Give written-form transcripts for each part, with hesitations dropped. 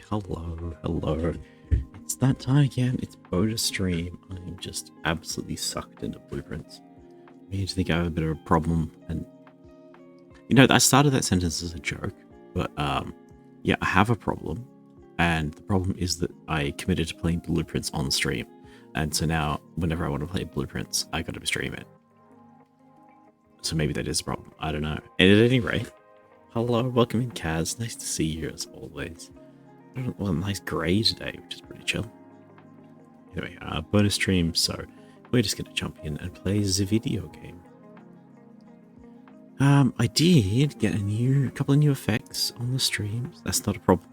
Hello. It's that time again. It's bonus stream. I'm just absolutely sucked into blueprints. I need to think I have a bit of a problem, and I started that sentence as a joke, but yeah, I have a problem, and the problem is that I committed to playing blueprints on stream, and so now whenever I want to play blueprints, I got to stream it. So maybe that is a problem. I don't know. And at any rate, hello, welcome in, Kaz. Nice to see you as always. Well, nice grey today, which is pretty chill. Anyway, bonus stream, so we're just gonna jump in and play the video game. I did get a couple of new effects on the streams. That's not a problem.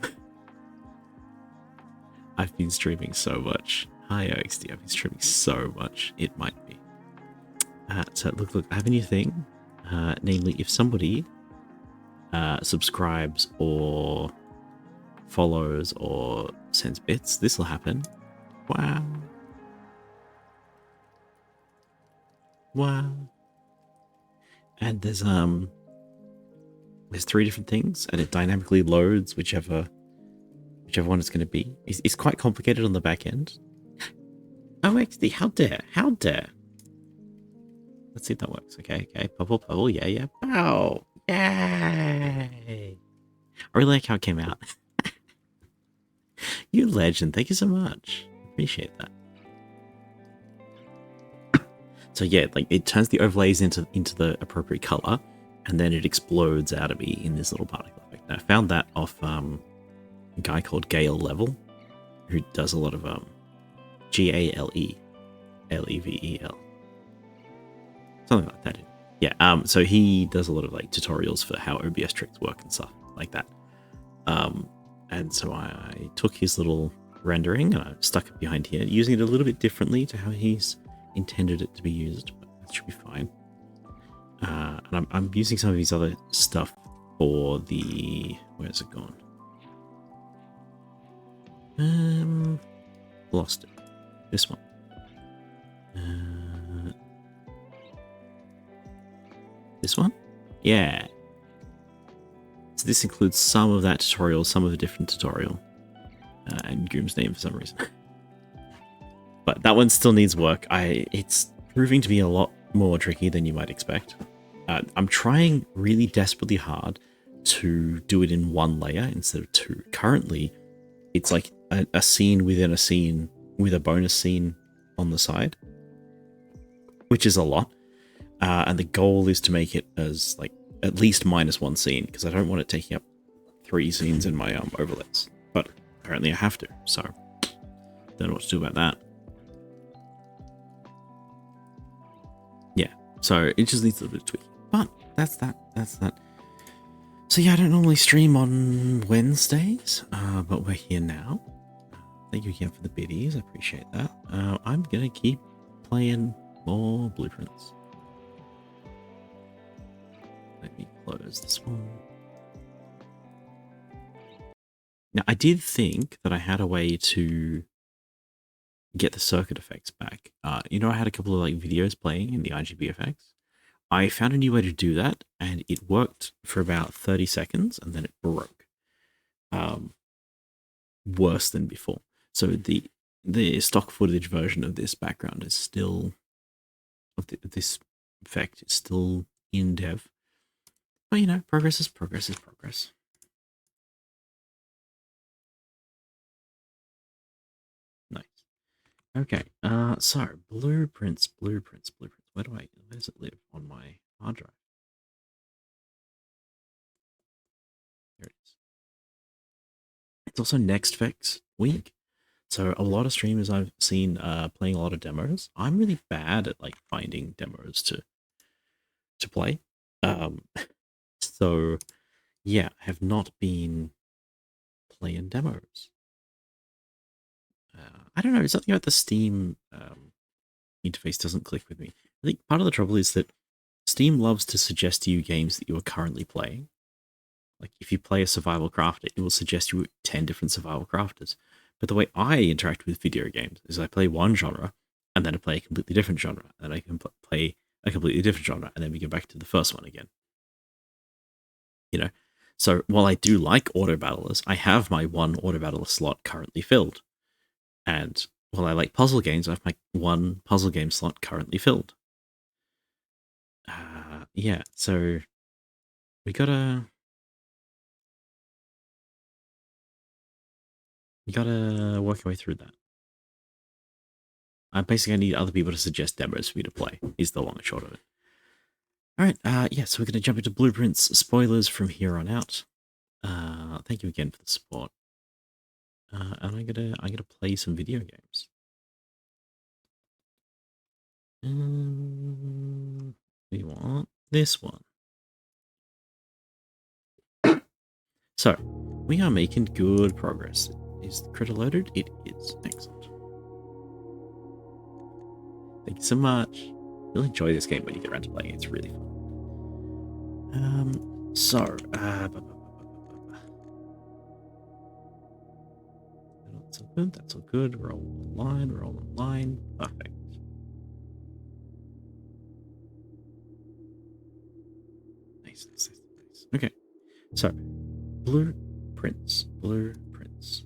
I've been streaming so much. Hi, OXD. I've been streaming so much. It might be. So look, I have a new thing. Namely, if somebody subscribes or follows or sends bits, this will happen. Wow. And there's 3 different things, and it dynamically loads whichever one it's going to be. It's quite complicated on the back end. OXD, how dare. Let's see if that works. Okay, bubble, yeah, pow, yay. I really like how it came out. You legend, thank you so much. Appreciate that. So yeah, like it turns the overlays into the appropriate color, and then it explodes out of me in this little particle effect. Now, I found that off a guy called Gale Level, who does a lot of GALE LEVEL, something like that. Yeah. So he does a lot of like tutorials for how OBS tricks work and stuff like that. And so I took his little rendering and I stuck it behind here, using it a little bit differently to how he's intended it to be used, but that should be fine. And I'm using some of his other stuff for the... Where's it gone? Lost it. This one. This one? Yeah. So this includes some of that tutorial, some of a different tutorial, and Goom's name for some reason. But that one still needs work. It's proving to be a lot more tricky than you might expect. I'm trying really desperately hard to do it in 1 layer instead of 2. Currently, it's like a scene within a scene with a bonus scene on the side, which is a lot. And the goal is to make it as like at least -1 scene, because I don't want it taking up 3 scenes in my overlays. But apparently I have to, so don't know what to do about that. Yeah, so it just needs a little bit of tweaking. But that's that. So yeah, I don't normally stream on Wednesdays, but we're here now. Thank you again for the biddies, I appreciate that. I'm gonna keep playing more blueprints. Let me close this one. Now, I did think that I had a way to get the circuit effects back. I had a couple of like videos playing in the RGB effects. I found a new way to do that, and it worked for about 30 seconds, and then it broke. Worse than before. So the stock footage version of this background is still... this effect is still in dev. But progress is progress. Nice. Okay, so blueprints. Where does it live on my hard drive? There it is. It's also NextFX week, so a lot of streamers I've seen playing a lot of demos. I'm really bad at like finding demos to play. So yeah, I have not been playing demos. I don't know, something about the Steam interface doesn't click with me. I think part of the trouble is that Steam loves to suggest to you games that you are currently playing. Like if you play a survival crafter, it will suggest you 10 different survival crafters. But the way I interact with video games is I play one genre, and then I play a completely different genre, and I can play a completely different genre, and then we go back to the first one again. So while I do like auto battlers, I have my one auto battler slot currently filled. And while I like puzzle games, I have my one puzzle game slot currently filled. Yeah, so we gotta work our way through that. I basically need other people to suggest demos for me to play, is the long and short of it. Alright, yeah, so we're gonna jump into blueprints, spoilers from here on out. Thank you again for the support. And I'm gonna play some video games. We want this one. So, we are making good progress. Is the critter loaded? It is. Excellent. Thank you so much. Really enjoy this game when you get around to playing it. It's really fun. That's all good. That's all good. We're all online. We're all online. Perfect. Nice, nice, nice. Okay. So, blueprints. Blueprints.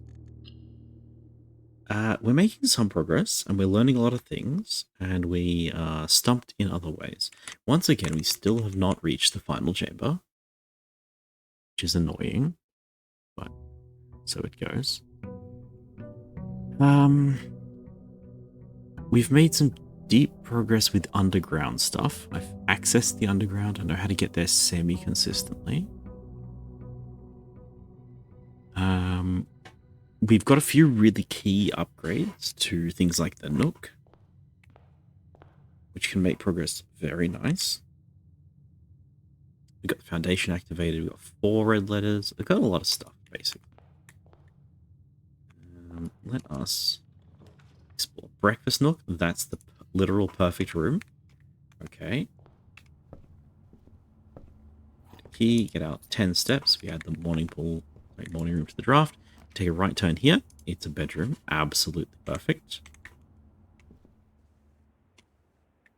We're making some progress, and we're learning a lot of things, and we are stumped in other ways. Once again, we still have not reached the final chamber, which is annoying, but so it goes. We've made some deep progress with underground stuff. I've accessed the underground. I know how to get there semi-consistently. We've got a few really key upgrades to things like the Nook, which can make progress very nice. We've got the foundation activated. We've got 4 red letters. We've got a lot of stuff, basically. Let us explore breakfast Nook. That's the literal perfect room. Okay. Get a key. Get out 10 steps. We add the morning room to the draft. Take a right turn here. It's a bedroom. Absolutely perfect.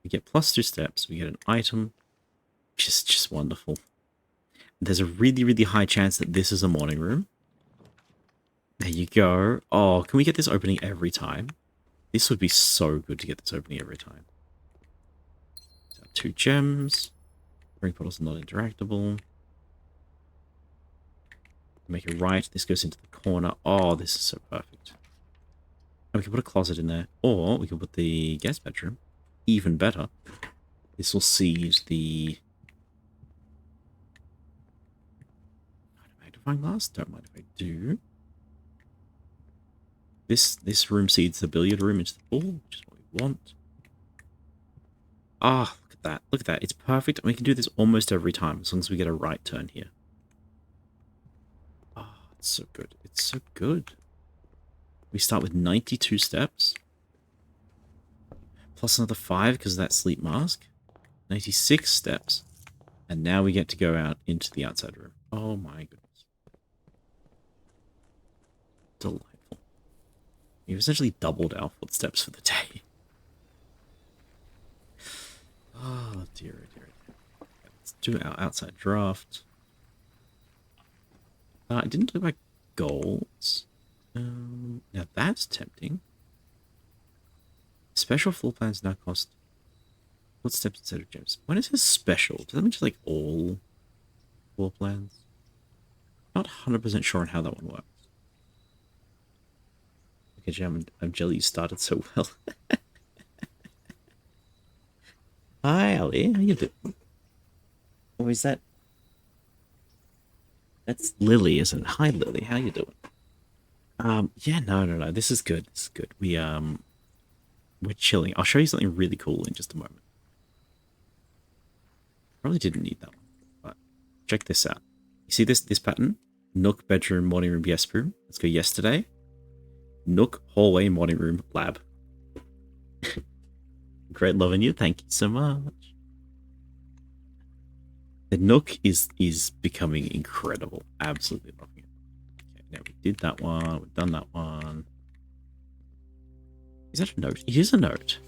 We get +2 steps. We get an item. Just wonderful. There's a really, really high chance that this is a morning room. There you go. Oh, can we get this opening every time? This would be so good to get this opening every time. So 2 gems. Drink bottles are not interactable. Make it right. This goes into the corner. Oh, this is so perfect. And we can put a closet in there. Or we can put the guest bedroom. Even better. This will seed the magnifying glass. Don't mind if I do. This room seeds the billiard room into the pool, which is what we want. Ah, look at that. Look at that. It's perfect. And we can do this almost every time, as long as we get a right turn here. Ah, oh, it's so good. It's so good. We start with 92 steps. Plus another 5 because of that sleep mask. 96 steps. And now we get to go out into the outside room. Oh my goodness. Delightful. We've essentially doubled our footsteps for the day. Oh dear, dear, dear. Let's do our outside draft. I didn't do my goals. Now that's tempting. Special floor plans now cost footsteps instead of gems. When it says special, does that mean just like all floor plans? Not 100% sure on how that one works. Okay, I'm jelly you started so well. Hi, Ali. How you doing? Or is that... That's Lily, isn't it? Hi, Lily. How you doing? Yeah, no. This is good. This is good. We're chilling. I'll show you something really cool in just a moment. Probably didn't need that one, but check this out. You see this pattern? Nook, bedroom, morning room, guest room. Let's go yesterday. Nook, hallway, morning room, lab. Great loving you. Thank you so much. The Nook is becoming incredible. Absolutely loving it. Okay, now we did that one. We've done that one. Is that a note? It is a note.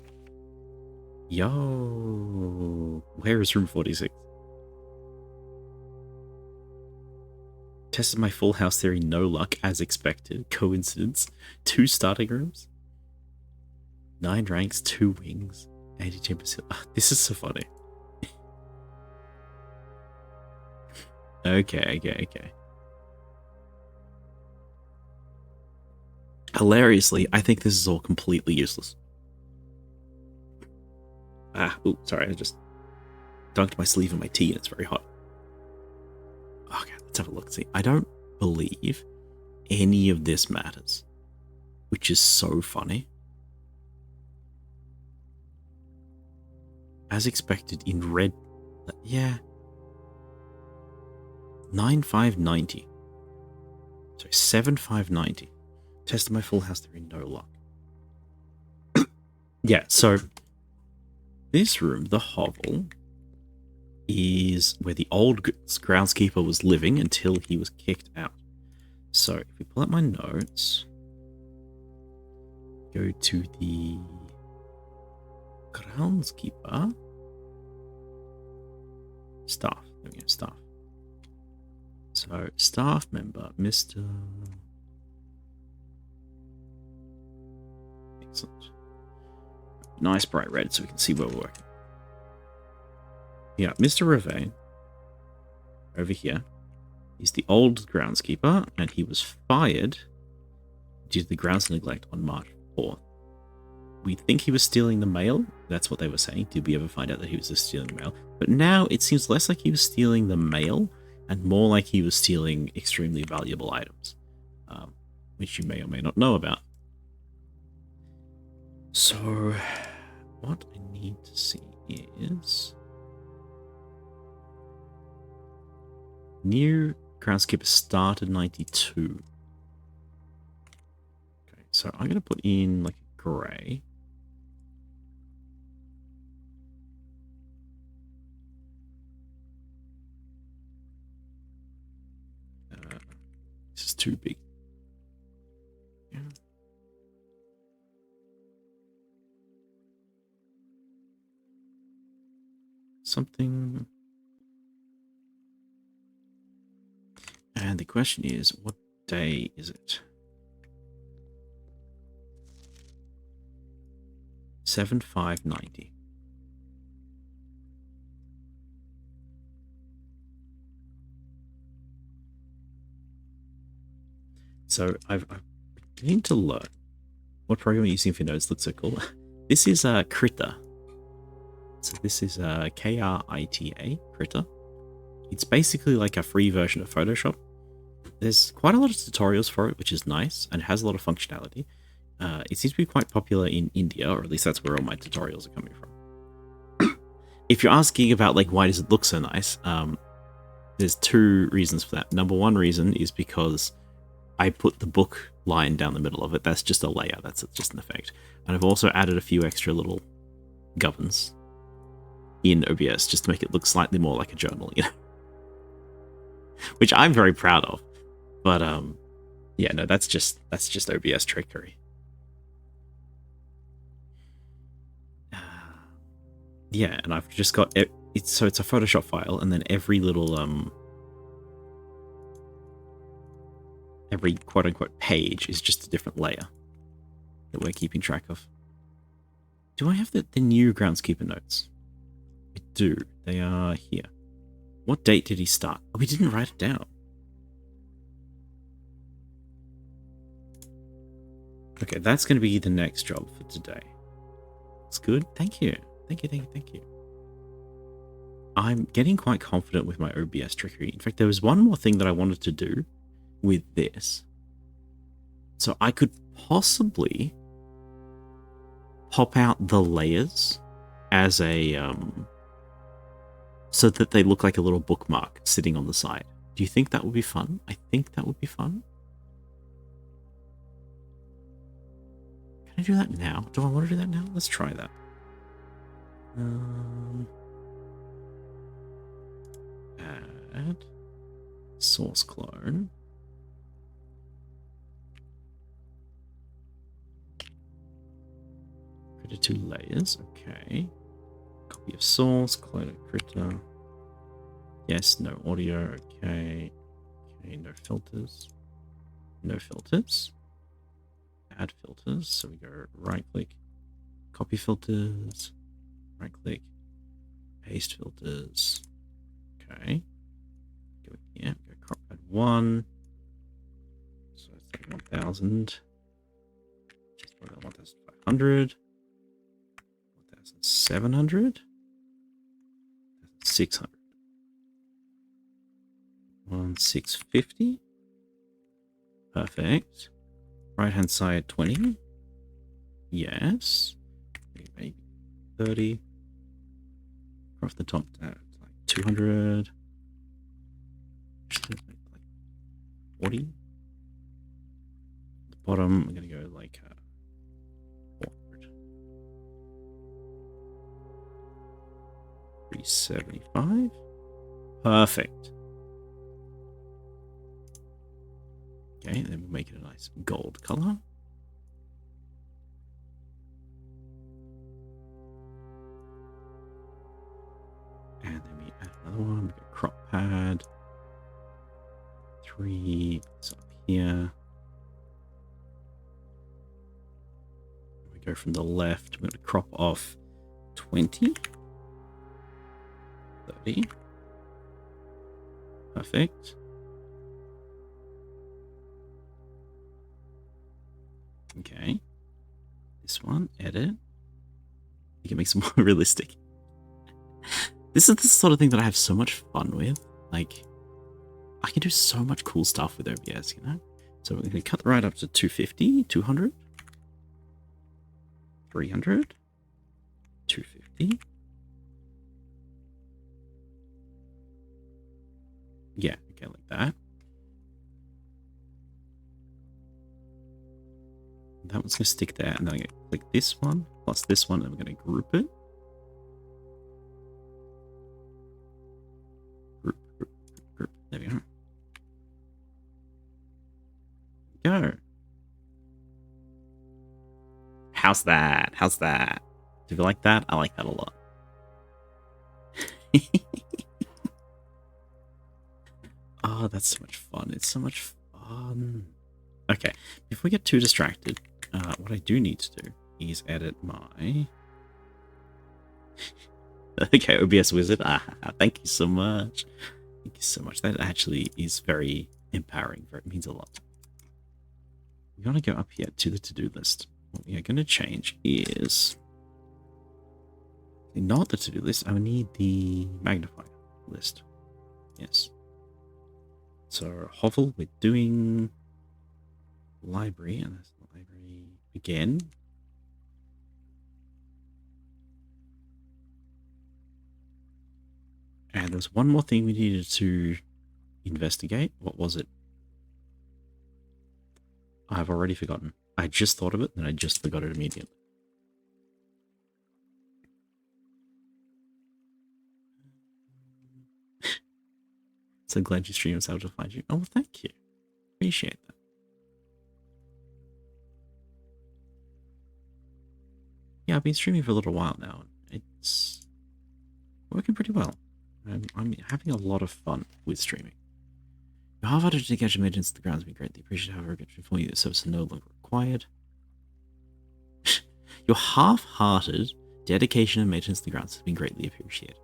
Yo. Where is room 46? Tested my full house theory, no luck, as expected. Coincidence. 2 starting rooms. 9 ranks, 2 wings. 82%. This is so funny. Okay. Hilariously, I think this is all completely useless. Sorry, I just dunked my sleeve in my tea and it's very hot. Okay, let's have a look. See, I don't believe any of this matters, which is so funny. As expected in red, yeah. 9590. So 7590. Tested my full house theory, no luck. Yeah, so this room, the hovel, is where the old groundskeeper was living until he was kicked out. So if we pull up my notes, go to the groundskeeper, staff. There we go, staff. So staff member, Mr. Excellent. Nice bright red so we can see where we're working. Yeah, Mr. Ravain, over here, he's the old groundskeeper, and he was fired due to the grounds neglect on March 4th. We think he was stealing the mail. That's what they were saying. Did we ever find out that he was just stealing the mail? But now it seems less like he was stealing the mail and more like he was stealing extremely valuable items, which you may or may not know about. So what I need to see is new groundskeeper started 92. Okay, so I'm going to put in like a grey. This is too big. Yeah. Something. And the question is, what day is it? 7590. So I've been to learn what program you're using for nodes looks so cool. This is Krita. So this is Krita, Krita. It's basically like a free version of Photoshop. There's quite a lot of tutorials for it, which is nice and has a lot of functionality. It seems to be quite popular in India, or at least that's where all my tutorials are coming from. If you're asking about like why does it look so nice, there's 2 reasons for that. Number 1 reason is because I put the book line down the middle of it. That's just a layer. That's just an effect. And I've also added a few extra little governs in OBS just to make it look slightly more like a journal, you know, which I'm very proud of. But yeah, no, that's just OBS trickery. Yeah, and I've just got it. So it's a Photoshop file, and then every little every quote-unquote page is just a different layer that we're keeping track of. Do I have the new groundskeeper notes? I do. They are here. What date did he start? Oh, we didn't write it down. Okay, that's going to be the next job for today. It's good. Thank you. Thank you. I'm getting quite confident with my OBS trickery. In fact, there was one more thing that I wanted to do with this. So I could possibly pop out the layers as a so that they look like a little bookmark sitting on the side. Do you think that would be fun? I think that would be fun. Can I do that now? Do I want to do that now? Let's try that. Add source clone. Create 2 layers. Okay. Copy of source, clone of Krita. Yes, no audio. Okay. Okay, no filters. No filters. Add filters. So we go right click, copy filters, right click, paste filters. Okay. Go here, go crop add 1. So it's like 1000. Just 1500. 1700. 600. 1650. Perfect. Right hand side 20. Yes. Maybe 30. Across the top, like 200. Like 40. The bottom, I'm gonna go like 400. 375. Perfect. Okay, then we'll make it a nice gold color. And then we add another one. We go crop pad. 3. It's up here. We go from the left. We're going to crop off 20. 30. Perfect. Okay. This one, edit. You can make some more realistic. This is the sort of thing that I have so much fun with. Like, I can do so much cool stuff with OBS, you know? So we're going to cut right up to 250, 200, 300, 250. Yeah, okay, like that. That one's going to stick there, and then I'm going to click this one, plus this one, and we're going to group it. Group. There we go. How's that? How's that? Do you like that? I like that a lot. Oh, that's so much fun. It's so much fun. Okay, before we get too distracted, what I do need to do is edit my... Okay, OBS Wizard. Thank you so much. Thank you so much. That actually is very empowering. It means a lot. We want to go up here to the to-do list. What we are going to change is... Not the to-do list. I need the magnifier list. Yes. So, Hovel, we're doing... library, and that's the library again. And there's one more thing we needed to investigate. What was it? I've already forgotten. I just thought of it, and I just forgot it immediately. So glad you stream was able to find you. Oh, well, thank you. Appreciate that. Yeah, I've been streaming for a little while now. It's working pretty well. I'm having a lot of fun with streaming. Your half-hearted dedication maintenance to the ground has been greatly appreciated. However, I get to inform you that service is no longer required. Your half-hearted dedication and maintenance to the grounds has been greatly appreciated.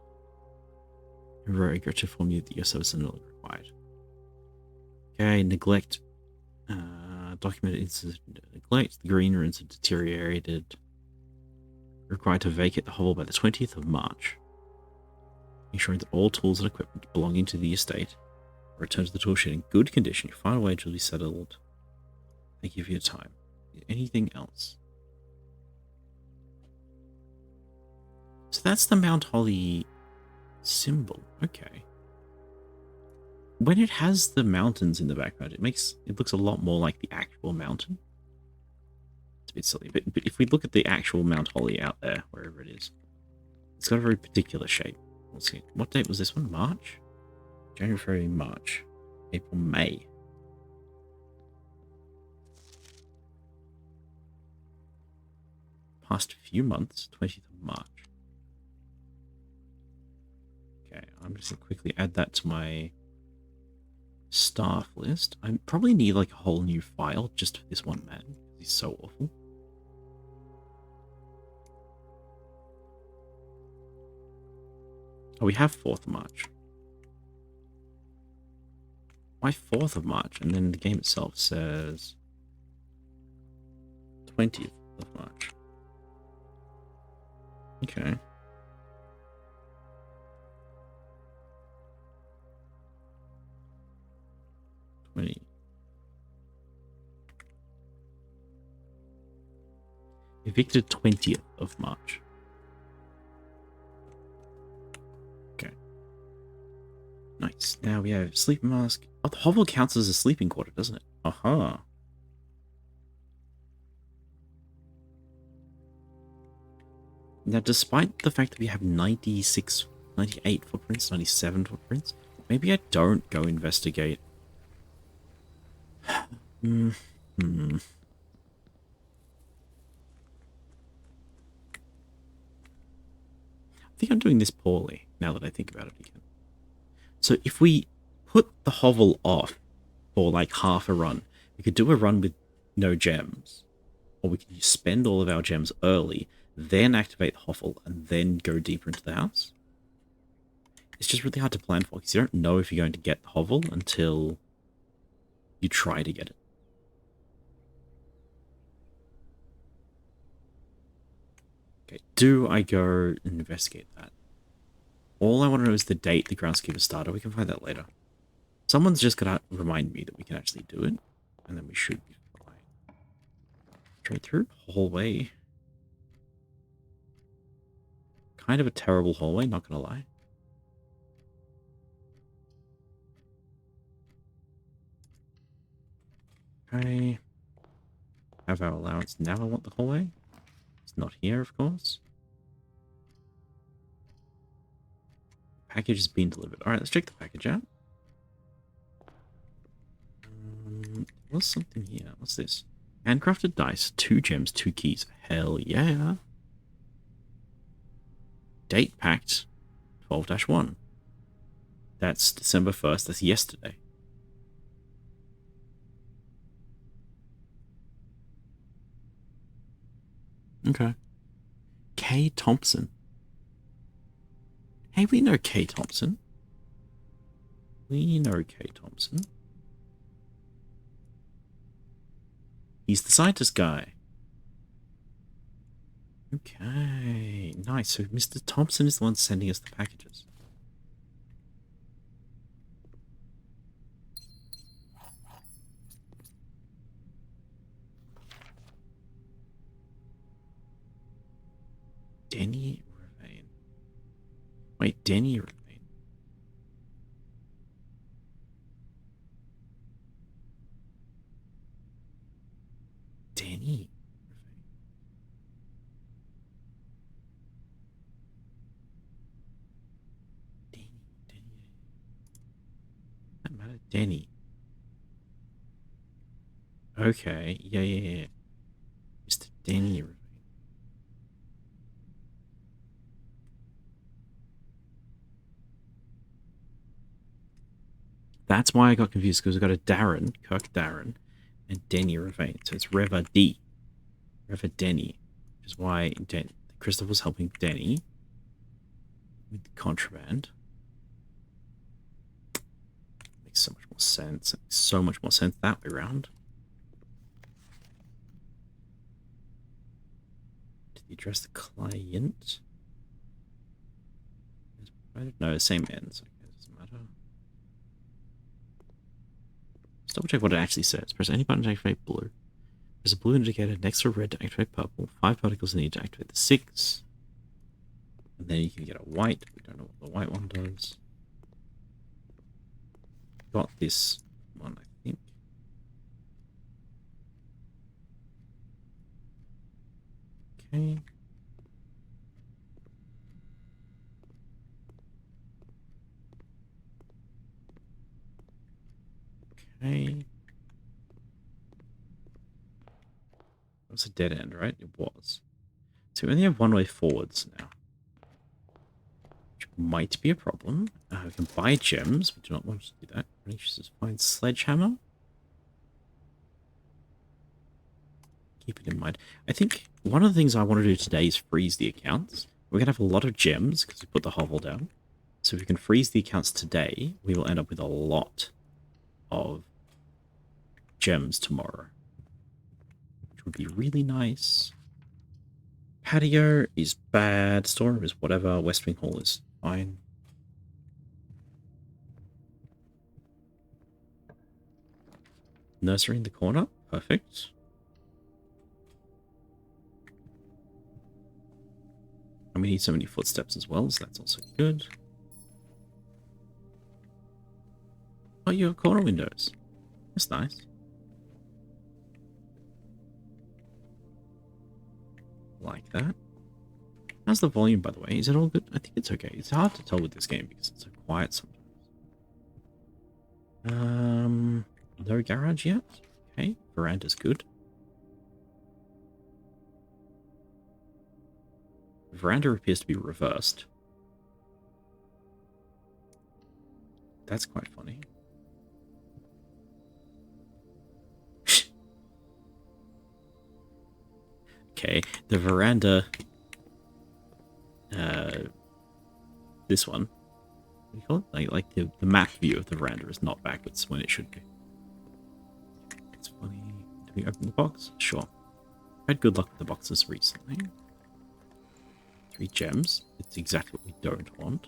I regret to inform you that your service is no longer required. Okay, neglect. Documented incident neglect. The green ruins have deteriorated. Required to vacate the hovel by the 20th of March. Ensuring that all tools and equipment belonging to the estate are returned to the tool shed in good condition. Your final wage will be settled. Thank you for your time. Anything else? So that's the Mount Holly symbol. Okay. When it has the mountains in the background, it looks a lot more like the actual mountain. It's a bit silly, but if we look at the actual Mount Holly out there, wherever it is, it's got a very particular shape. Let's see. What date was this one? March? January, February, March. April, May. Past few months, 20th of March. Okay, I'm just going to quickly add that to my Staff list. I probably need like a whole new file just for this one man. He's so awful. Oh, we have 4th of March. Why 4th of March? And then the game itself says 20th of March. Okay. Evicted 20th of March. Okay. Nice. Now we have sleep mask. Oh, the hovel counts as a sleeping quarter, doesn't it? Aha. Now, despite the fact that we have 96, 98 footprints, 97 footprints, maybe I don't go investigate. I think I'm doing this poorly, now that I think about it again. So if we put the hovel off for like half a run, we could do a run with no gems. Or we could spend all of our gems early, then activate the hovel, and then go deeper into the house. It's just really hard to plan for, because you don't know if you're going to get the hovel until you try to get it. Okay, do I go and investigate that? All I want to know is the date the groundskeeper started. We can find that later. Someone's just going to remind me that we can actually do it, and then we should be fine. Straight through? Hallway. Kind of a terrible hallway, not going to lie. Okay. Have our allowance. Now I want the hallway. It's not here, of course. Package has been delivered. Alright, let's check the package out. What's something here? What's this? Handcrafted dice. 2 gems, 2 keys. Hell yeah. Date packed. 12-1. That's December 1st. That's yesterday. Okay. K. Thompson. Hey, we know K. Thompson. We know K. Thompson. He's the scientist guy. Okay, nice. So Mr. Thompson is the one sending us the packages. Denny Ravine. Wait, Denny Ravine. Denny Ravine. Denny. That matter? Denny. Okay, yeah. Mr. Denny Ravine. That's why I got confused, because we got a Darren, Kirk Darren, and Denny Ravine. So it's Reva D. Reva Denny. Which is why Christopher was helping Denny with the contraband. Makes so much more sense. So much more sense that way around. Did he address the client? I don't know, same ends. Okay, doesn't matter. Let's double check what it actually says. Press any button to activate blue. There's a blue indicator next to a red to activate purple. 5 particles needed to activate the 6. And then you can get a white. We don't know what the white one does. Got this one, I think. Okay. Okay. That's a dead end, right? It was. So we only have one way forwards now. Which might be a problem. We can buy gems. We do not want to do that. Just find sledgehammer. Keep it in mind. I think one of the things I want to do today is freeze the accounts. We're going to have a lot of gems because we put the hovel down. So if we can freeze the accounts today, we will end up with a lot of gems tomorrow, which would be really nice. Patio is bad. Storeroom is whatever. West Wing Hall is fine. Nursery in the corner. Perfect. And we need so many footsteps as well, so that's also good. Oh, you have corner windows. That's nice. Like that. How's the volume, by the way? Is it all good? I think it's okay. It's hard to tell with this game because it's so quiet sometimes. No garage yet. Okay, veranda's good. Veranda appears to be reversed. That's quite funny. Okay, the veranda... this one. What do you call it? Like the map view of the veranda is not backwards when it should be. It's funny. Do we open the box? Sure. I had good luck with the boxes recently. 3 gems. It's exactly what we don't want.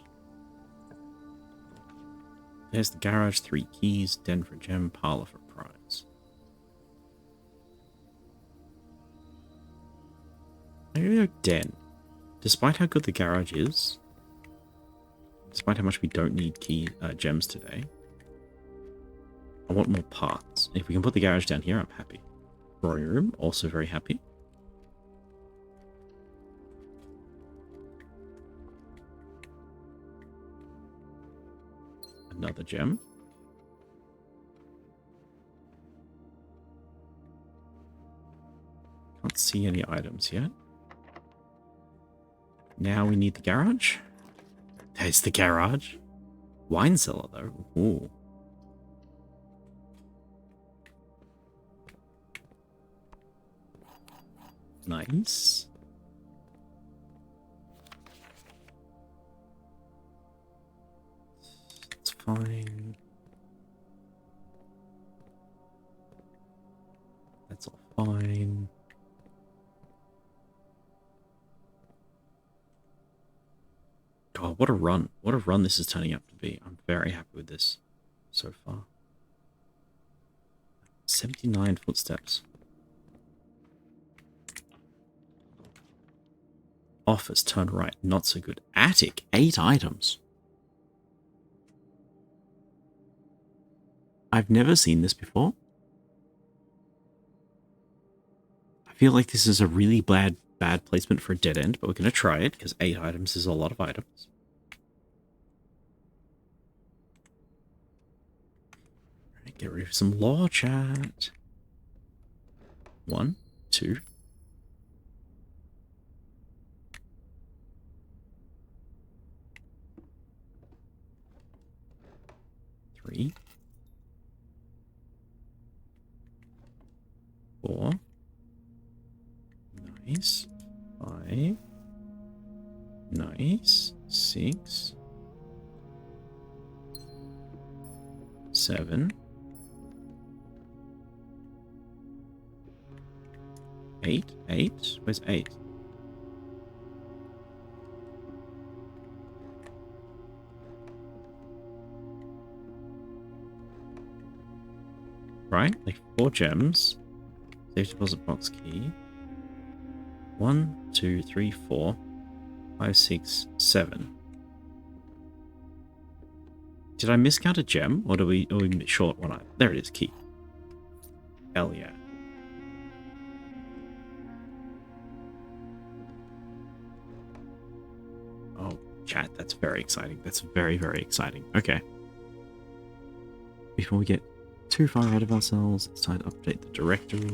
There's the garage, 3 keys, den for gem, parlor for prize. I'm gonna go den. Despite how good the garage is, despite how much we don't need gems today, I want more parts. If we can put the garage down here, I'm happy. Drawing room, also very happy. Another gem. Can't see any items yet. Now we need the garage. There's the garage. Wine cellar, though. Ooh. Nice. It's fine. That's all fine. God, what a run. What a run this is turning out to be. I'm very happy with this so far. 79 footsteps. Office, turn right. Not so good. Attic, 8 items. I've never seen this before. I feel like this is a really bad placement for a dead end, but we're going to try it because 8 items is a lot of items. Right, get rid of some law chat. 1, 2. Three. 4. Nice. 5. Nice. 6. 7. 8. 8. Where's 8? Right? Like 4 gems. Safe deposit box key. 1, 2, 3, 4, 5, 6, 7. Did I miscount a gem, or are we short one item? There it is, key. Hell yeah. Oh, chat, that's very exciting. That's very, very exciting. Okay. Before we get too far ahead of ourselves, it's time to update the directory.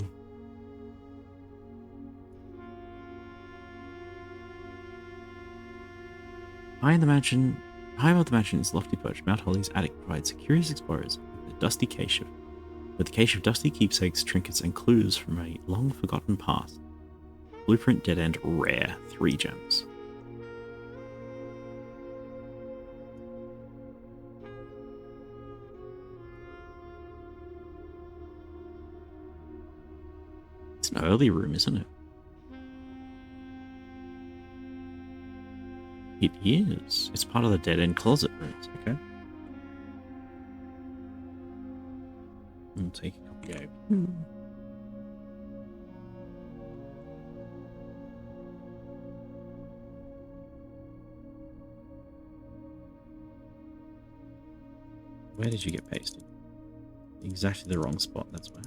High above the mansion's lofty perch, Mount Holly's attic provides curious explorers with Dusty Cache, with the cache of dusty keepsakes, trinkets, and clues from a long-forgotten past. Blueprint Dead End Rare, 3 gems. It's an early room, isn't it? It is. It's part of the Dead End closet rooms. Okay. I'll take a couple games. Where did you get pasted? Exactly the wrong spot, that's why.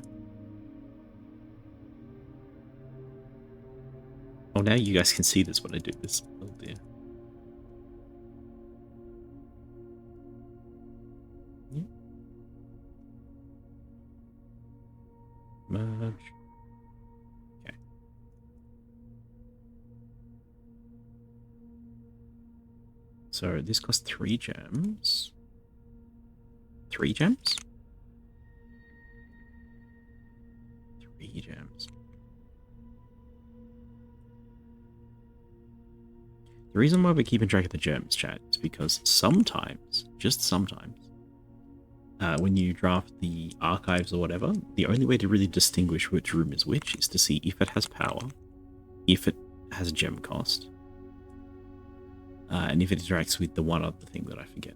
Oh, now you guys can see this when I do this. Oh dear. Yeah. Merge. Okay. So this costs 3 gems. 3 gems? 3 gems. The reason why we're keeping track of the gems, chat, is because sometimes, just sometimes, when you draft the archives or whatever, the only way to really distinguish which room is which is to see if it has power, if it has a gem cost, and if it interacts with the one other thing that I forget.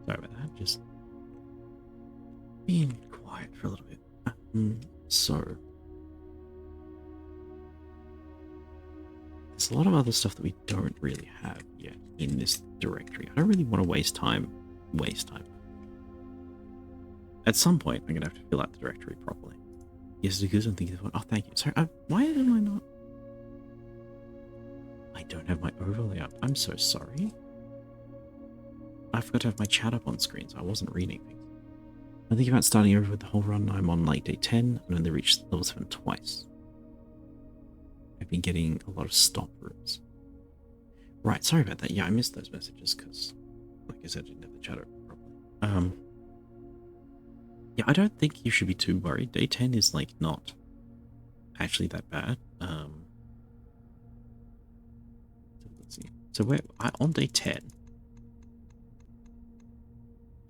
Sorry about that, just being quiet for a little bit. So, there's a lot of other stuff that we don't really have yet in this directory. I don't really want to waste time. At some point, I'm going to have to fill out the directory properly. Yes, because I'm thinking, oh, thank you. Sorry, why am I not? I don't have my overlay up. I'm so sorry. I forgot to have my chat up on screen, so I wasn't reading things. I'm thinking about starting over with the whole run. I'm on like day 10 and only reached level 7 twice. I've been getting a lot of stop rooms. Right, sorry about that. Yeah, I missed those messages because, like I said, I didn't have the chat up properly. Yeah, I don't think you should be too worried. Day 10 is like not actually that bad. Let's see. So we're on day 10.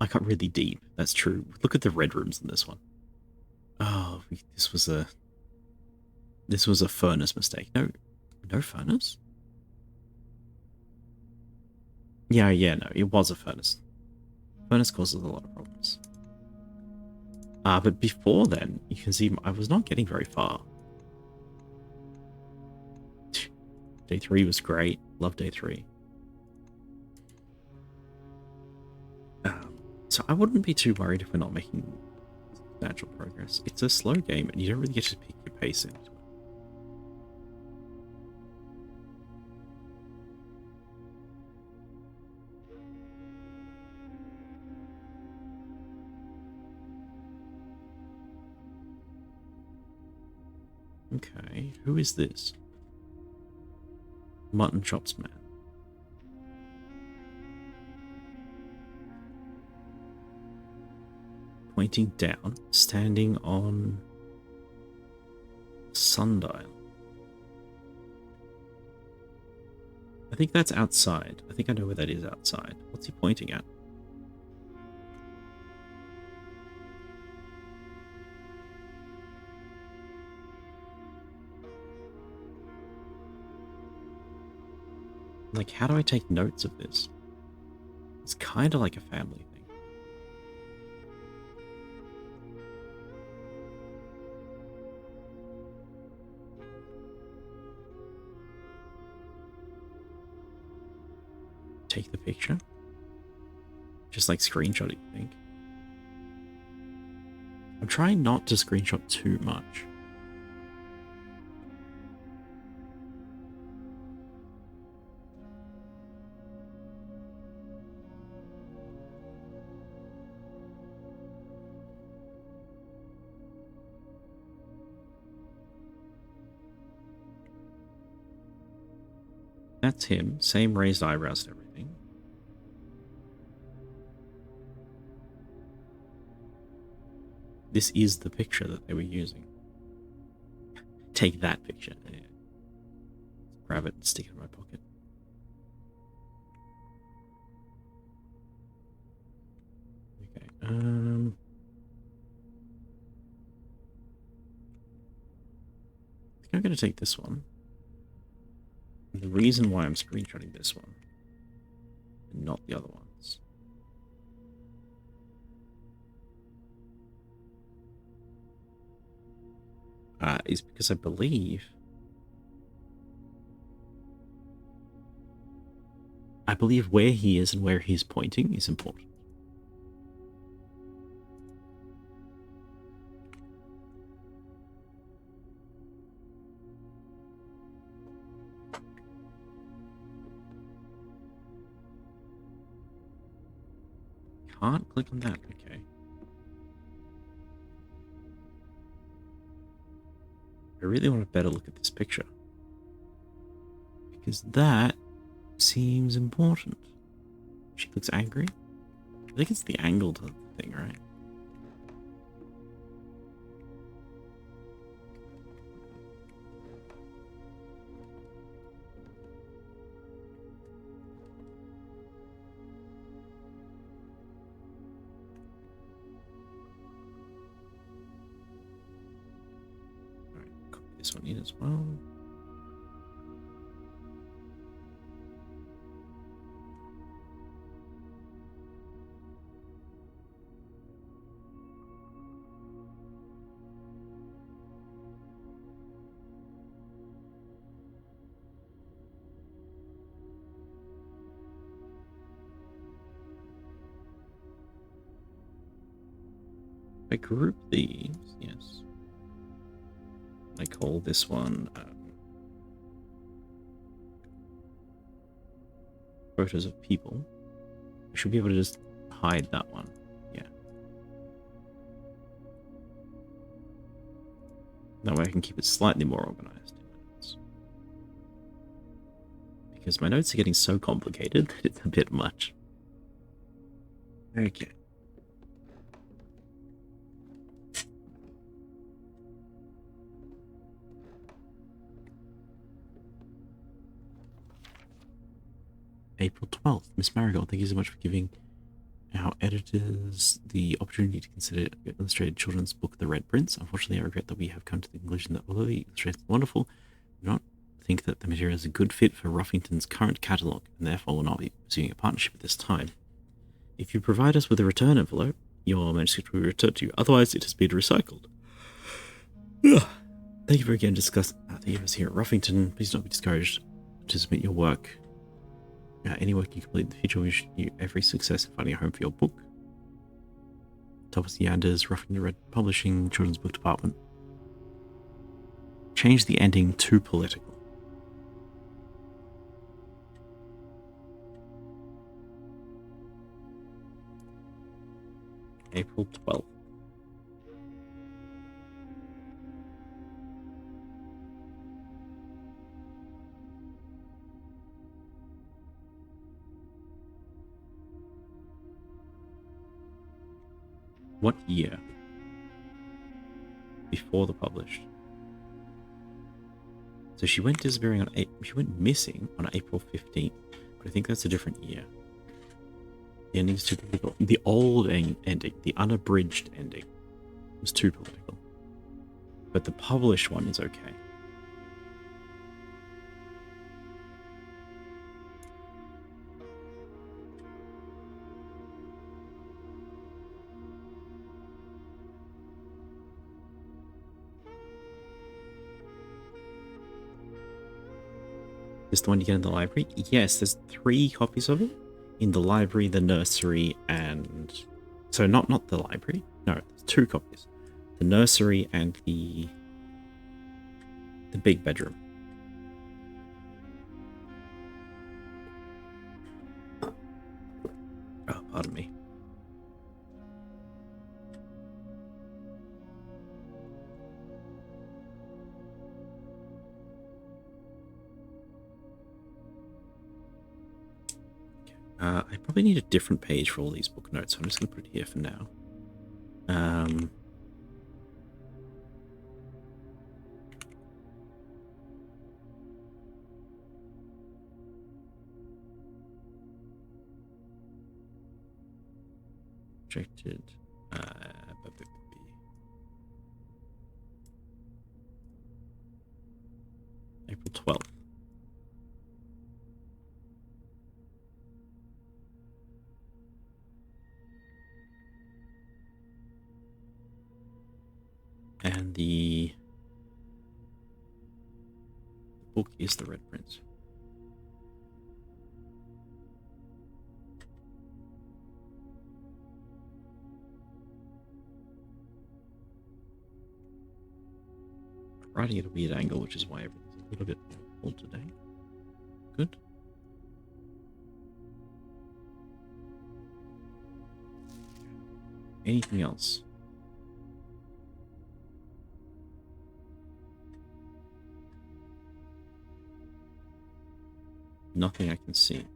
I got really deep. That's true. Look at the red rooms in this one. Oh, this was a furnace mistake. No furnace? Yeah, no, it was a furnace. Furnace causes a lot of problems. But before then, you can see I was not getting very far. Day 3 was great. Love day 3. So I wouldn't be too worried if we're not making substantial progress. It's a slow game, and you don't really get to pick your pace into it. Okay, who is this? Mutton Chops Man. Pointing down, standing on sundial. I think that's outside. I think I know where that is outside. What's he pointing at? Like, how do I take notes of this? It's kind of like a family thing. Take the picture? Just like screenshot it, you think? I'm trying not to screenshot too much. That's him. Same raised eyebrows and everything. This is the picture that they were using. Take that picture. Yeah. Grab it and stick it in my pocket. Okay. I think I'm going to take this one. And the reason why I'm screenshotting this one and not the other ones is because I believe where he is and where he's pointing is important. Can't click on that, okay. I really want a better look at this picture. Because that seems important. She looks angry. I think it's the angled thing, right? Alright, copy this one in as well. I group these, yes. I call this one photos of people. I should be able to just hide that one. Yeah. That way I can keep it slightly more organized. Because my notes are getting so complicated that it's a bit much. Okay. April 12th. Miss Marigold, thank you so much for giving our editors the opportunity to consider your illustrated children's book, The Red Prince. Unfortunately, I regret that we have come to the conclusion that although the illustrations are wonderful, we do not think that the material is a good fit for Ruffington's current catalogue, and therefore will not be pursuing a partnership at this time. If you provide us with a return envelope, your manuscript will be returned to you. Otherwise, it has been recycled. Thank you for again discussing the years here at Ruffington. Please don't be discouraged to submit your work. Any work you complete in the future, we wish you every success in finding a home for your book. Thomas Yanders, Ruffington Red Publishing, Children's Book Department. Change the ending to political. April 12th. What year? Before the published. So she went disappearing on she went missing on April 15th, but I think that's a different year. The ending's too political. The old ending, the unabridged ending, was too political. But the published one is okay. Is the one you get in the library? Yes, there's 3 copies of it in the library, the nursery, and so not the library. No, there's 2 copies: the nursery and the big bedroom. Oh, pardon me. I probably need a different page for all these book notes, so I'm just going to put it here for now. Rejected. April 12th. And the book is The Red Prince. Writing at a weird angle, which is why everything's a little bit old today. Good. Anything else? Nothing I can see.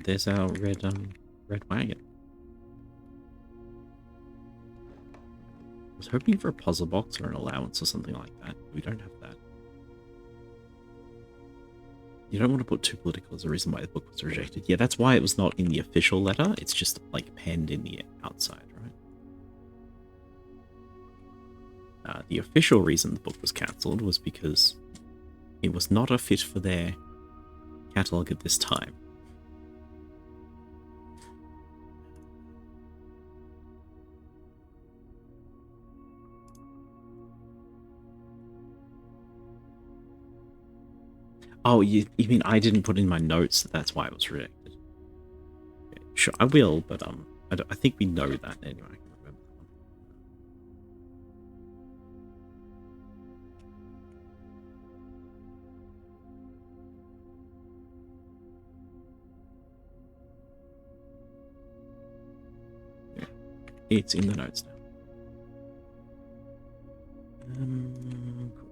There's our red wagon. I was hoping for a puzzle box or an allowance or something like that. We don't have that. You don't want to put too political as a reason why the book was rejected. Yeah, that's why it was not in the official letter. It's just like penned in the outside, right? The official reason the book was cancelled was because it was not a fit for their catalogue at this time. Oh, you mean I didn't put in my notes that that's why it was rejected? Okay, sure, I will, but I think we know that anyway. I can remember that one. Yeah, it's in the notes now. Cool.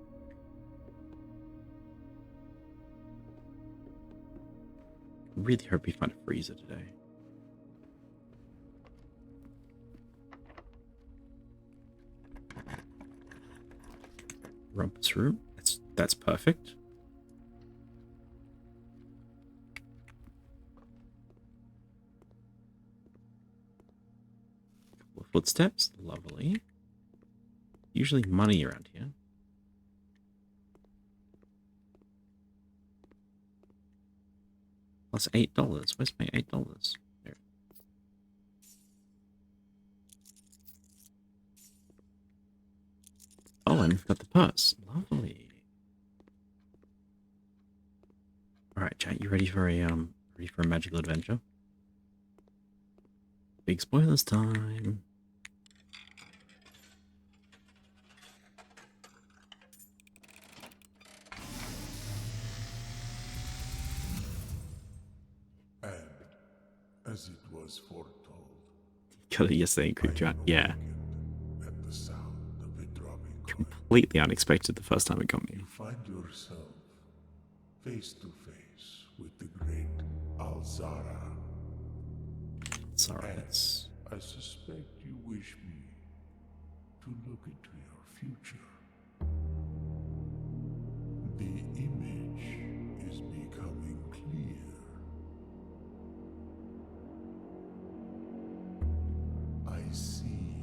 Really hope we find a freezer today. Rumpus room. That's perfect. Couple of footsteps. Lovely. Usually money around here. Plus $8. Where's my $8? There. Oh, and we've got the purse. Lovely. All right, chat. You ready for a magical adventure? Big spoilers time. And as it was foretold, Got it yesterday in group chat. Yeah. at the sound of a dropping coin, Completely unexpected the first time it got me. you find yourself face to face with the great Alzara. Sorry. And I suspect you wish me to look into your future. The image is becoming clear. I see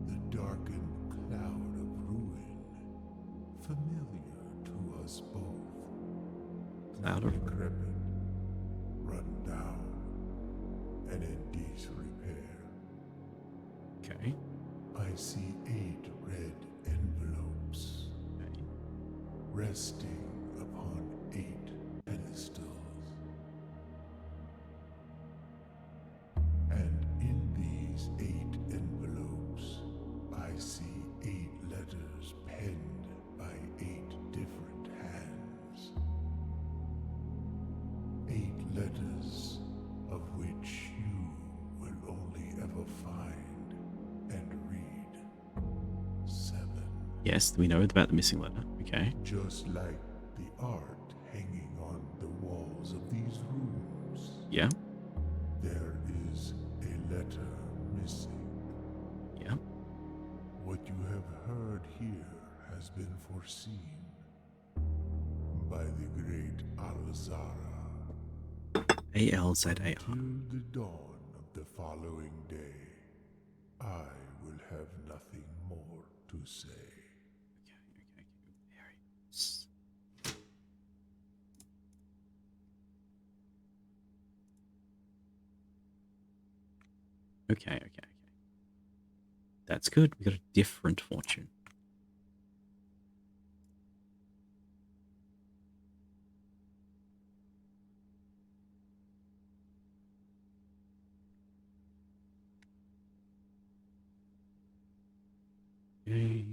the darkened cloud of ruin, familiar to us both. Cloud of Decrepit, run down, and in disrepair. Okay. I see 8 red envelopes. Okay. resting upon 8 pedestals. And in these 8 envelopes, I see 8 letters penned by 8 different hands. 8 letters of which you will only ever find and read 7. Yes, we know about the missing letter. Okay. Just like the art hanging on the walls of these rooms, Yeah. there is a letter missing. Yeah. What you have heard here has been foreseen by the great Alzara. ALZAR. Till the dawn of the following day, I will have nothing more to say. Very nice. Okay. That's good. We got a different fortune. Okay.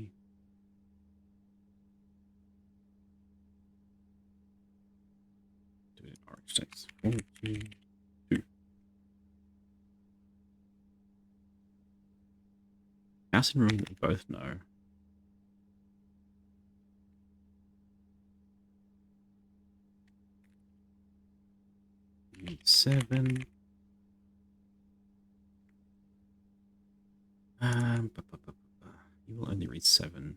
Do it in orange text. 2. House and room we both know. Need 7. You will only read 7.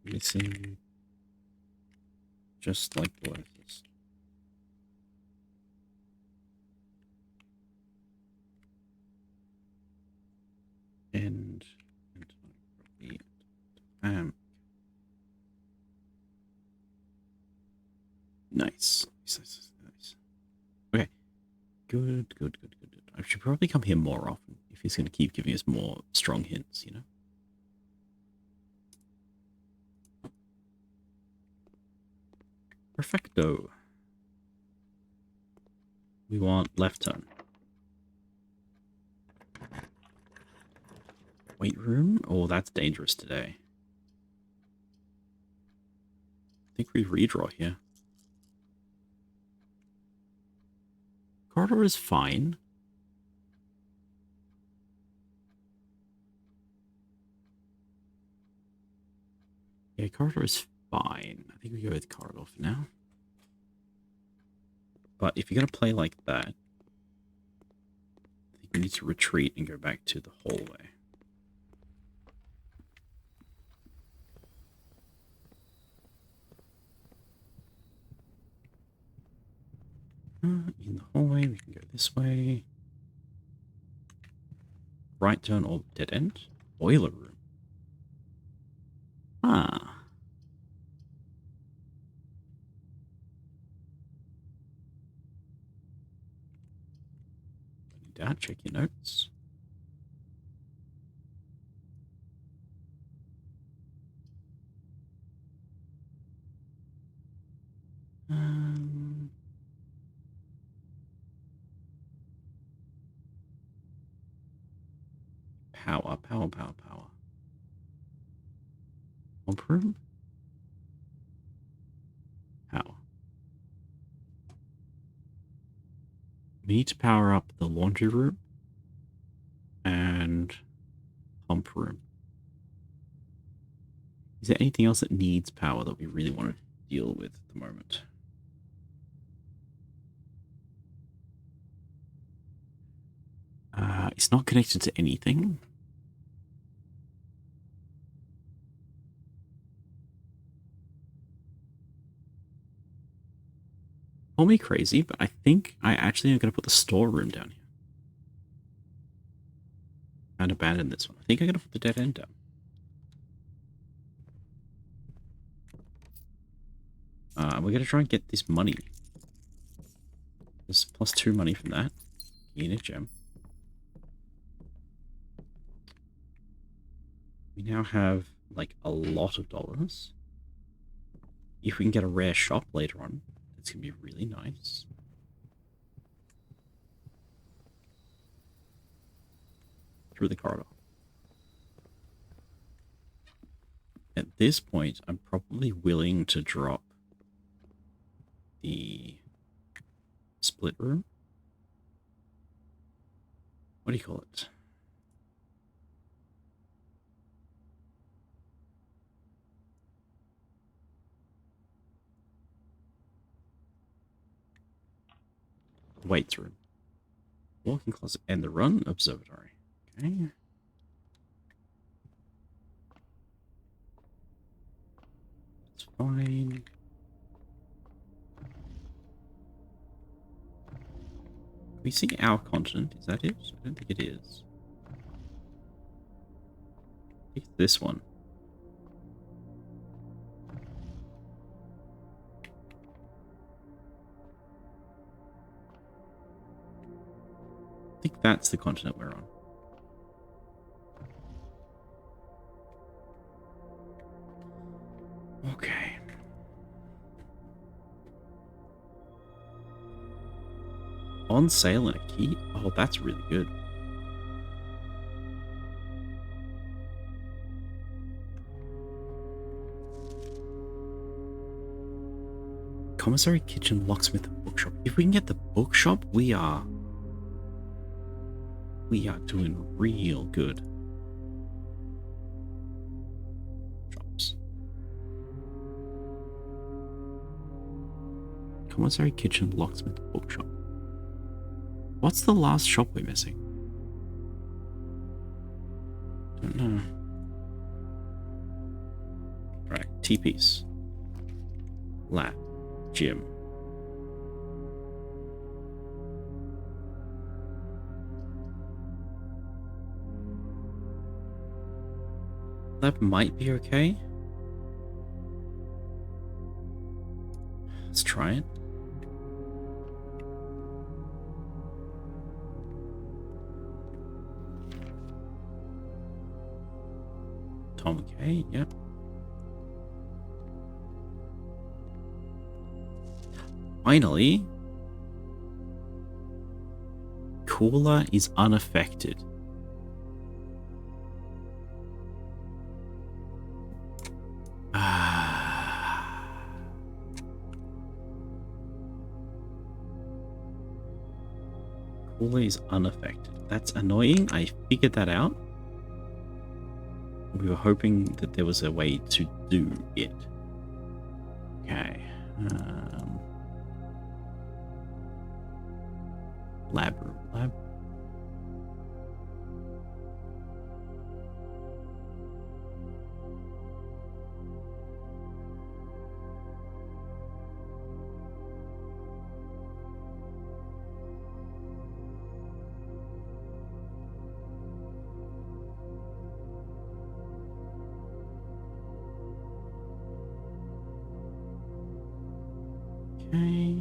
Missing. Just like the letters. And nice. Okay. Good. I should probably come here more often if he's going to keep giving us more strong hints, you know? Perfecto. We want left turn. Weight room? Oh, that's dangerous today. I think we redraw here. Corridor is fine. Yeah, corridor is fine. I think we go with corridor for now. But if you're going to play like that, I think we need to retreat and go back to the hallway. In the hallway, we can go this way. Right turn or dead end. Boiler room. Ah. Dad, check your notes. Power. Pump room? Power. We need to power up the laundry room and pump room. Is there anything else that needs power that we really want to deal with at the moment? It's not connected to anything. Call me crazy, but I think I actually am going to put the storeroom down here. And abandon this one. I think I'm going to put the dead end down. We're going to try and get this money. There's +2 money from that. Unit gem. We now have like a lot of dollars. If we can get a rare shop later on, it's gonna be really nice. Through the corridor. At this point, I'm probably willing to drop the split room. What do you call it? Weights room. Walking closet and the run observatory. Okay. That's fine. We see our continent. Is that it? I don't think it is. I think it's this one. I think that's the continent we're on. Okay. On sale and a key? Oh, that's really good. Commissary, kitchen, locksmith, and bookshop. If we can get the bookshop, we are doing real good. Shops. Commissary, kitchen, locksmith, bookshop. What's the last shop we're missing? Don't know. Right, T-piece. Lab. Gym. That might be okay. Let's try it. Tom K, yep. Finally, cooler is unaffected. Cooler is unaffected. That's annoying. I figured that out. We were hoping that there was a way to do it. Okay. Lab room. Lab. Okay.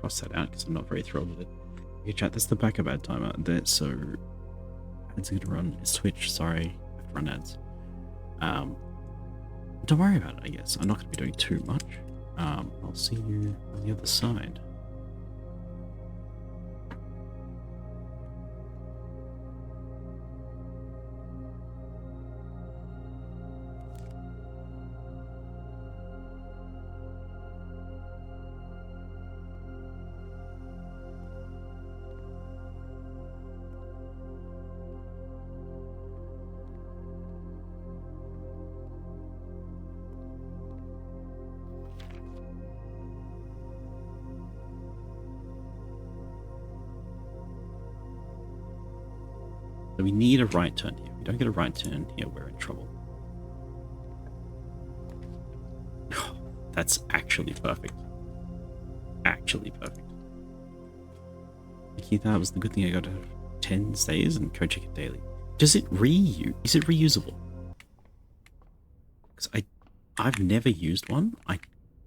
Cross that out because I'm not very thrilled with it. Okay, chat, that's the backup ad timer. That's so ads are gonna run. It's Twitch, sorry. I have to run ads. Don't worry about it, I guess. I'm not gonna be doing too much. I'll see you on the other side. So we need a right turn here. If we don't get a right turn here, we're in trouble. That's actually perfect. actually perfect. Like, that was the good thing I got out of 10 stays and co-check it daily. Does it reuse? Is it reusable? Because I've never used one.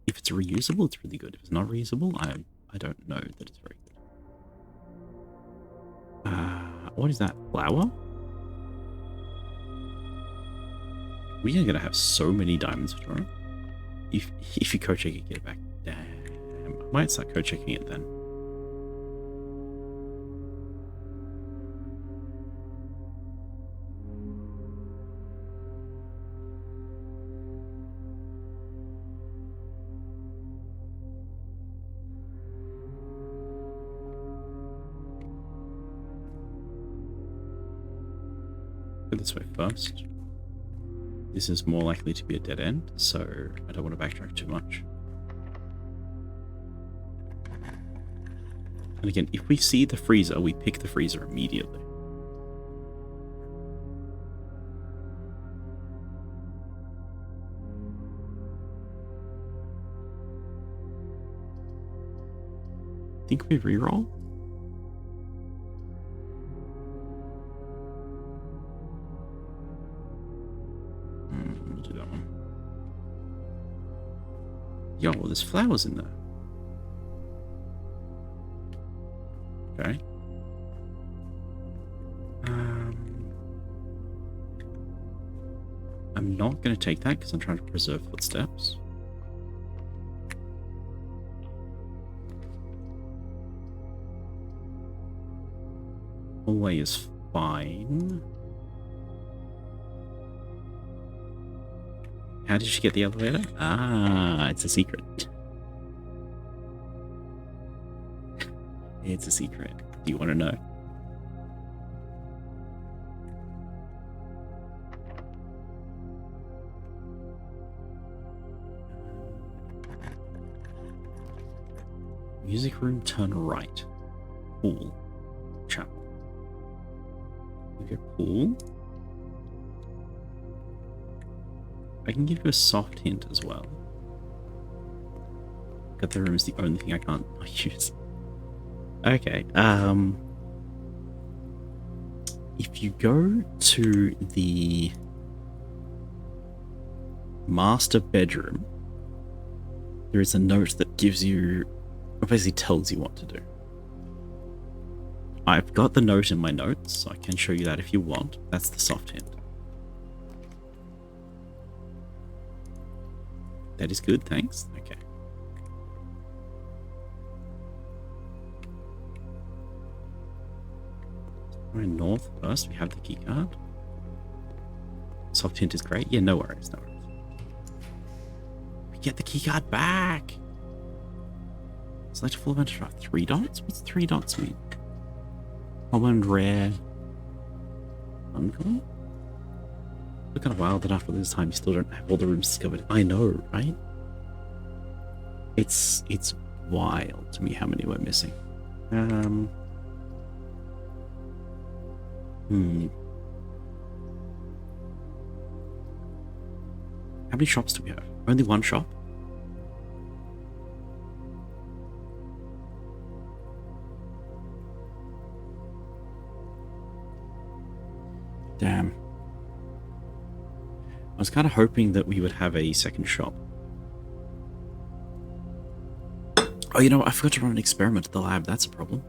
If it's reusable, it's really good. If it's not reusable, I don't know that it's very good. What is that? Flower? We are gonna have so many diamonds for tomorrow. If you co-check it, get it back. Damn. I might start co-checking it then. Go this way first. This is more likely to be a dead end, so I don't want to backtrack too much. And again, if we see the freezer, we pick the freezer immediately. Think we reroll? We'll do that one. Yo, there's flowers in there. Okay. I'm not going to take that because I'm trying to preserve footsteps. Hallway is fine. How did she get the elevator? Ah, it's a secret. It's a secret. Do you want to know? Music room, turn right. Pool. Chapel. Okay, pool. I can give you a soft hint as well. Got the room is the only thing I can't use. Okay, if you go to the master bedroom, there is a note that gives you, or basically tells you what to do. I've got the note in my notes, so I can show you that if you want. That's the soft hint. That is good, thanks. Okay. We're north first. We have the key card. Soft hint is great. Yeah, no worries, no worries. We get the key card back. Select a full event to draw 3 dots. What's 3 dots mean? Common, rare, uncommon. Look kind of wild that after this time you still don't have all the rooms discovered. I know, right? It's wild to me how many we're missing. How many shops do we have? Only one shop? Damn. I was kind of hoping that we would have a second shop. Oh, you know what? I forgot to run an experiment at the lab. That's a problem.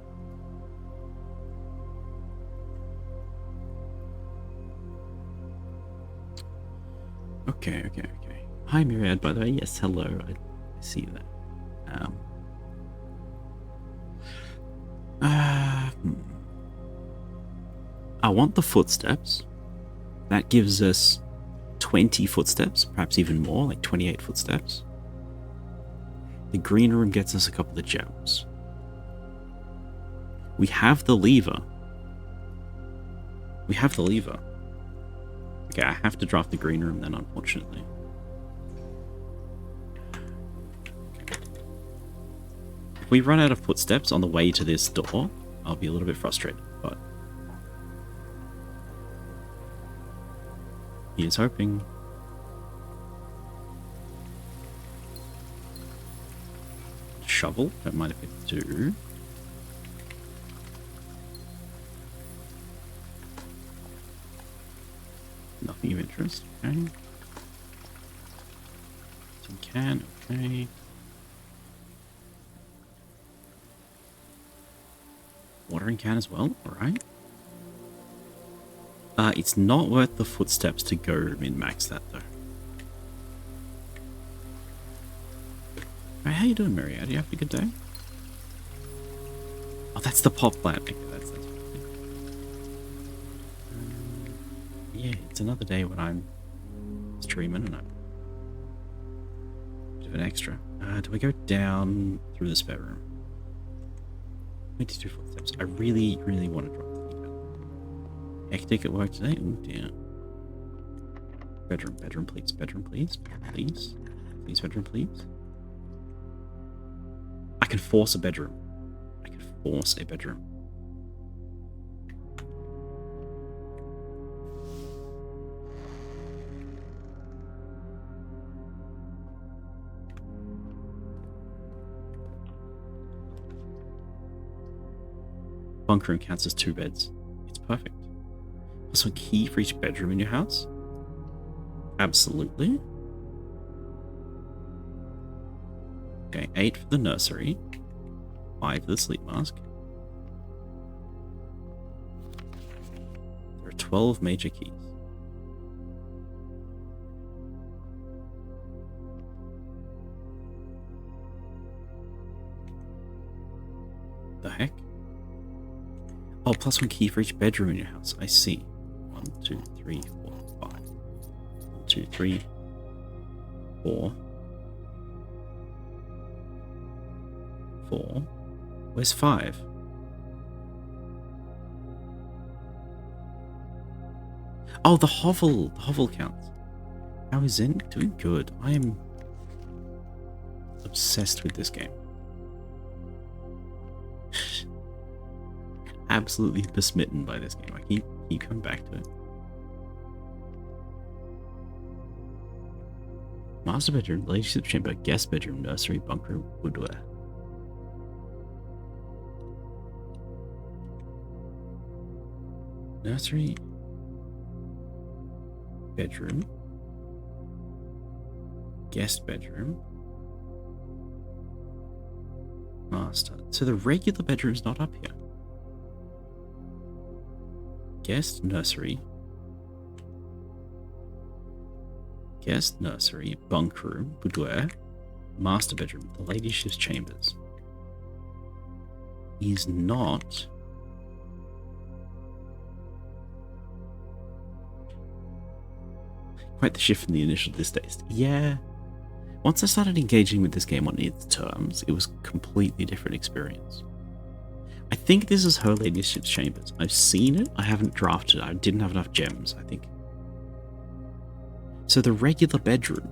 Okay. Hi, Myriad, by the way. Yes, hello. I see that. I want the footsteps. That gives us 20 footsteps, perhaps even more, like 28 footsteps. The green room gets us a couple of gems. We have the lever. Okay, I have to draft the green room then, unfortunately. If we run out of footsteps on the way to this door, I'll be a little bit frustrated, but here's hoping. shovel. Don't mind if I do. Nothing of interest. Okay. Tin can. Okay. Watering can as well. All right. It's not worth the footsteps to go min-max that though. Alright, how you doing, Maria? Do you have a good day? Oh, that's the pop plant. Okay, that's yeah, it's another day when I'm streaming and I'm a bit of an extra. Do we go down through the spare room? 22 footsteps. I really, really want to drop the key down. Hectic at work today? Oh dear. Bedroom, bedroom, please. Bedroom, please. Please. Please, bedroom, please. I can force a bedroom. I can force a bedroom. Bunk room counts as 2 beds. It's perfect. Also, a key for each bedroom in your house? Absolutely. Okay, 8 for the nursery. 5 for the sleep mask. There are 12 major keys. The heck? Oh, plus 1 key for each bedroom in your house. I see. 1, 2, 3, 4, 5. 1, 2, 3, 4. 4. Where's 5? Oh, the hovel. The hovel counts. How is Zen doing? Good. I am obsessed with this game. Absolutely besmitten by this game. I keep coming back to it. Master bedroom, ladyship chamber, guest bedroom, nursery, bunker, boudoir. Nursery, bedroom, guest bedroom, master. So the regular bedroom's not up here. Guest, nursery, guest, nursery, bunk room, boudoir, master bedroom, the ladyship's chambers. Is not quite the shift from the initial distaste. Yeah. Once I started engaging with this game on its terms, it was a completely different experience. I think this is Her Ladyship's Chambers. I've seen it. I haven't drafted it. I didn't have enough gems, I think. So the regular bedroom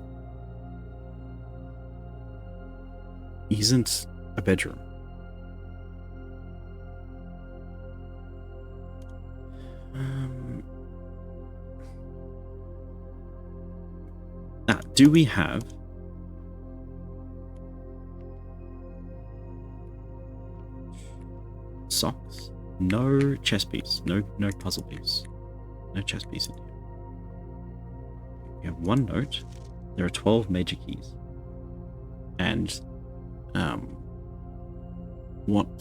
isn't a bedroom. Now, do we have socks? No chess piece. No puzzle piece. No chess piece in here. We have 1 note. There are 12 major keys. And what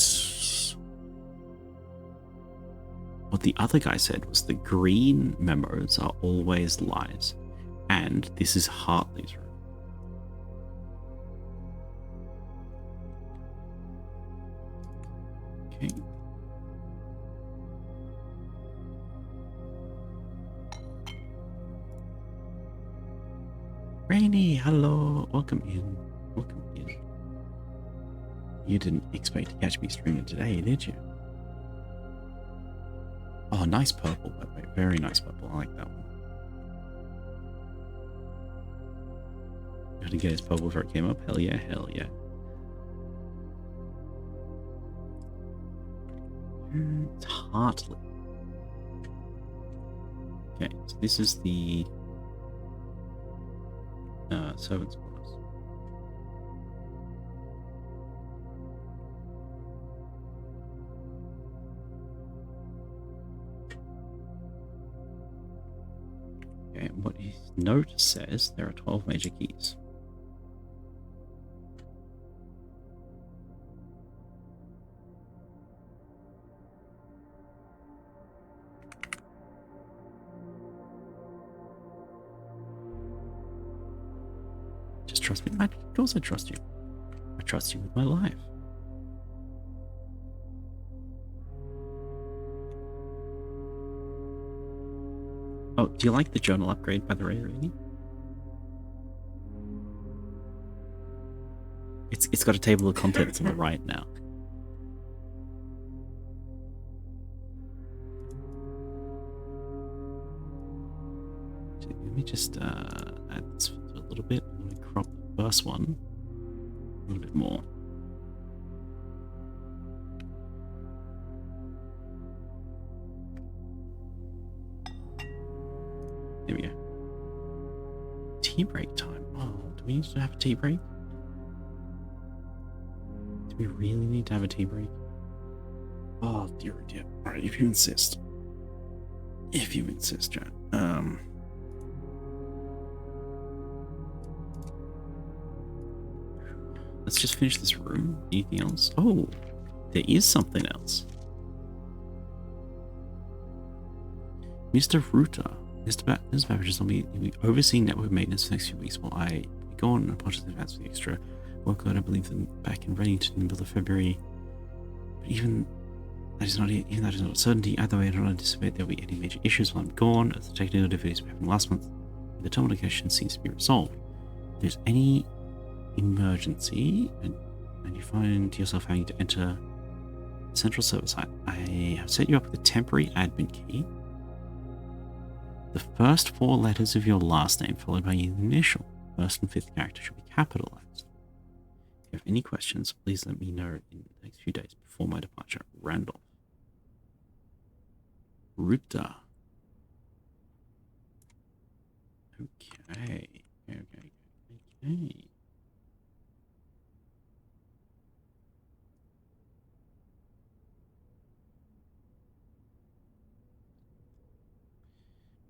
the other guy said was the green memos are always lies. And this is Hartley's room. Okay. Rainy, hello. Welcome in. Welcome in. You didn't expect to catch me streaming today, did you? Oh, nice purple, by the way. Very nice purple. I like that one. You had to get his purple before it came up? Hell yeah, hell yeah. It's Hartley. Okay, so this is the servants' quarters. Okay, and what his note says, there are 12 major keys. Just trust me. Of course I trust you. I trust you with my life. Oh, do you like the journal upgrade, by the way, Rainy? It's got a table of contents on the right now. Let me just add this a little bit. I'm going to crop the first one a little bit more. There we go. Tea break time. Oh, do we need to have a tea break? Do we really need to have a tea break? Oh, dear, dear. Alright, if you insist. If you insist, Jack. Let's just finish this room. Anything else? Oh, there is something else. Mr. Ruta. Mr. Babbage will be overseeing network maintenance for the next few weeks while I be gone and apologize in advance for the extra workload. I believe them back in Reddington in the middle of February. But even that is not a certainty. Either way, I don't anticipate there will be any major issues while I'm gone, as the technical difficulties we happened last month. The terminal connection seems to be resolved. If there's any emergency and you find yourself having to enter the central service, I have set you up with a temporary admin key. The first 4 letters of your last name followed by your initial. First and fifth character should be capitalized. If you have any questions, please let me know in the next few days before my departure. Randolph. Ruta. Okay.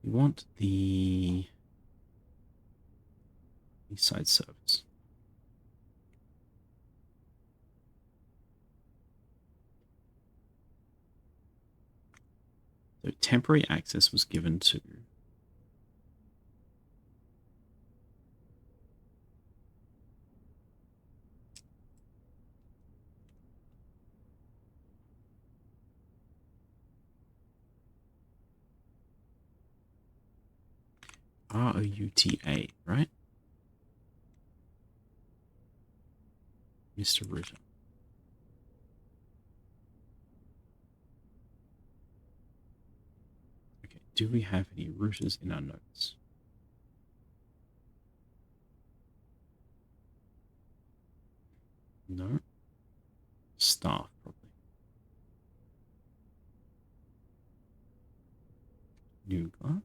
We want the side service. So temporary access was given to Routa, right? Mr. Ruta. Okay, do we have any routers in our notes? No. Staff, probably. Nugla.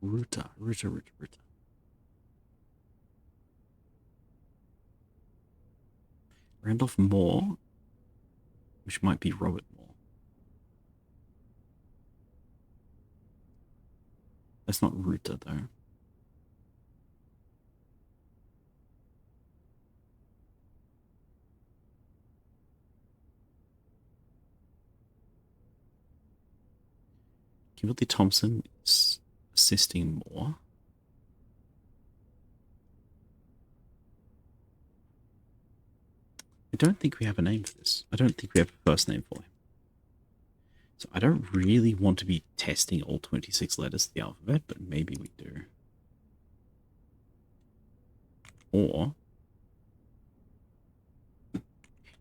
Ruta. Randolph Moore, which might be Robert Moore. That's not Ruta, though. Kimberly Thompson is assisting Moore. I don't think we have a name for this. I don't think we have a first name for him. So I don't really want to be testing all 26 letters of the alphabet, but maybe we do. Or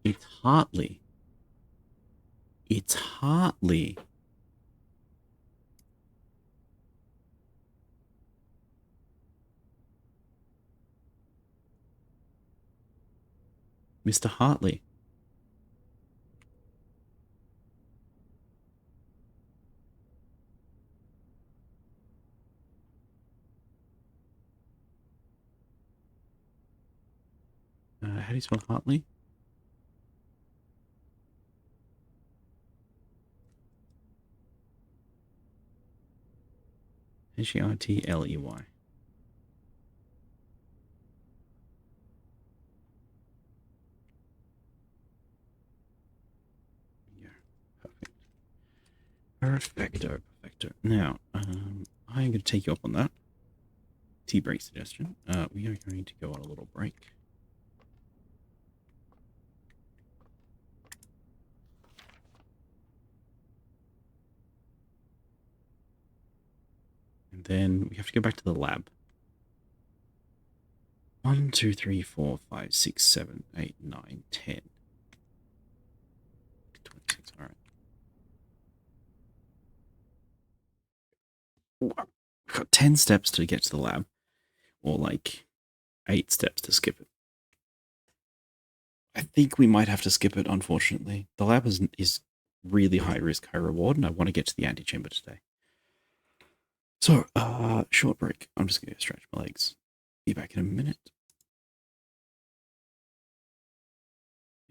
it's Hartley. It's Hartley. Mr. Hartley. how do you spell Hartley? Hartley. Yeah, perfect. Perfecto. Now, I'm going to take you up on that tea break suggestion. We are going to go on a little break. And then we have to go back to the lab. 1, 2, 3, 4, 5, 6, 7, 8, 9, 10. 26, all right. We've got 10 steps to get to the lab, or like 8 steps to skip it. I think we might have to skip it, unfortunately. The lab is really high risk, high reward, and I want to get to the antechamber today. So, short break. I'm just going to stretch my legs. Be back in a minute.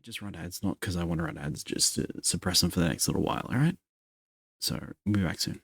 Just run ads, not because I want to run ads, just to suppress them for the next little while, alright? So, we'll be back soon.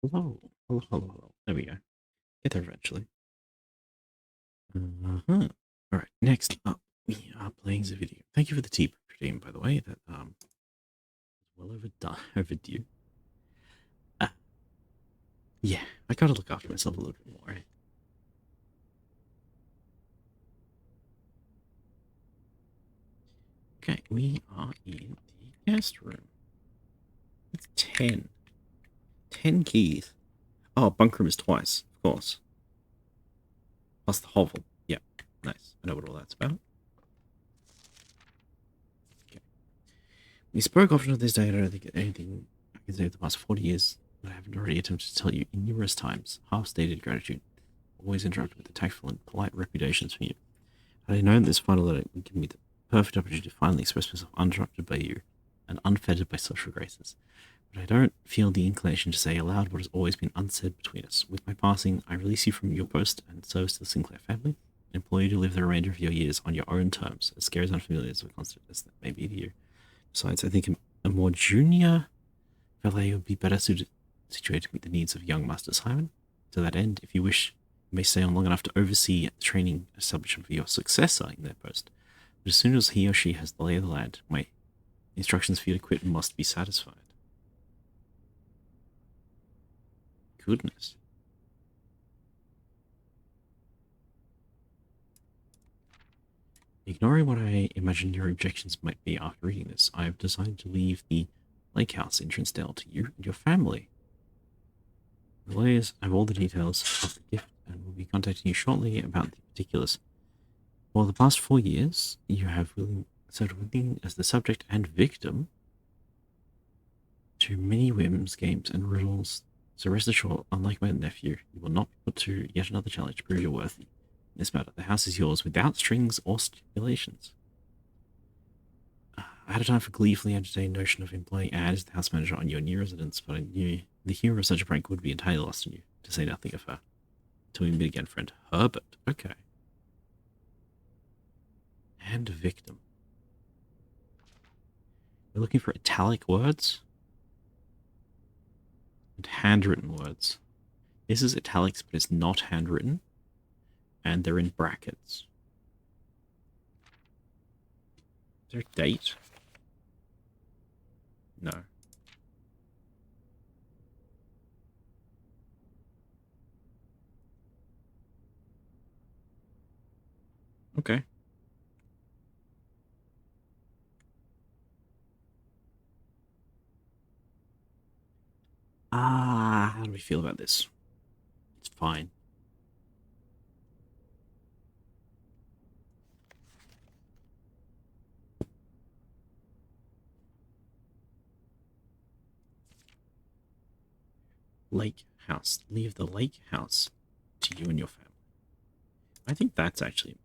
Hello. Hello, hello, hello. There we go. Get there eventually. Uh-huh. Alright, next up, we are playing the video. Thank you for the tea redeem, by the way. That well overdue. Uh, yeah, I gotta look after myself a little bit more. Eh? Okay, we are in the guest room. It's 10. 10 keys. Oh, bunk room is twice, of course. Plus the hovel. Yeah, nice. I know what all that's about. Okay. We spoke often of this day. I don't think anything I can say of the past 40 years that I haven't already attempted to tell you numerous times. Half-stated gratitude. Always interrupted with the tactful and polite reputations from you. Had I known this final letter would give me the perfect opportunity to finally express myself uninterrupted by you and unfettered by social graces. But I don't feel the inclination to say aloud what has always been unsaid between us. With my passing, I release you from your post and service to the Sinclair family, and implore you to live the remainder of your years on your own terms, as scary and unfamiliar as a concept as that may be to you. Besides, I think a more junior valet would be better situated to meet the needs of young Master Simon. To that end, if you wish, you may stay on long enough to oversee the training establishment for your successor in their post. But as soon as he or she has the lay of the land, my instructions for you to quit must be satisfied. Goodness. Ignoring what I imagine your objections might be after reading this, I have decided to leave the lake house in Trinsdale to you and your family. The lawyers have all the details of the gift and will be contacting you shortly about the particulars. For the past 4 years, you have served willing as the subject and victim to many whims, games, and riddles. So rest assured, unlike my nephew, you will not be put to yet another challenge to prove you're worthy. In this matter, the house is yours without strings or stipulations. I had a time for gleefully entertaining notion of employing Ad as the house manager on your new residence, but I knew the humor of such a prank would be entirely lost on you, to say nothing of her. Till we meet again, friend. Herbert. Okay. And victim. We're looking for italic words and handwritten words. This is italics, but it's not handwritten, and they're in brackets. Is there a date? No. Okay. How do we feel about this? It's fine. Lake house. Leave the lake house to you and your family. I think that's actually important.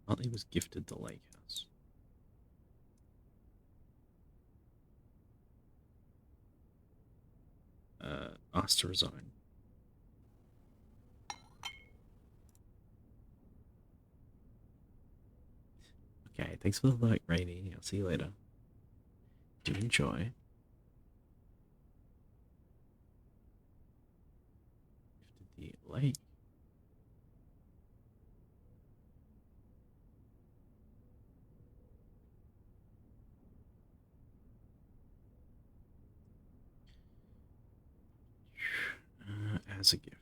Huntley was gifted the lake house. Asked to resign. Okay, thanks for the like, Rainy. I'll see you later. Do enjoy. Gifted the lake. As a gift.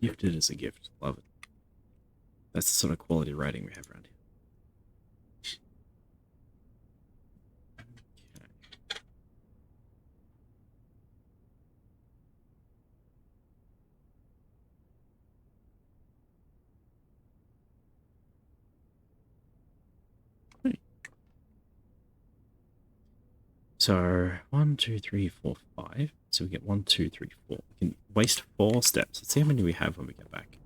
Gifted as a gift. Love it. That's the sort of quality writing we have around here. Okay. Right. So 1, 2, 3, 4, 5. So we get 1, 2, 3, 4. We can waste 4 steps. Let's see how many we have when we get back.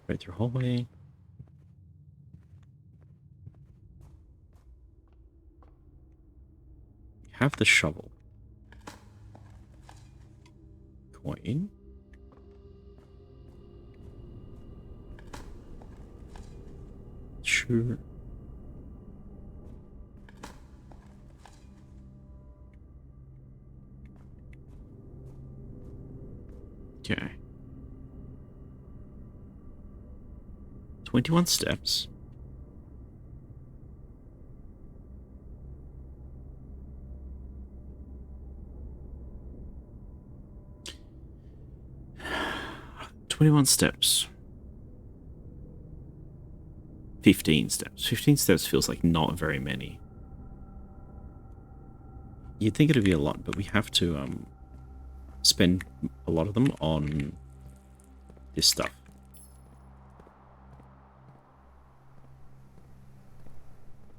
Right through hallway. We have the shovel. Coin. Sure. Okay. 21 steps. "21 steps. 15 steps. 15 steps feels like not very many. You'd think it'd be a lot, but we have to spend a lot of them on this stuff.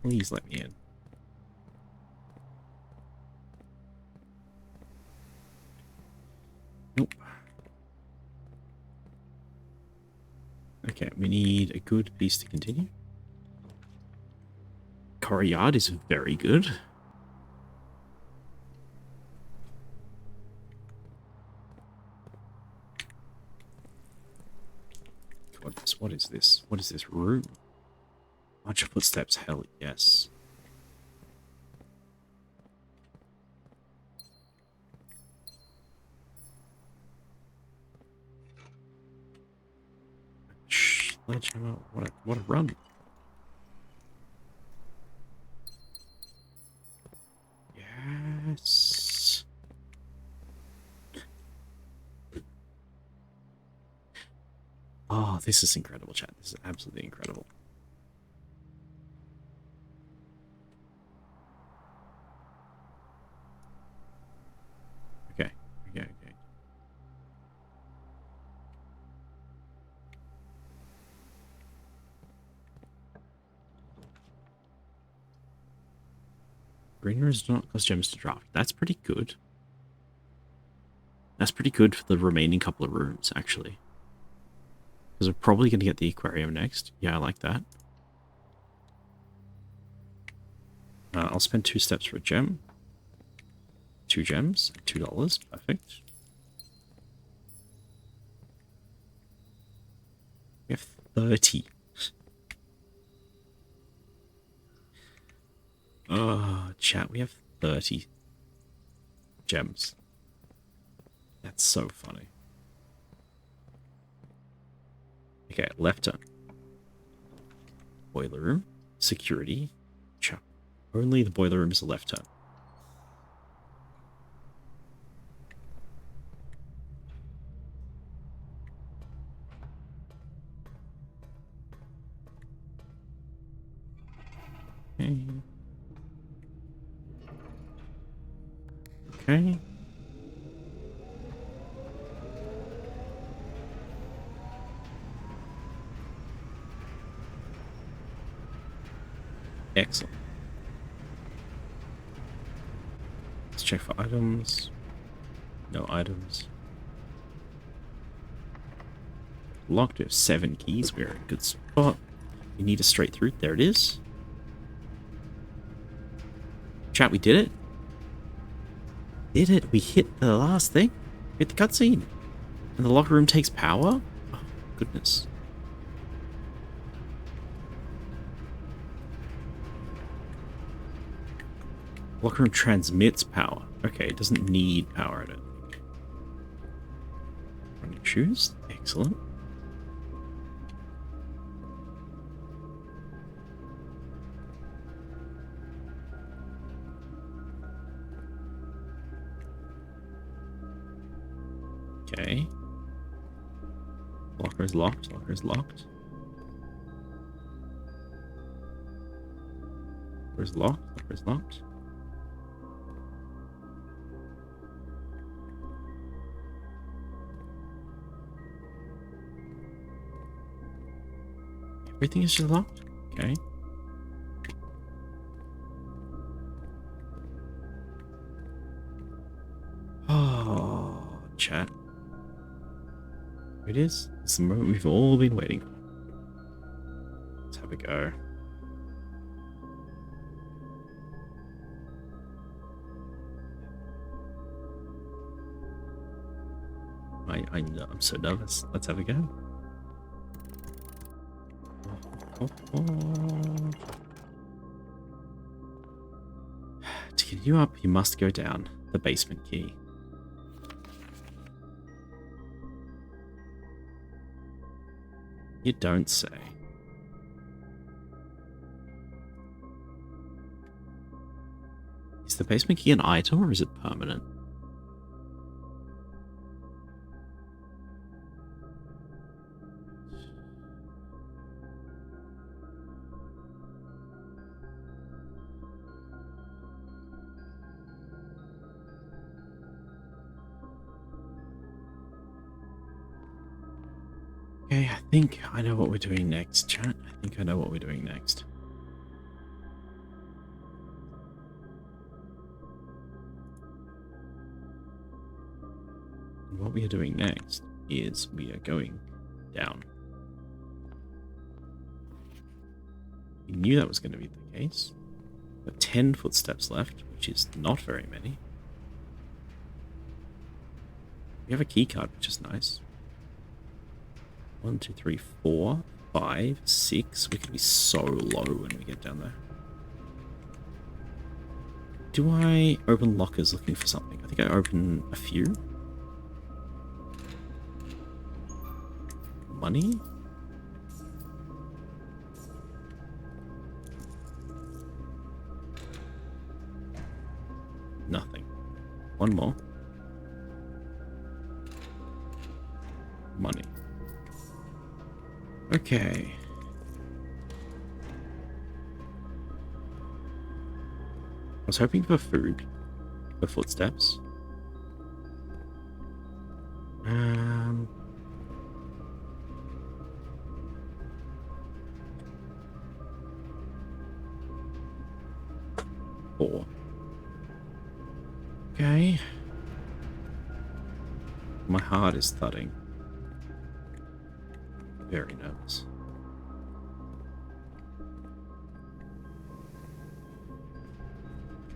Please let me in. Nope. Okay, we need a good piece to continue. Coryard is very good. What is this? What is this room? Bunch of footsteps. Hell yes. Sledgehammer. What a run. Yes. Oh, this is incredible, chat. This is absolutely incredible. Okay. Greener does not cost gems to draft. That's pretty good. That's pretty good for the remaining couple of rooms, actually. Because we're probably going to get the aquarium next. Yeah, I like that. I'll spend 2 steps for a gem. 2 gems, $2. Perfect. We have 30. Oh, chat, we have 30 gems. That's so funny. Okay, left turn. Boiler room. Security. Chat. Only the boiler room is a left turn. Okay. Okay. Excellent. Let's check for items. No items. Locked. We have 7 keys. We're in a good spot. We need a straight through. There it is. Chat, we did it. Did it. We hit the last thing. Hit the cutscene. And the locker room takes power? Oh, goodness. Locker room transmits power. Okay, it doesn't need power in it. Running shoes. Excellent. Okay. Locker is locked. Locker is locked. Locker is locked. Locker is locked. Everything is just locked? Okay. Oh, chat. It is. It's the moment we've all been waiting for. have a go. I'm so nervous. Let's have a go. To get you up, you must go down the basement key. You don't say. Is the basement key an item or is it permanent? Okay, I think I know what we're doing next, chat. I think I know what we're doing next. And what we are doing next is we are going down. We knew that was going to be the case. We've got 10 footsteps left, which is not very many. We have a key card, which is nice. 1, 2, 3, 4, 5, 6. We could be so low when we get down there. Do I open lockers looking for something? I think I open a few. Money? Nothing. One more. Money. Okay. I was hoping for food, for footsteps. Four. Okay. My heart is thudding. Very nervous.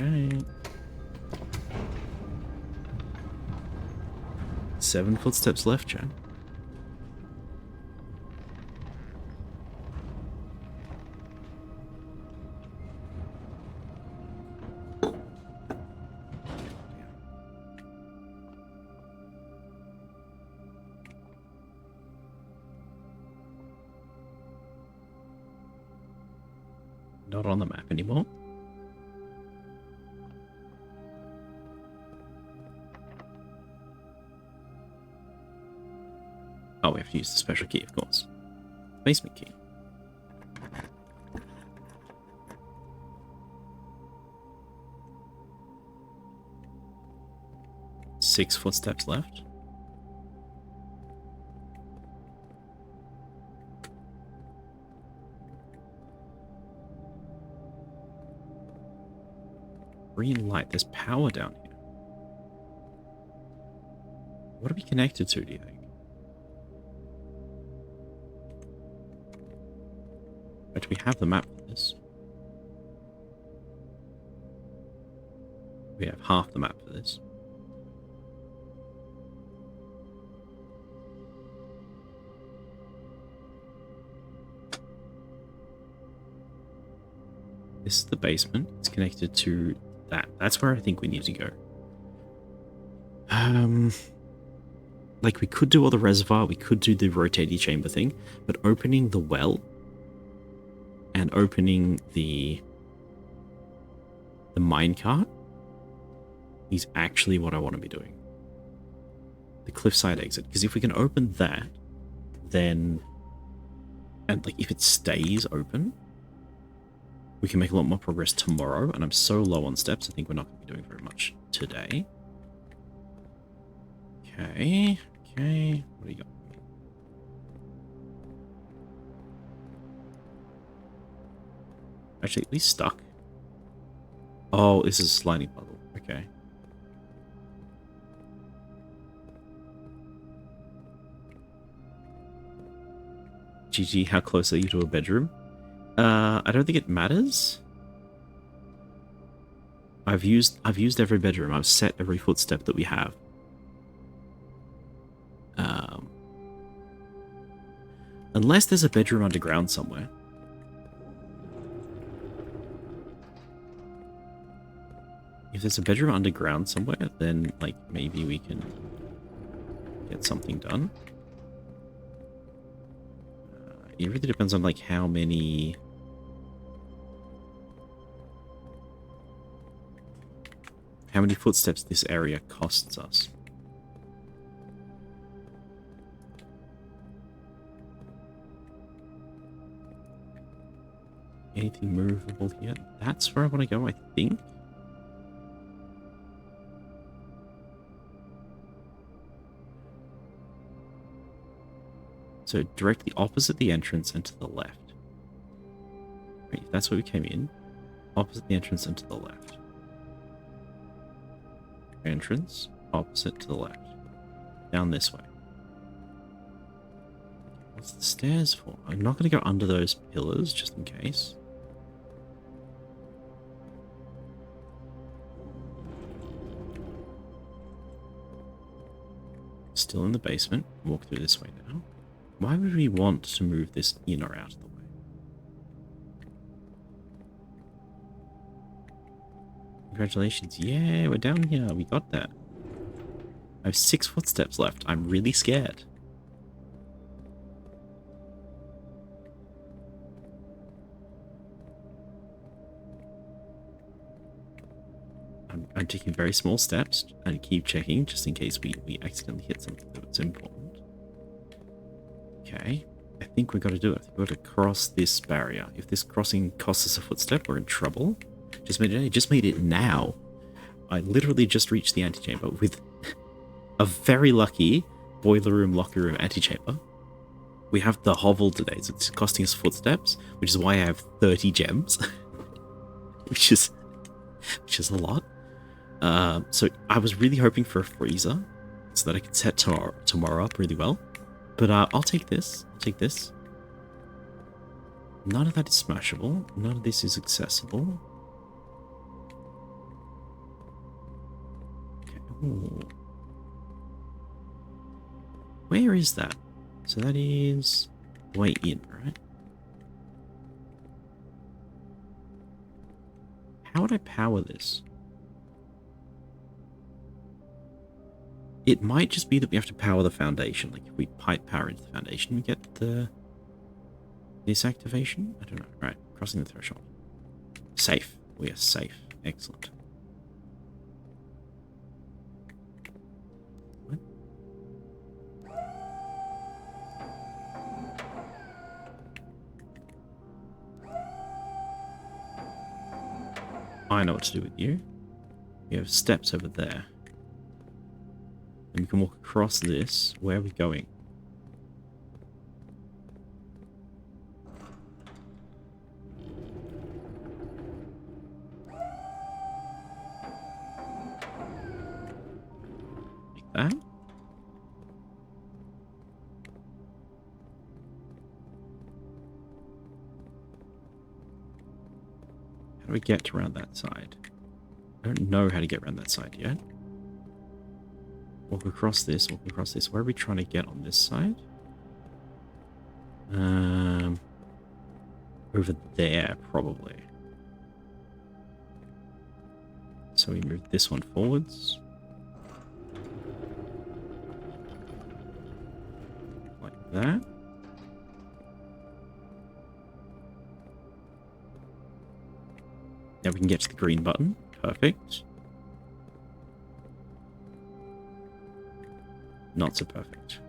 Okay. 7 footsteps left, Jen. Not on the map anymore. Oh, we have to use the special key, of course. Basement key. Six footsteps left. Green light. There's power down here. What are we connected to, do you think? But we have the map for this. We have half the map for this. This is the basement. It's connected to that. That's where I think we need to go. Like we could do all the reservoir, we could do the rotating chamber thing, but opening the well and opening the minecart is actually what I want to be doing. The cliffside exit, because if we can open that, then, and like if it stays open, we can make a lot more progress tomorrow, and I'm so low on steps, I think we're not going to be doing very much today. Okay, okay, what do you got? Actually, are we stuck? Oh, this is a sliding puzzle. Okay. GG, how close are you to a bedroom? I don't think it matters. I've used every bedroom. I've set every footstep that we have. Unless there's a bedroom underground somewhere. If there's a bedroom underground somewhere, then like maybe we can get something done. It really depends on like how many footsteps this area costs us. Anything movable here? That's where I want to go, I think. So directly opposite the entrance and to the left. Right, if that's where we came in, opposite the entrance and to the left. Entrance, opposite to the left. Down this way. What's the stairs for? I'm not going to go under those pillars, just in case. Still in the basement. Walk through this way now. Why would we want to move this in or out of the way? Congratulations. Yeah, we're down here. We got that. I have 6 footsteps left. I'm really scared. I'm taking very small steps and keep checking just in case we accidentally hit something that's important. Okay, I think we've got to do it. We've got to cross this barrier. If this crossing costs us a footstep, we're in trouble. Just made it now. I literally just reached the antechamber with a very lucky boiler room, locker room antechamber. We have the hovel today, so it's costing us footsteps, which is why I have 30 gems, which is a lot. So I was really hoping for a freezer so that I could set tomorrow up really well. But I'll take this. I'll take this. None of that is smashable. None of this is accessible. Okay. Ooh. Where is that? So that is way in, right? How would I power this? It might just be that we have to power the foundation. Like if we pipe power into the foundation, we get this activation? I don't know. Right, crossing the threshold. Safe. We are safe. Excellent. What? I know what to do with you. You have steps over there. And we can walk across this. Where are we going? Like that? How do we get around that side? I don't know how to get around that side yet. Walk across this, walk across this. Where are we trying to get on this side? Over there, probably. So we move this one forwards. Like that. Now we can get to the green button. Perfect. Not so perfect.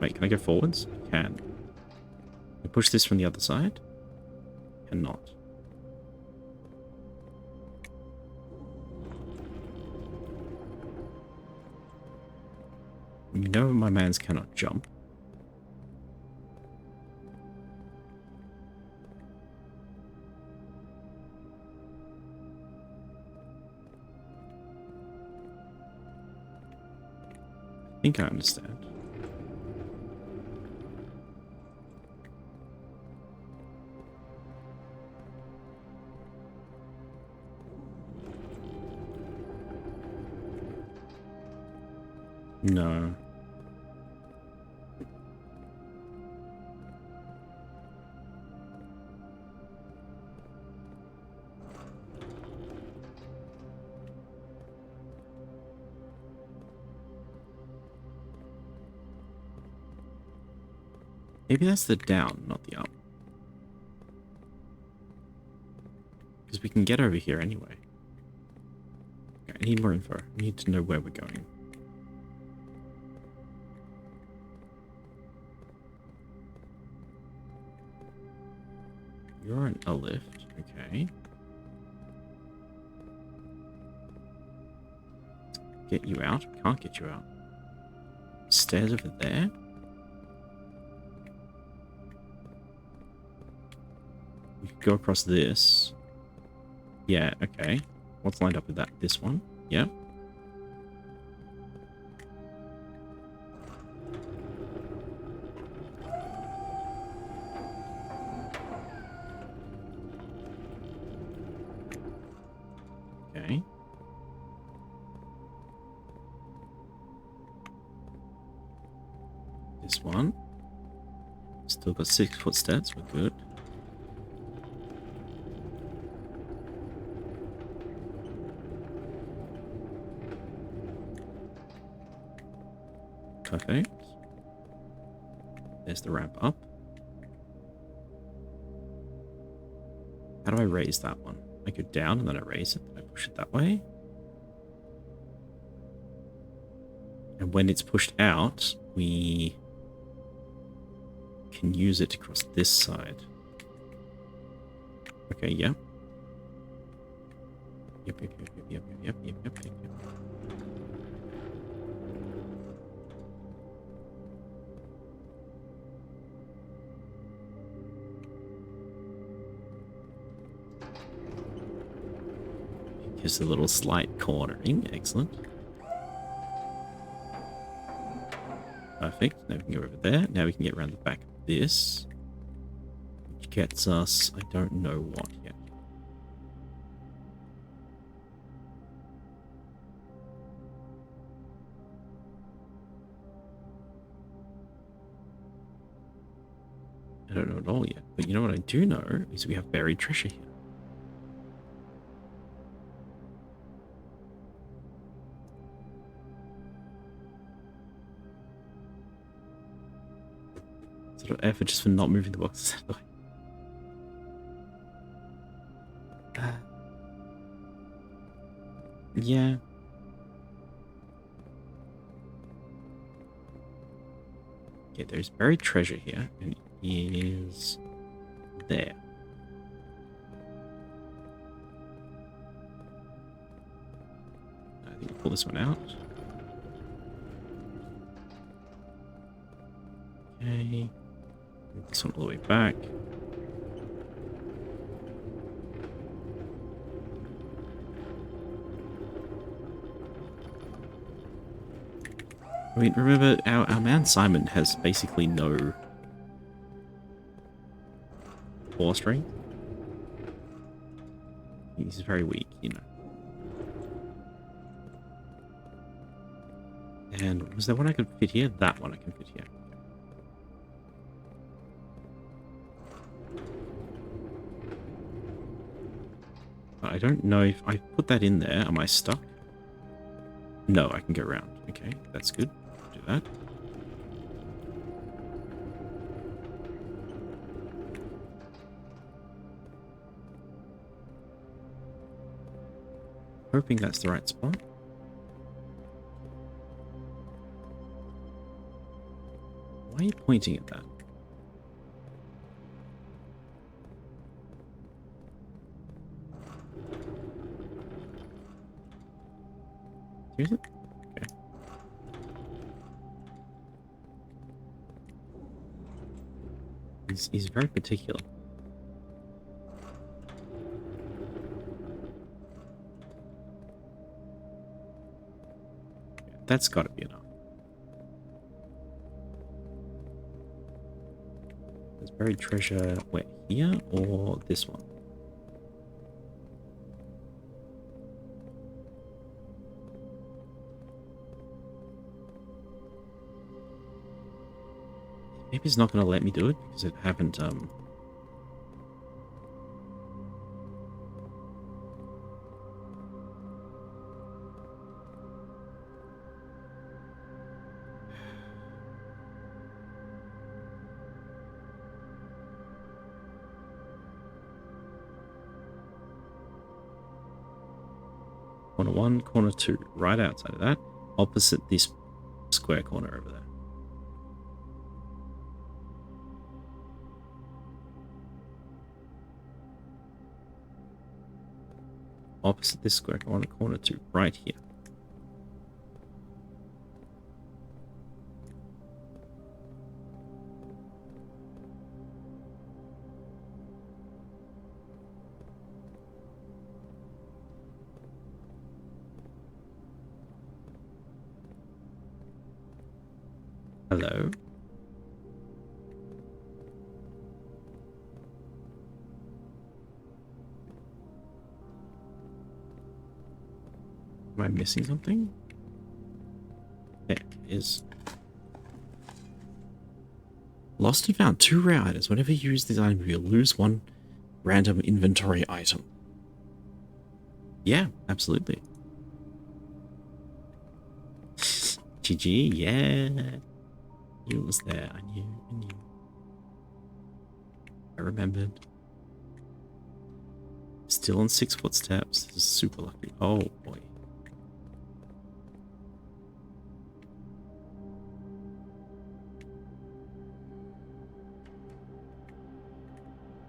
Wait, can I go forwards? I can. Can I push this from the other side? Cannot. You know my mans cannot jump. think I understand. No. Maybe that's the down, not the up. Because we can get over here anyway. Okay, I need more info. I need to know where we're going. You're on a lift, okay. Get you out? We can't get you out. Stairs over there? You could go across this. Yeah, okay. What's lined up with that? This one? Yeah. Okay. This one. Still got 6 foot stats, we're good. Perfect. There's the ramp up. How do I raise that one? I go down and then I raise it, then I push it that way. And when it's pushed out, we can use it to cross this side. Okay, yeah. Yep. Just a little slight cornering. Excellent. Perfect. Now we can go over there. Now we can get around the back of this. Which gets us, I don't know what yet. I don't know at all yet. But you know what I do know is we have buried treasure here. Sort of effort just for not moving the boxes out of the way. Yeah. Yeah, there's buried treasure here, and it is there. I think we'll pull this one out. Okay. Move this one all the way back. I mean, remember, our man Simon has basically no core strength. He's very weak, you know. And was there one I could fit here? That one I can fit here. I don't know if I put that in there. Am I stuck? No, I can go around. Okay, that's good. Do that. Hoping that's the right spot. Why are you pointing at that? Seriously? Okay. He's very particular. That's got to be enough. Buried treasure, where, here or this one? Maybe it's not going to let me do it because it haven't, corner 1, corner 2, right outside of that, opposite this square corner over there. Opposite this square corner, corner 2, right here. Hello? Am I missing something? There it is. Lost and found 2 rare items. Whenever you use this item, you'll lose 1 random inventory item. Yeah, absolutely. GG, yeah. You was there. I knew. I remembered. Still on 6 footsteps. This is super lucky. Oh boy.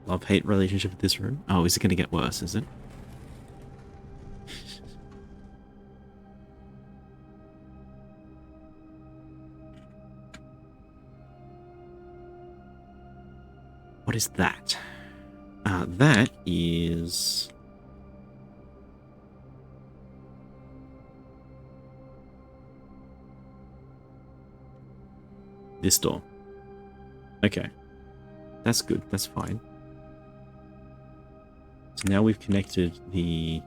Love-hate relationship with this room. Oh, is it going to get worse, is it? What is that? That is... this door. Okay. That's good. That's fine. So now we've connected the...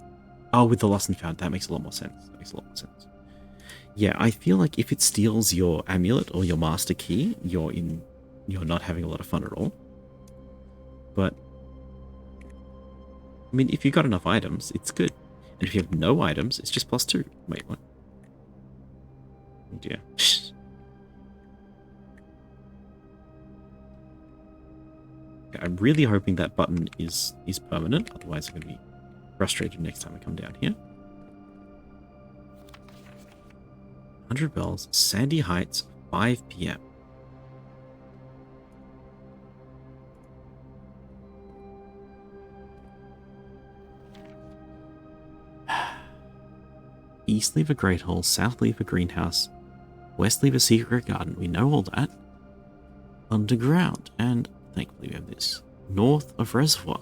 oh, with the lost and found. That makes a lot more sense. That makes a lot more sense. Yeah, I feel like if it steals your amulet or your master key, you're not having a lot of fun at all. But I mean, if you've got enough items, it's good. And if you have no items, it's just +2. Wait, what? Oh dear. I'm really hoping that button is permanent, otherwise I'm going to be frustrated next time I come down here. 100 bells, Sandy Heights, 5 p.m. East leave a great hall, south leave a greenhouse, west leave a secret garden. We know all that. Underground, and thankfully we have this. North of reservoir.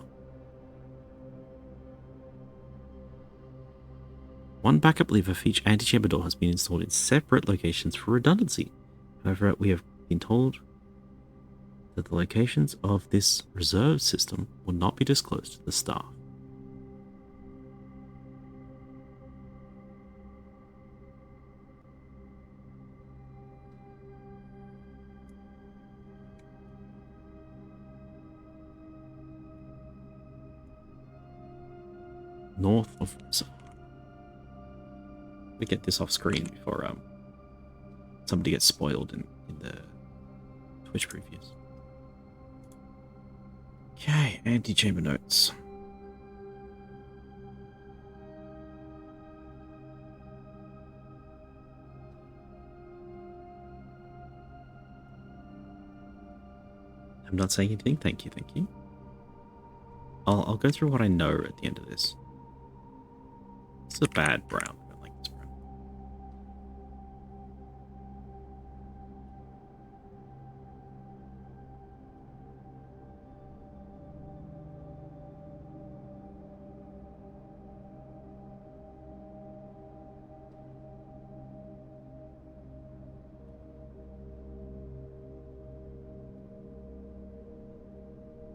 One backup lever for each antechamber door has been installed in separate locations for redundancy. However, we have been told that the locations of this reserve system will not be disclosed to the staff. North of reservoir. We get this off screen before somebody gets spoiled in the Twitch previews. Okay, antechamber notes. I'm not saying anything. Thank you, thank you. I'll go through what I know at the end of this. It's a bad brown. I don't like this brown.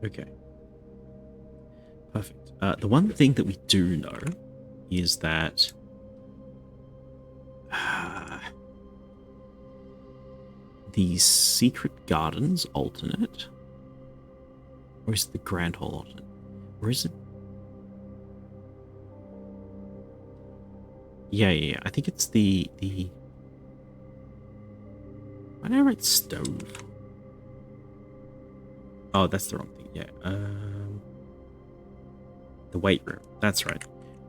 Okay. Perfect. The one thing that we do know is that the Secret Gardens alternate, or is it the Grand Hall alternate, or is it? Yeah. I think it's the. Why did I write stove? Oh, that's the wrong thing. Yeah. The weight room. That's right.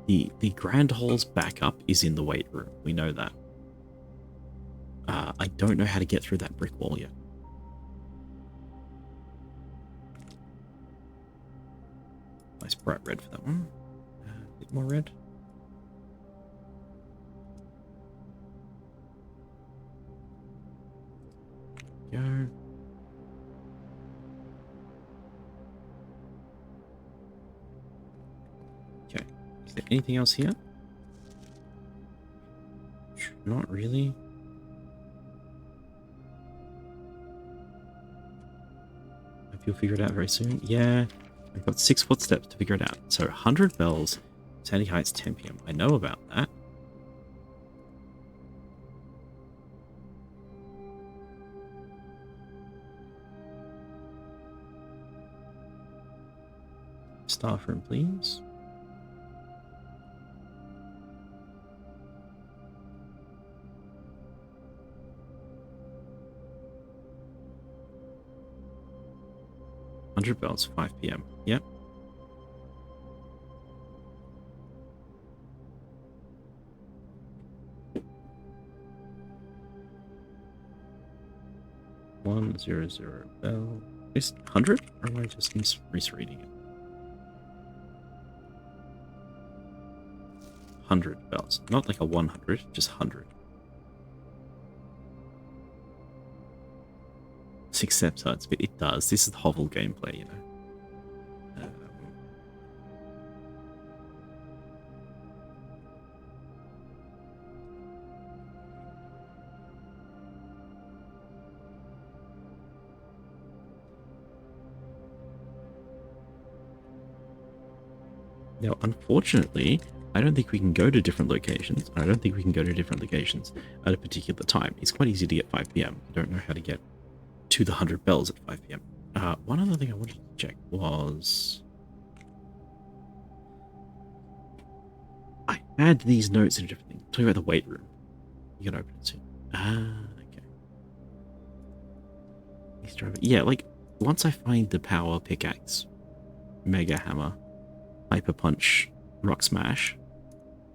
The Grand Hall's backup is in the weight room. We know that. I don't know how to get through that brick wall yet. Nice bright red for that one. A bit more red. Go. Okay. Is there anything else here? Not really. Hope you'll figure it out very soon. Yeah. I've got 6 footsteps to figure it out. So 100 bells, Sandy Heights, 10 p.m. I know about that. Staff room, please. $100, 5 p.m. Yep. $100 bell. Is 100? Or am I just misreading it? 100 bells. Not like a 100, just 100. 6 steps hurts, but it does. This is the Hovel gameplay, you know. Now, unfortunately, I don't think we can go to different locations. I don't think we can go to different locations at a particular time. It's quite easy to get 5 p.m. I don't know how to get to the 100 bells at 5 p.m. One other thing I wanted to check was... I had these notes and different things. Talking about the weight room. You can open it soon. Okay. Yeah, like, once I find the power pickaxe, mega hammer, hyper punch, rock smash,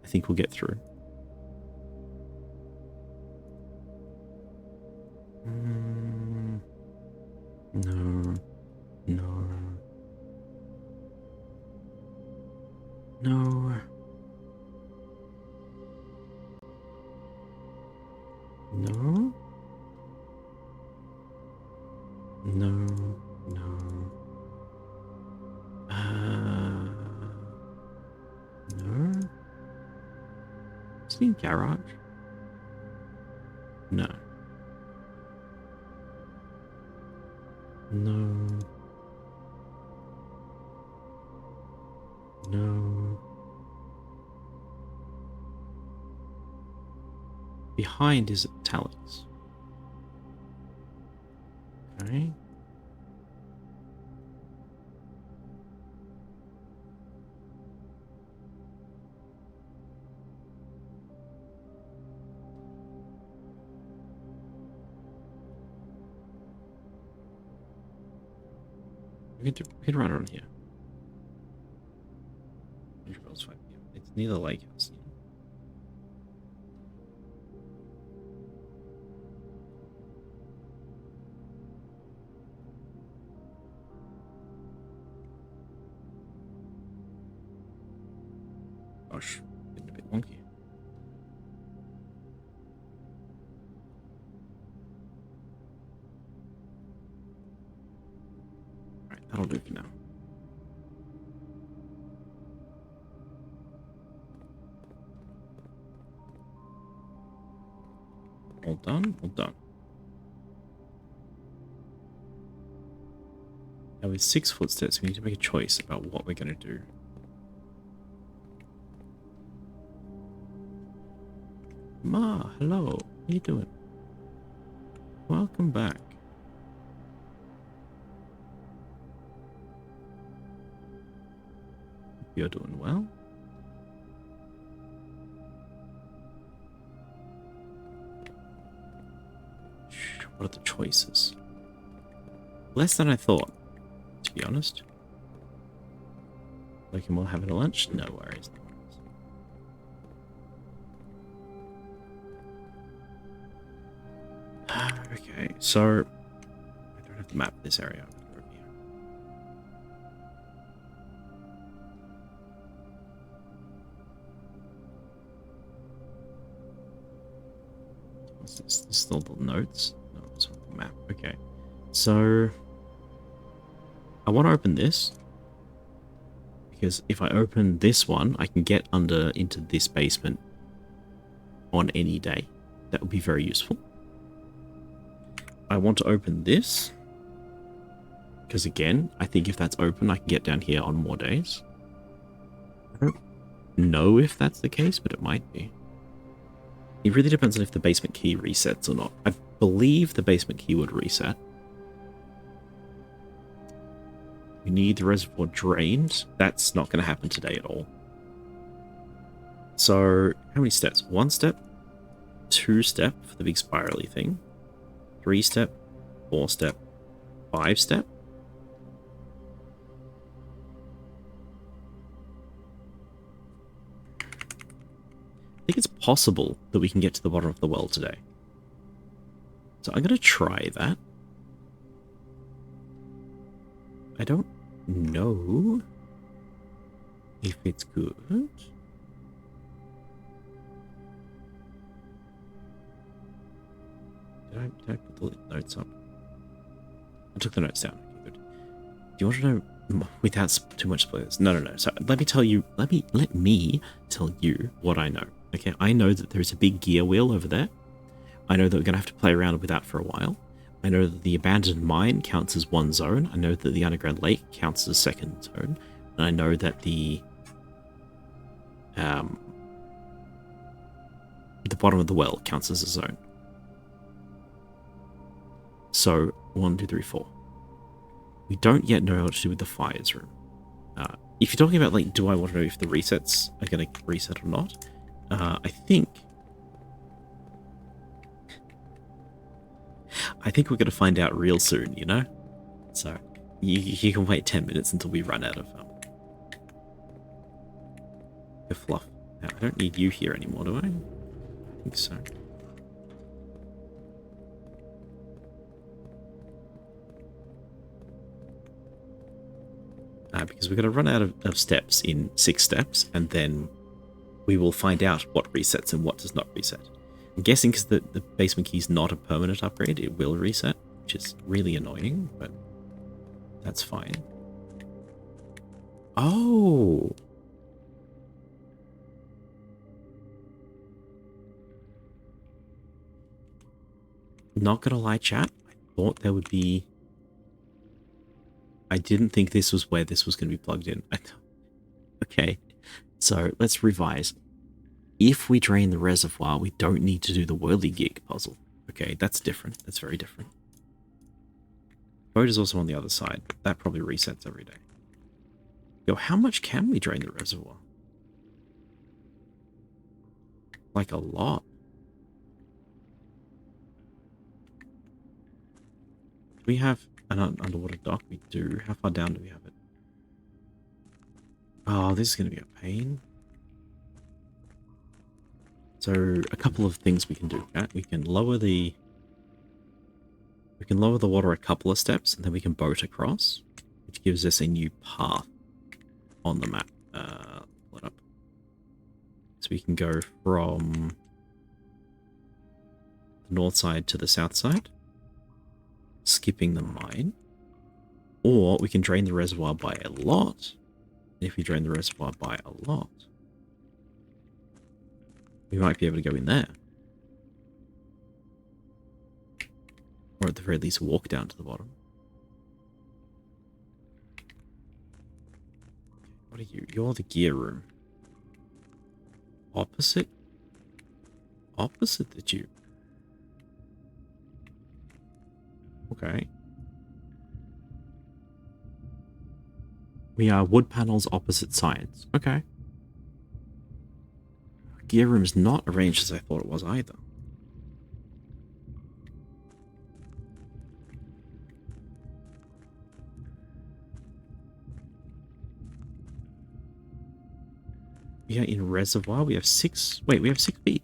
I think we'll get through. No. Garage? No. Behind is italics. Okay. We can run around here. 100 bells, 5 p.m. It's near the lake house. Gosh, getting a bit wonky. Alright, that'll do for now. All done, all done. Now with 6 footsteps, we need to make a choice about what we're going to do. Ma, hello. How you doing? Welcome back. You're doing well. What are the choices? Less than I thought, to be honest. Looking more having a lunch? No worries. Okay, so I don't have to map this area. What's this? This is all the notes. No, it's not the map. Okay, so I want to open this because if I open this one, I can get into this basement on any day. That would be very useful. I want to open this because, again, I think if that's open, I can get down here on more days. I don't know if that's the case, but it might be. It really depends on if the basement key resets or not. I believe the basement key would reset. We need the reservoir drained. That's not going to happen today at all. So, how many steps? 1 step, 2 step for the big spirally thing. 3 step, 4 step, 5 step. I think it's possible that we can get to the bottom of the well today. So I'm going to try that. I don't know if it's good. Did I put the notes up? I took the notes down. Okay, good. Do you want to know without too much spoilers? No. So let me tell you what I know. Okay, I know that there's a big gear wheel over there. I know that we're going to have to play around with that for a while. I know that the abandoned mine counts as 1 zone. I know that the underground lake counts as a 2nd zone. And I know that the bottom of the well counts as a zone. So, 1, 2, 3, 4. We don't yet know what to do with the fires room. If you're talking about, like, do I want to know if the resets are going to reset or not? I think we're going to find out real soon, you know? So, you can wait 10 minutes until we run out of the fluff. Now, I don't need you here anymore, do I? I think so. Because we're going to run out of steps in 6 steps, and then we will find out what resets and what does not reset. I'm guessing because the basement key is not a permanent upgrade, it will reset, which is really annoying, but that's fine. Oh! Not gonna lie, chat, I thought there would be... I didn't think this was where this was going to be plugged in. Okay, so let's revise. If we drain the reservoir, we don't need to do the whirligig puzzle. Okay, that's different. That's very different. Boat is also on the other side. That probably resets every day. Yo, how much can we drain the reservoir? Like a lot. We have an underwater dock. We do. How far down do we have it? Oh, this is going to be a pain. So a couple of things we can do. We can lower the water a couple of steps, and then we can boat across, which gives us a new path on the map. Pull it up. So we can go from the north side to the south side, skipping the mine, or we can drain the reservoir by a lot. If we drain the reservoir by a lot, we might be able to go in there. Or at the very least walk down to the bottom. What are you? You're the gear room. Opposite? Opposite the tube. Okay. We are wood panels opposite science. Okay. Gear room is not arranged as I thought it was either. We are in reservoir. We have 6. Wait, we have 6 feet.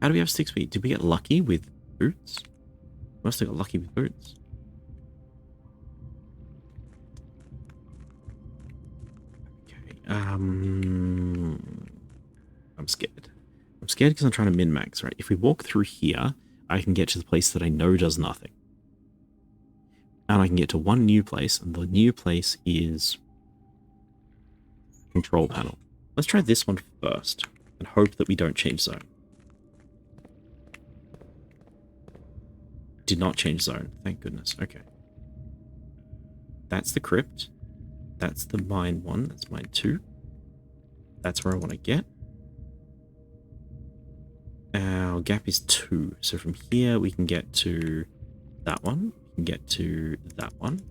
How do we have 6 feet? Did we get lucky with boots? Must have got lucky with boots. Okay. I'm scared. I'm scared because I'm trying to min-max, right? If we walk through here, I can get to the place that I know does nothing. And I can get to one new place, and the new place is control panel. Let's try this one first, and hope that we don't change zone. Did not change zone, thank goodness. Okay. That's the crypt. That's the mine 1. That's mine 2. That's where I want to get. Our gap is 2. So from here we can get to that one. We can get to that one.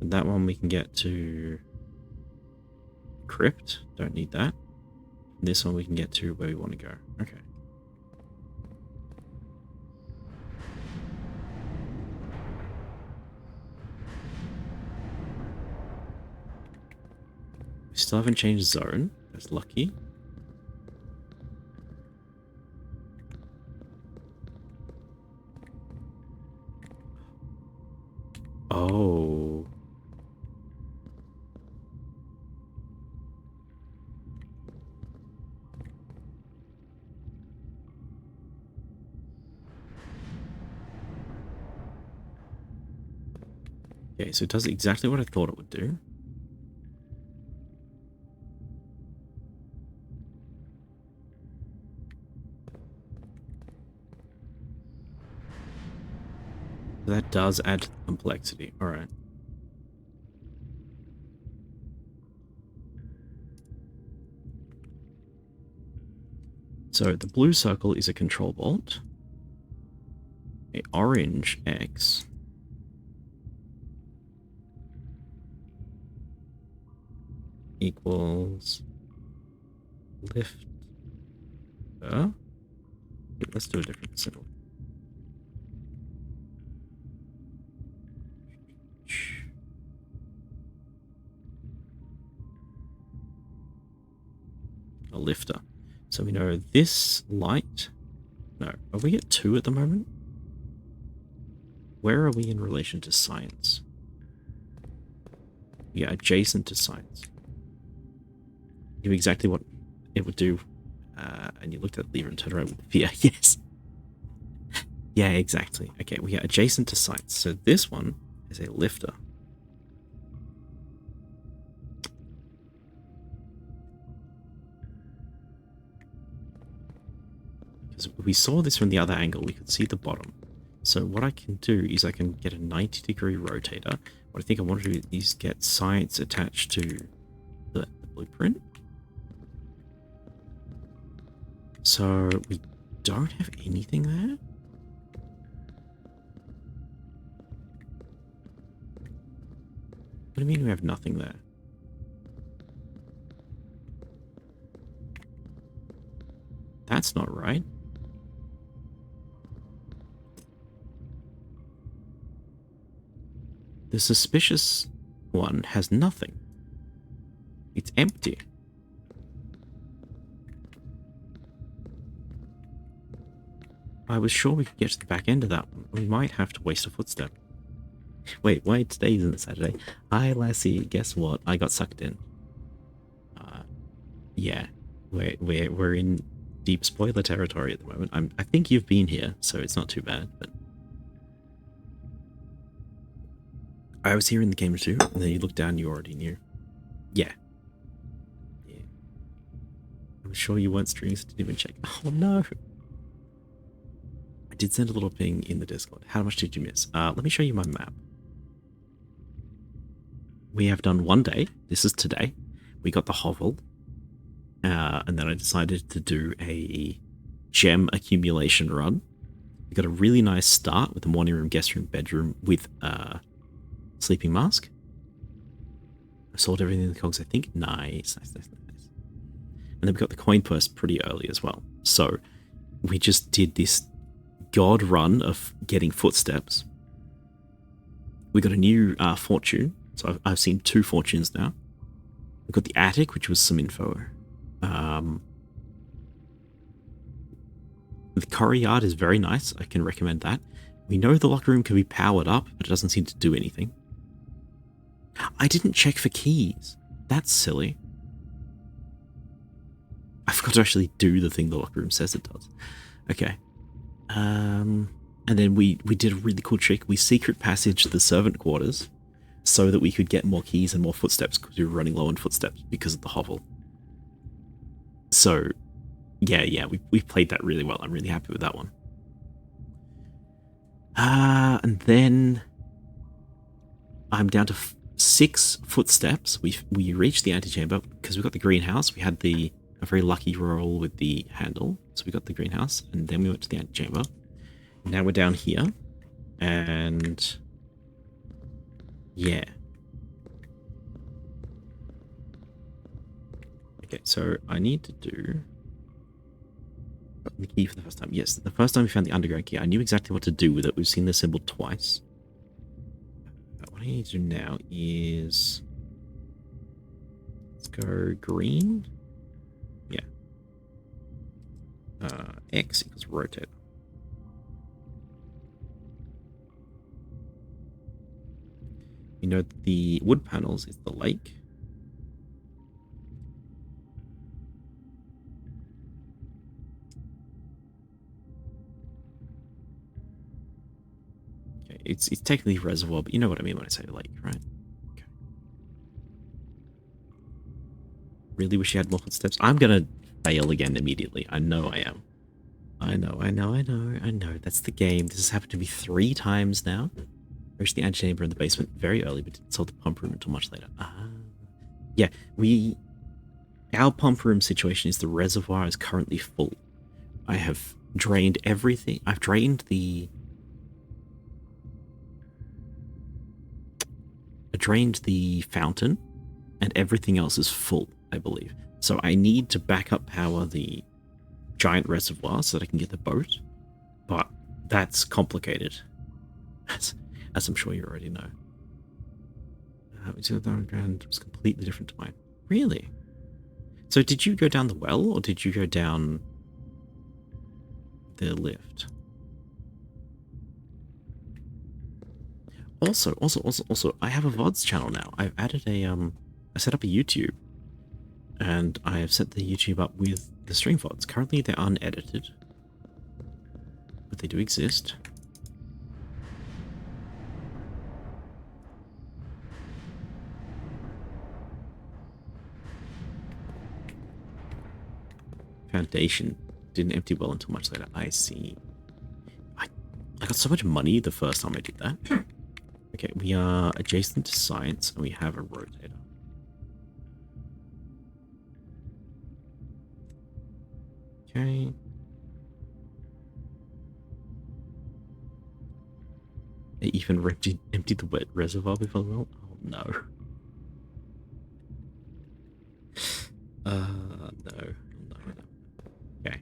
And that one we can get to crypt. Don't need that. This one we can get to where we want to go. Okay. We still haven't changed zone. That's lucky. Oh. Okay, so it does exactly what I thought it would do. That does add to the complexity. All right. So the blue circle is a control bolt. A orange X equals lift. Let's do a different symbol. A lifter. So we know this light. No, are we at 2 at the moment? Where are we in relation to science? Yeah, adjacent to science. You knew exactly what it would do, and you looked at the lever and turned around with fear. Yes. Yeah, exactly. Okay, we are adjacent to science. So this one is a lifter. Because we saw this from the other angle, we could see the bottom. So what I can do is I can get a 90-degree rotator. What I think I want to do is get science attached to the blueprint. So we don't have anything there. What do you mean we have nothing there? That's not right. The suspicious one has nothing. It's empty. I was sure we could get to the back end of that one. We might have to waste a footstep. Wait, today isn't Saturday. Hi, Lassie. Guess what? I got sucked in. Yeah, we're in deep spoiler territory at the moment. I think you've been here, so it's not too bad. But I was here in the game too, and then you look down, you already knew. Yeah. I'm sure you weren't streaming, so didn't even check. Oh no. I did send a little ping in the Discord. How much did you miss? Let me show you my map. we have done one day. This is today. We got the hovel. And then I decided to do a gem accumulation run. We got a really nice start with the morning room, guest room, bedroom with sleeping mask. I sold everything in the cogs, I think. Nice. And then we got the coin purse pretty early as well. So we just did this god run of getting footsteps. We got a new fortune. So I've seen 2 fortunes now. We got the attic, which was some info. The courtyard is very nice. I can recommend that. We know the locker room can be powered up, but it doesn't seem to do anything. I didn't check for keys. That's silly. I forgot to actually do the thing the locker room says it does. Okay. And then we did a really cool trick. We secret passaged the servant quarters so that we could get more keys and more footsteps because we were running low on footsteps because of the hovel. So, yeah, we played that really well. I'm really happy with that one. And then I'm down to 6 footsteps. We reached the antechamber because we got the greenhouse. We had a very lucky roll with the handle, so we got the greenhouse, and then we went to the antechamber. Now we're down here, and yeah. Okay, so I need to do the key for the first time. Yes, the first time we found the underground key, I knew exactly what to do with it. We've seen the symbol twice. What I need to do now is let's go green. Yeah. X equals rotate. You know the wood panels is the lake. Okay, it's technically reservoir, but you know what I mean when I say lake, right? Okay. Really wish you had more footsteps. I'm gonna fail again immediately. I know I am. I know. That's the game. This has happened to me 3 times now. Reached the antechamber in the basement very early, but didn't sell the pump room until much later. Yeah, our pump room situation is the reservoir is currently full. I have drained everything. I've drained the fountain, and everything else is full, I believe. So I need to back up power the giant reservoir so that I can get the boat, but that's complicated, as I'm sure you already know. The underground was completely different to mine. Really? So did you go down the well, or did you go down the lift? Also, I have a VODs channel now. I've added I set up a YouTube, and I have set the YouTube up with the stream VODs. Currently, they're unedited, but they do exist. Foundation didn't empty well until much later. I see. I got so much money the first time I did that. Okay, we are adjacent to science, and we have a rotator. Okay. They even emptied the wet reservoir before the well? Oh, no. No. Okay.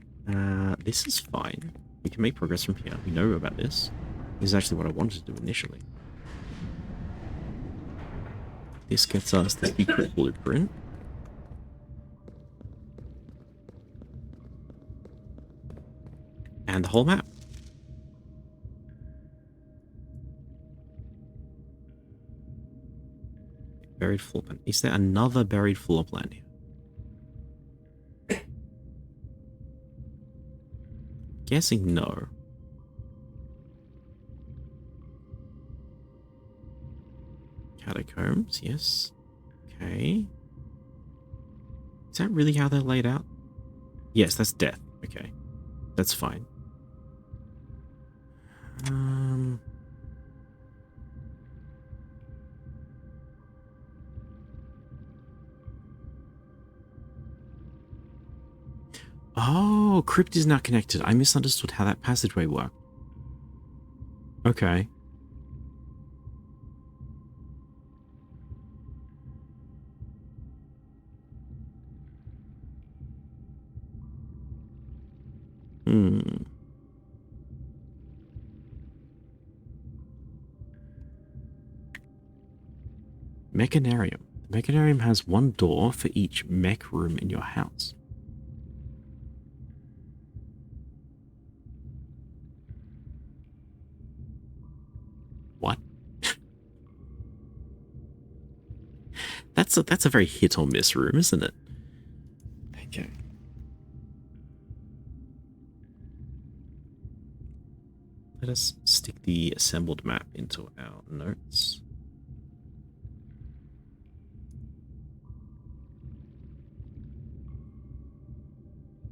This is fine. We can make progress from here. We know about this. This is actually what I wanted to do initially. This gets us the secret blueprint. And the whole map. Buried floor plan. Is there another buried floor plan here? Guessing no. Catacombs, yes. Okay. Is that really how they're laid out? Yes, that's death. Okay. That's fine. Oh, crypt is now connected. I misunderstood how that passageway worked. Okay. Hmm. Mechanarium. The Mechanarium has one door for each mech room in your house. What? That's a very hit or miss room, isn't it? Okay. Let us stick the assembled map into our notes.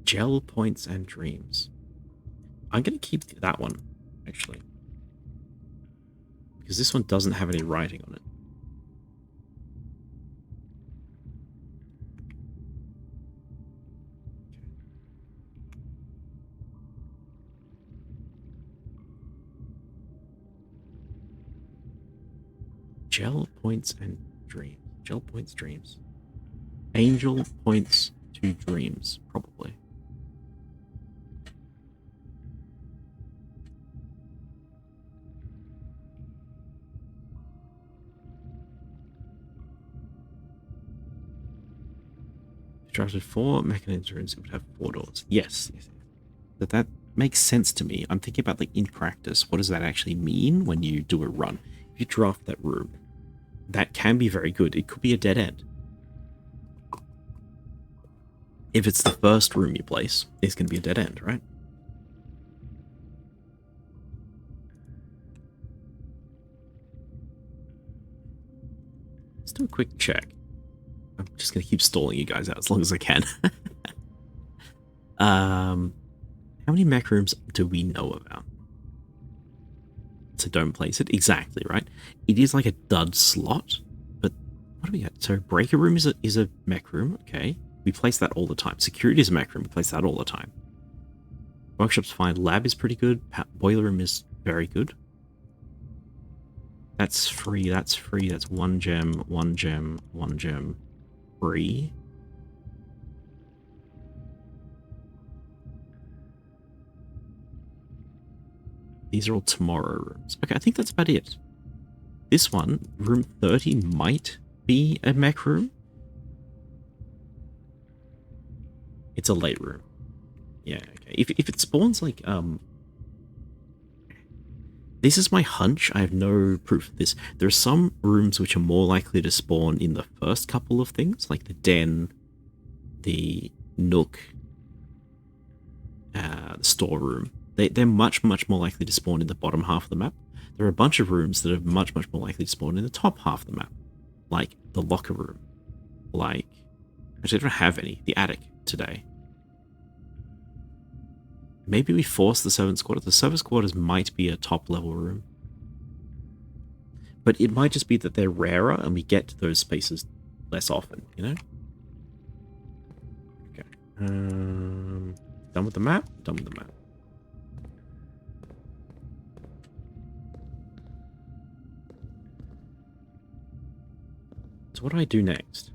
Gel points and dreams. I'm going to keep that one, actually. Because this one doesn't have any writing on it. Gel points and dreams. Gel points, dreams. Angel points to dreams, probably. Drafted 4 mechanisms rooms, it would have 4 doors. Yes. But that makes sense to me. I'm thinking about, like, in practice, what does that actually mean when you do a run? If you draft that room, that can be very good. It could be a dead end. If it's the first room you place, it's going to be a dead end, right? Let's do a quick check. I'm just going to keep stalling you guys out as long as I can. How many mech rooms do we know about? So don't place it. Exactly, right? It is like a dud slot, but what do we got? So breaker room is a mech room, okay. We place that all the time. Security is a mech room, we place that all the time. Workshop's fine. Lab is pretty good. Boiler room is very good. That's free, that's free. That's 1 gem, 1 gem, 1 gem. Free. These are all tomorrow rooms. Okay, I think that's about it. This one, room 30, might be a mech room. It's a late room. Yeah, okay. If it spawns like, this is my hunch, I have no proof of this. There are some rooms which are more likely to spawn in the first couple of things, like the den, the nook, the storeroom. They're much more likely to spawn in the bottom half of the map. There are a bunch of rooms that are much more likely to spawn in the top half of the map, like the locker room, like, actually I don't have any, the attic today. Maybe we force the servant quarters. The servant quarters might be a top level room, but it might just be that they're rarer and we get to those spaces less often, you know? Okay. Done with the map? Done with the map. So what do I do next?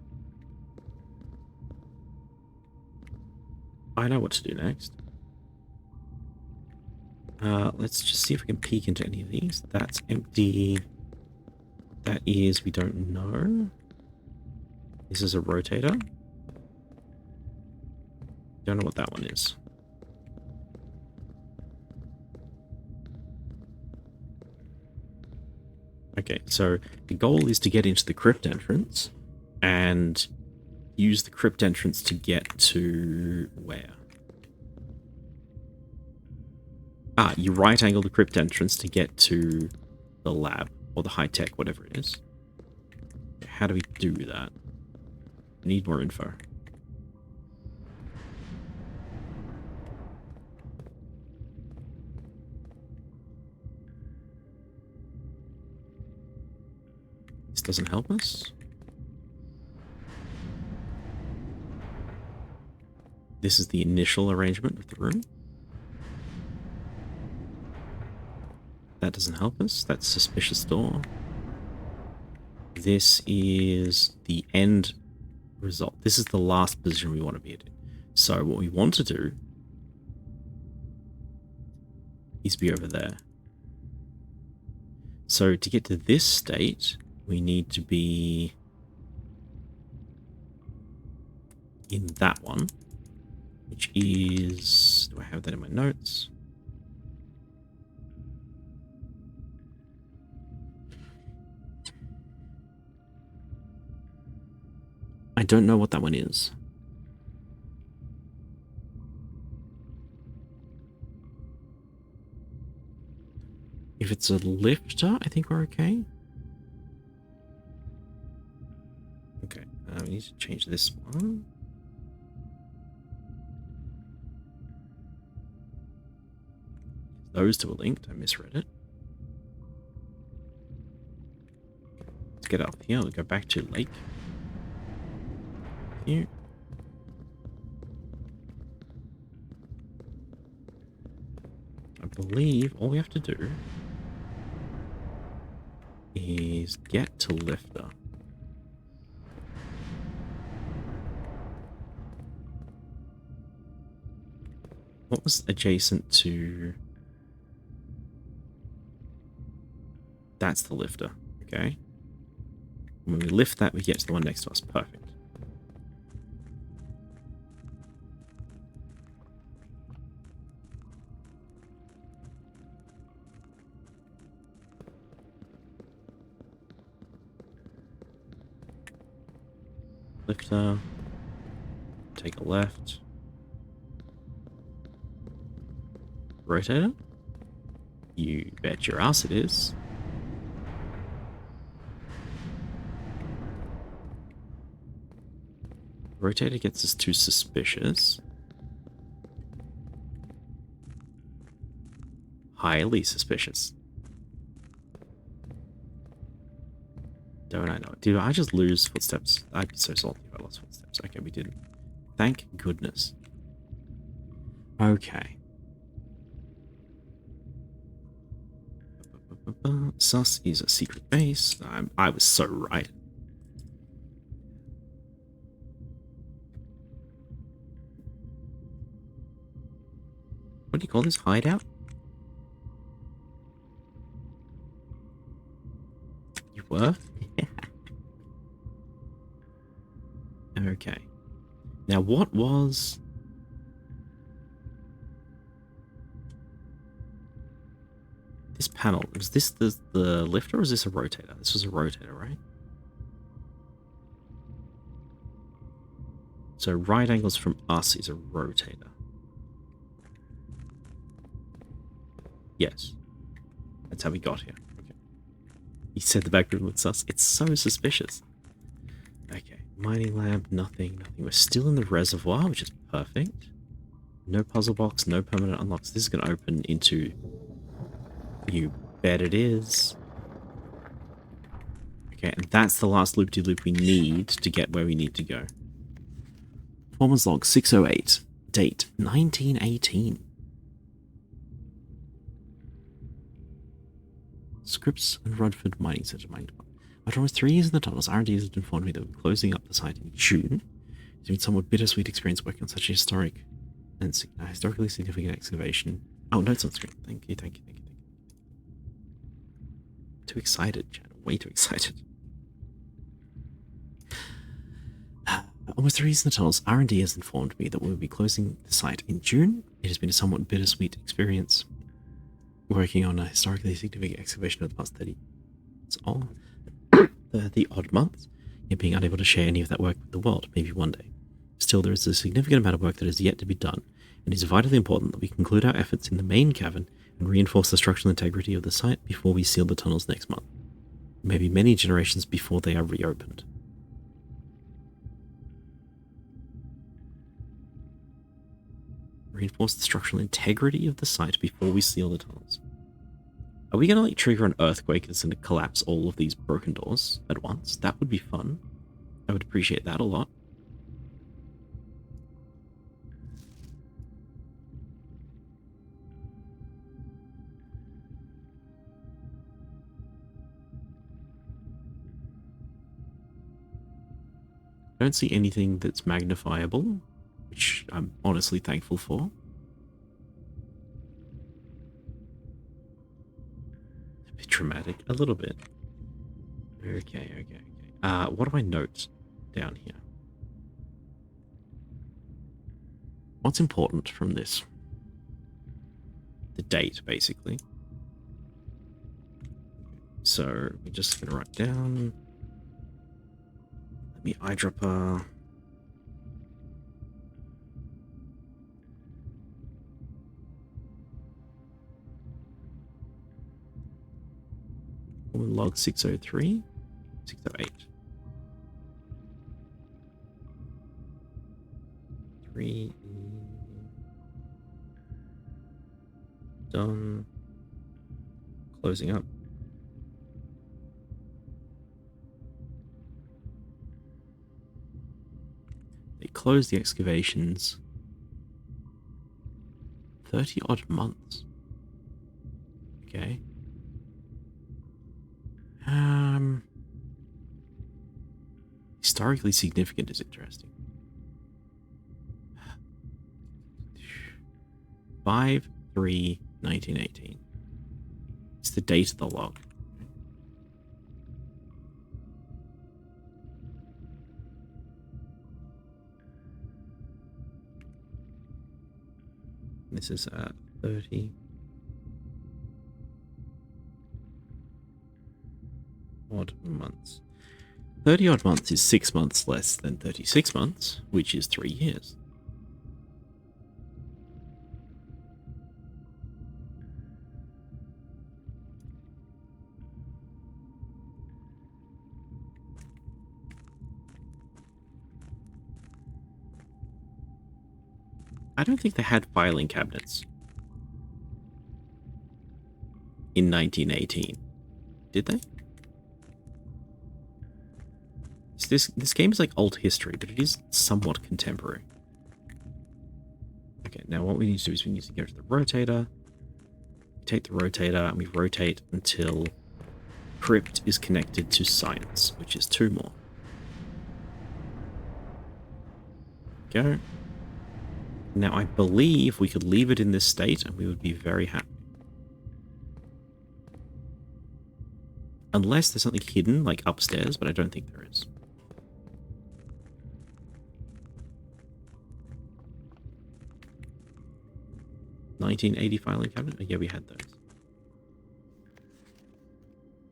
I know what to do next. Let's just see if we can peek into any of these. That's empty. That is, we don't know. This is a rotator. Don't know what that one is. Okay, so the goal is to get into the crypt entrance and use the crypt entrance to get to where? You right angle the crypt entrance to get to the lab or the high tech, whatever it is. How do we do that? I need more info. This doesn't help us. this is the initial arrangement of the room. That doesn't help us. That's suspicious door. This is the end result. This is the last position we want to be in. So what we want to do is be over there. So to get to this state, we need to be in that one, which is... do I have that in my notes? I don't know what that one is. If it's a lifter, I think we're okay. Okay, we need to change this one. Those two are linked. I misread it. Let's get up here. We'll go back to lake. Here. I believe all we have to do is get to lifter. What was adjacent to... that's the lifter, okay? When we lift that, we get to the one next to us. Perfect. Lifter. Take a left. Rotator? You bet your ass it is. Rotator gets us too suspicious. Highly suspicious. Don't I know it? Did I just lose footsteps? I'd be so salty if I lost footsteps. Okay, we didn't. Thank goodness. Okay. Sus is a secret base. I was so right. What do you call this? Hideout? You were? Okay. Now what was... this panel? Was this the lifter or is this a rotator? This was a rotator, right? So right angles from us is a rotator. Yes. That's how we got here. Okay. He said the back room looks sus. It's so suspicious. Okay. Mining lab, nothing. We're still in the reservoir, which is perfect. No puzzle box, no permanent unlocks. This is going to open into... you bet it is. Okay, and that's the last loop-de-loop we need to get where we need to go. Performance log 608. Date 1918. Scripps and Rudford Mining Center Mining Department. After almost 3 years in the tunnels, R&D has informed me that we're closing up the site in June. It's been a somewhat bittersweet experience working on such a historic and historically significant excavation. Oh, notes on screen. Thank you. Too excited, Chad. Way too excited. Almost 3 years in the tunnels, R&D has informed me that we'll be closing the site in June. It has been a somewhat bittersweet experience working on a historically significant excavation of the past 30. It's all the odd months, yet being unable to share any of that work with the world, maybe one day. Still, there is a significant amount of work that is yet to be done, and it is vitally important that we conclude our efforts in the main cavern and reinforce the structural integrity of the site before we seal the tunnels next month. Maybe many generations before they are reopened. Reinforce the structural integrity of the site before we seal the tunnels. Are we going to trigger an earthquake that's going to collapse all of these broken doors at once? That would be fun. I would appreciate that a lot. don't see anything that's magnifiable, which I'm honestly thankful for. A bit dramatic, a little bit. Okay. What do I note down here? What's important from this? The date, basically. So we're just going to write down. Let me eyedropper. Log 603, 608. 3. Done. Closing up. They closed the excavations 30 odd months. Okay. Historically significant is interesting. 5/3/1918. It's the date of the log. This is 30 odd months. 30 odd months is 6 months less than 36 months, which is 3 years. I don't think they had filing cabinets in 1918. Did they? This game is like old history, but it is somewhat contemporary. Okay, now what we need to do is we need to go to the rotator. We take the rotator and we rotate until crypt is connected to science, which is 2 more. Go. Now I believe we could leave it in this state and we would be very happy. Unless there's something hidden, like upstairs, but I don't think there is. $1980 filing cabinet? Oh, yeah, we had those.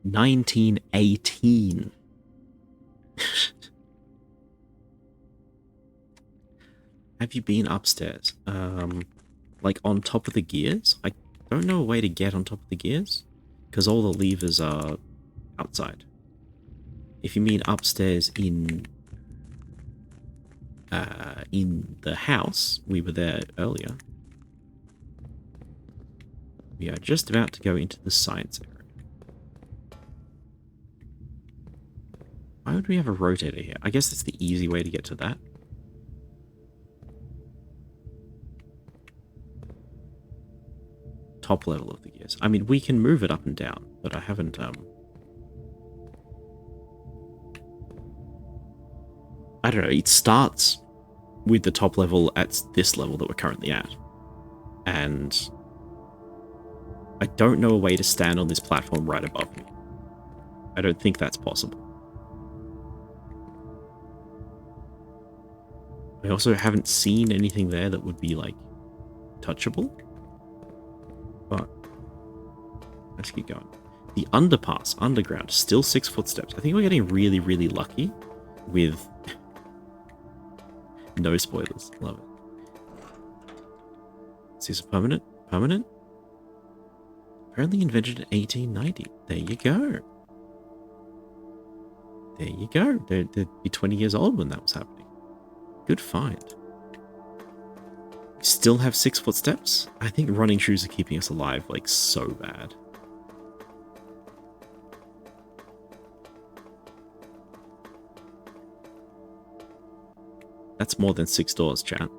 1918. Have you been upstairs? Like on top of the gears? I don't know a way to get on top of the gears, because all the levers are outside. If you mean upstairs in the house, we were there earlier. We are just about to go into the science area. Why would we have a rotator here? I guess that's the easy way to get to that. Top level of the gears. I mean, we can move it up and down, but I haven't, I don't know, it starts with the top level at this level that we're currently at. And I don't know a way to stand on this platform right above me. I don't think that's possible. I also haven't seen anything there that would be, like, touchable. But let's keep going. The underpass, underground, still 6 footsteps. I think we're getting really, really lucky with no spoilers. Love it. Is this a permanent? Permanent? Apparently invented in 1890. There you go. There you go. They'd be 20 years old when that was happening. Good find. Still have 6 footsteps? I think running shoes are keeping us alive, like, so bad. That's more than 6 doors, chat.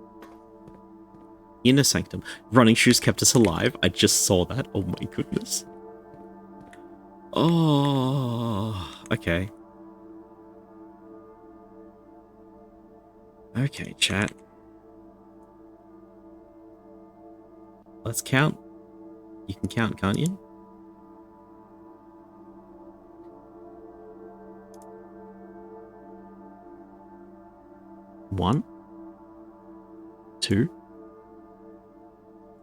Inner sanctum. Running shoes kept us alive. I just saw that. Oh my goodness. Oh, okay. Okay, chat. Let's count. You can count, can't you? One, 2,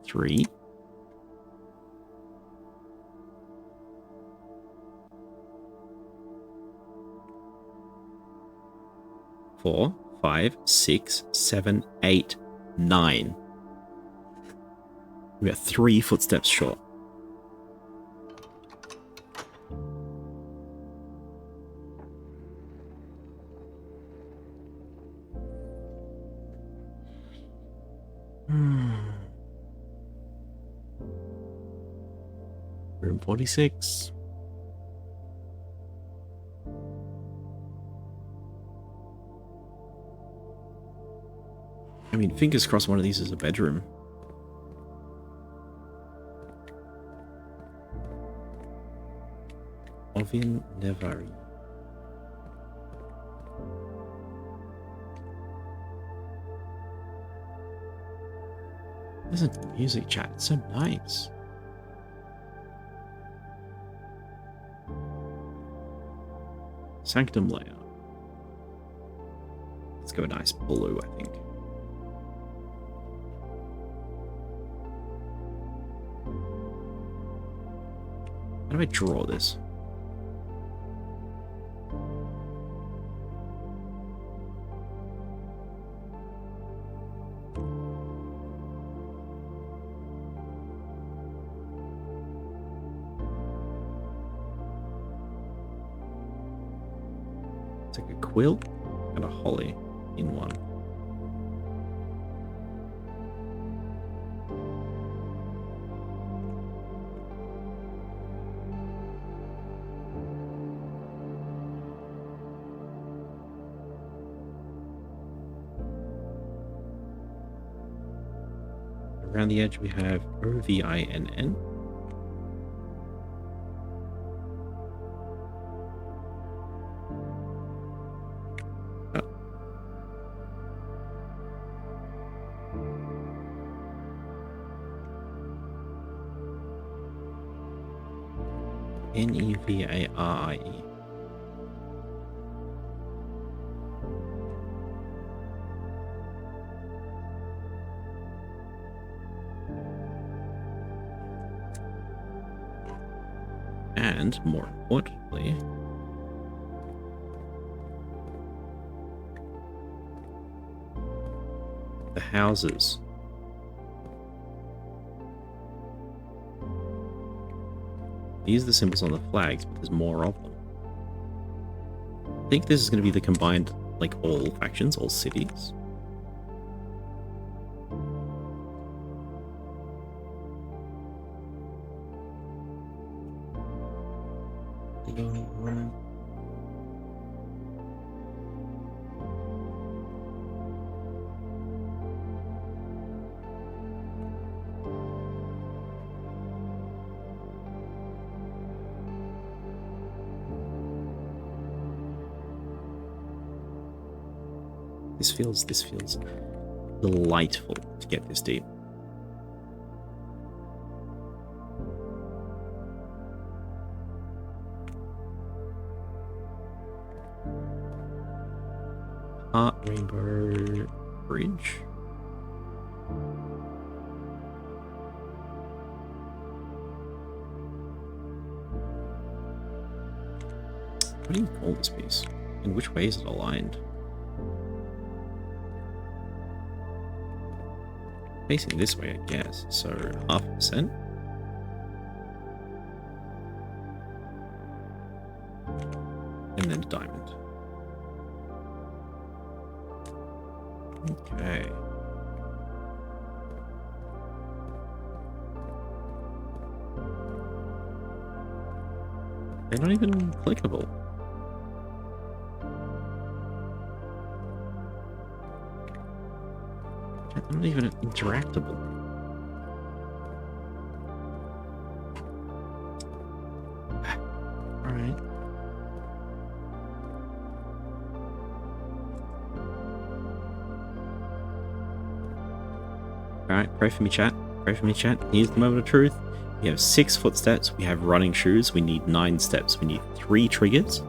3, 4, 5, 6, 7, 8, 9. We are 3 footsteps short. Room 46. I mean, fingers crossed one of these is a bedroom. Ovian Nevari. Listen to the music, chat. It's so nice. Sanctum layout. Let's go a nice blue, I think. How do I draw this? It's like a quilt and a holly in one. Around the edge we have OVINN. NEVARIE. And more importantly, the houses. These are the symbols on the flags, but there's more of them. I think this is going to be the combined, like, all factions, all cities. This feels delightful to get this deep. Heart Rainbow Bridge. What do you call this piece? In which way is it aligned? Facing this way, I guess. So 0.5%. And then diamond. Okay. They're not even clickable. They're not even interactable. Alright. Alright, pray for me, chat. Pray for me, chat. Here's the moment of truth. We have 6 footsteps. We have running shoes. We need 9 steps. We need 3 triggers.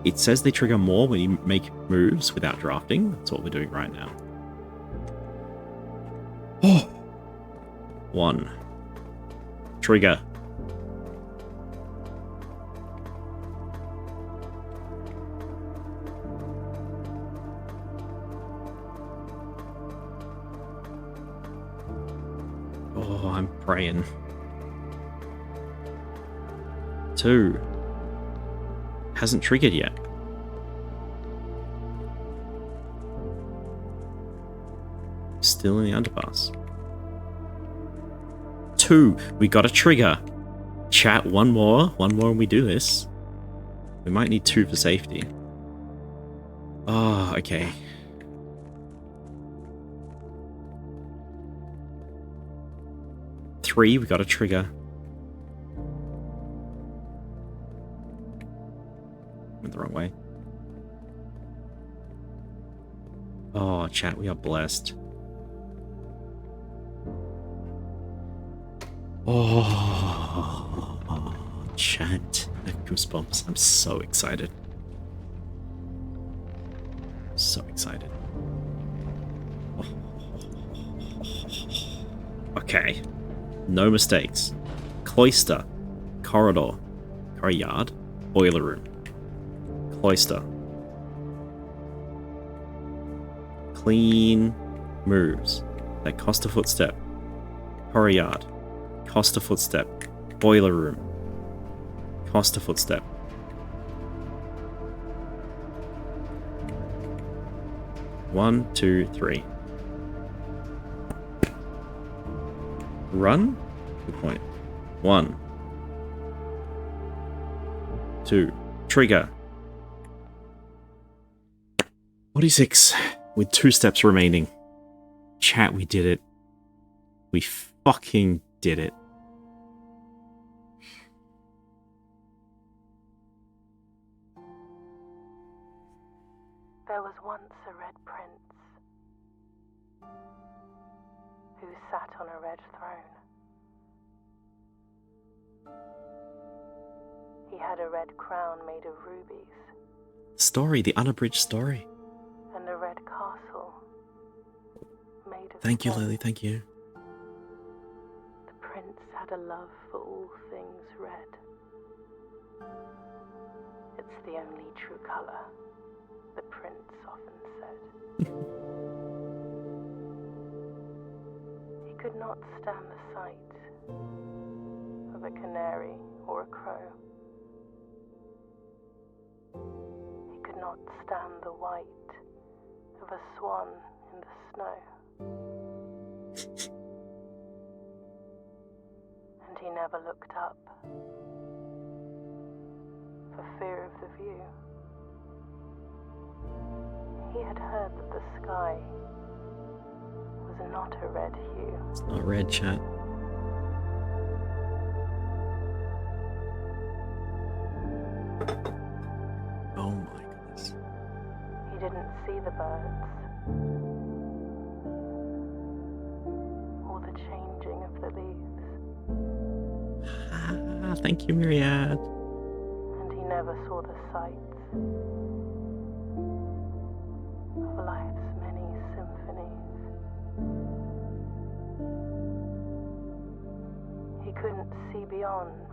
It says they trigger more when you make moves without drafting. That's what we're doing right now. Oh. 1. Trigger. Oh, I'm praying. 2. Hasn't triggered yet. Still in the underpass. 2. We got a trigger. Chat, one more and we do this. We might need 2 for safety. Oh, okay. 3, we got a trigger. Went the wrong way. Oh, chat, we are blessed. Oh, chat. Goosebumps. I'm so excited. So excited. Okay. No mistakes. Cloister. Corridor. Courtyard. Boiler room. Cloister. Clean moves. That cost a footstep. Courtyard. Cost a footstep. Boiler room. Cost a footstep. One, 2, 3. Run? Good point. 1. 2. Trigger. 46. With 2 steps remaining. Chat, we did it. We fucking did it. There was once a red prince who sat on a red throne. He had a red crown made of rubies Story, the unabridged story. and a red castle made of Thank you, stone. Lily, thank you. The prince had a love for all things red. It's the only true color, the prince often said. He could not stand the sight of a canary or a crow. He could not stand the white of a swan in the snow. And he never looked up for fear of the view. He had heard that the sky was not a red hue. It's not red, chat. Oh my goodness. He didn't see the birds or the changing of the leaves, Ah, thank you, Myriad. and he never saw the sights of life's many symphonies. He couldn't see beyond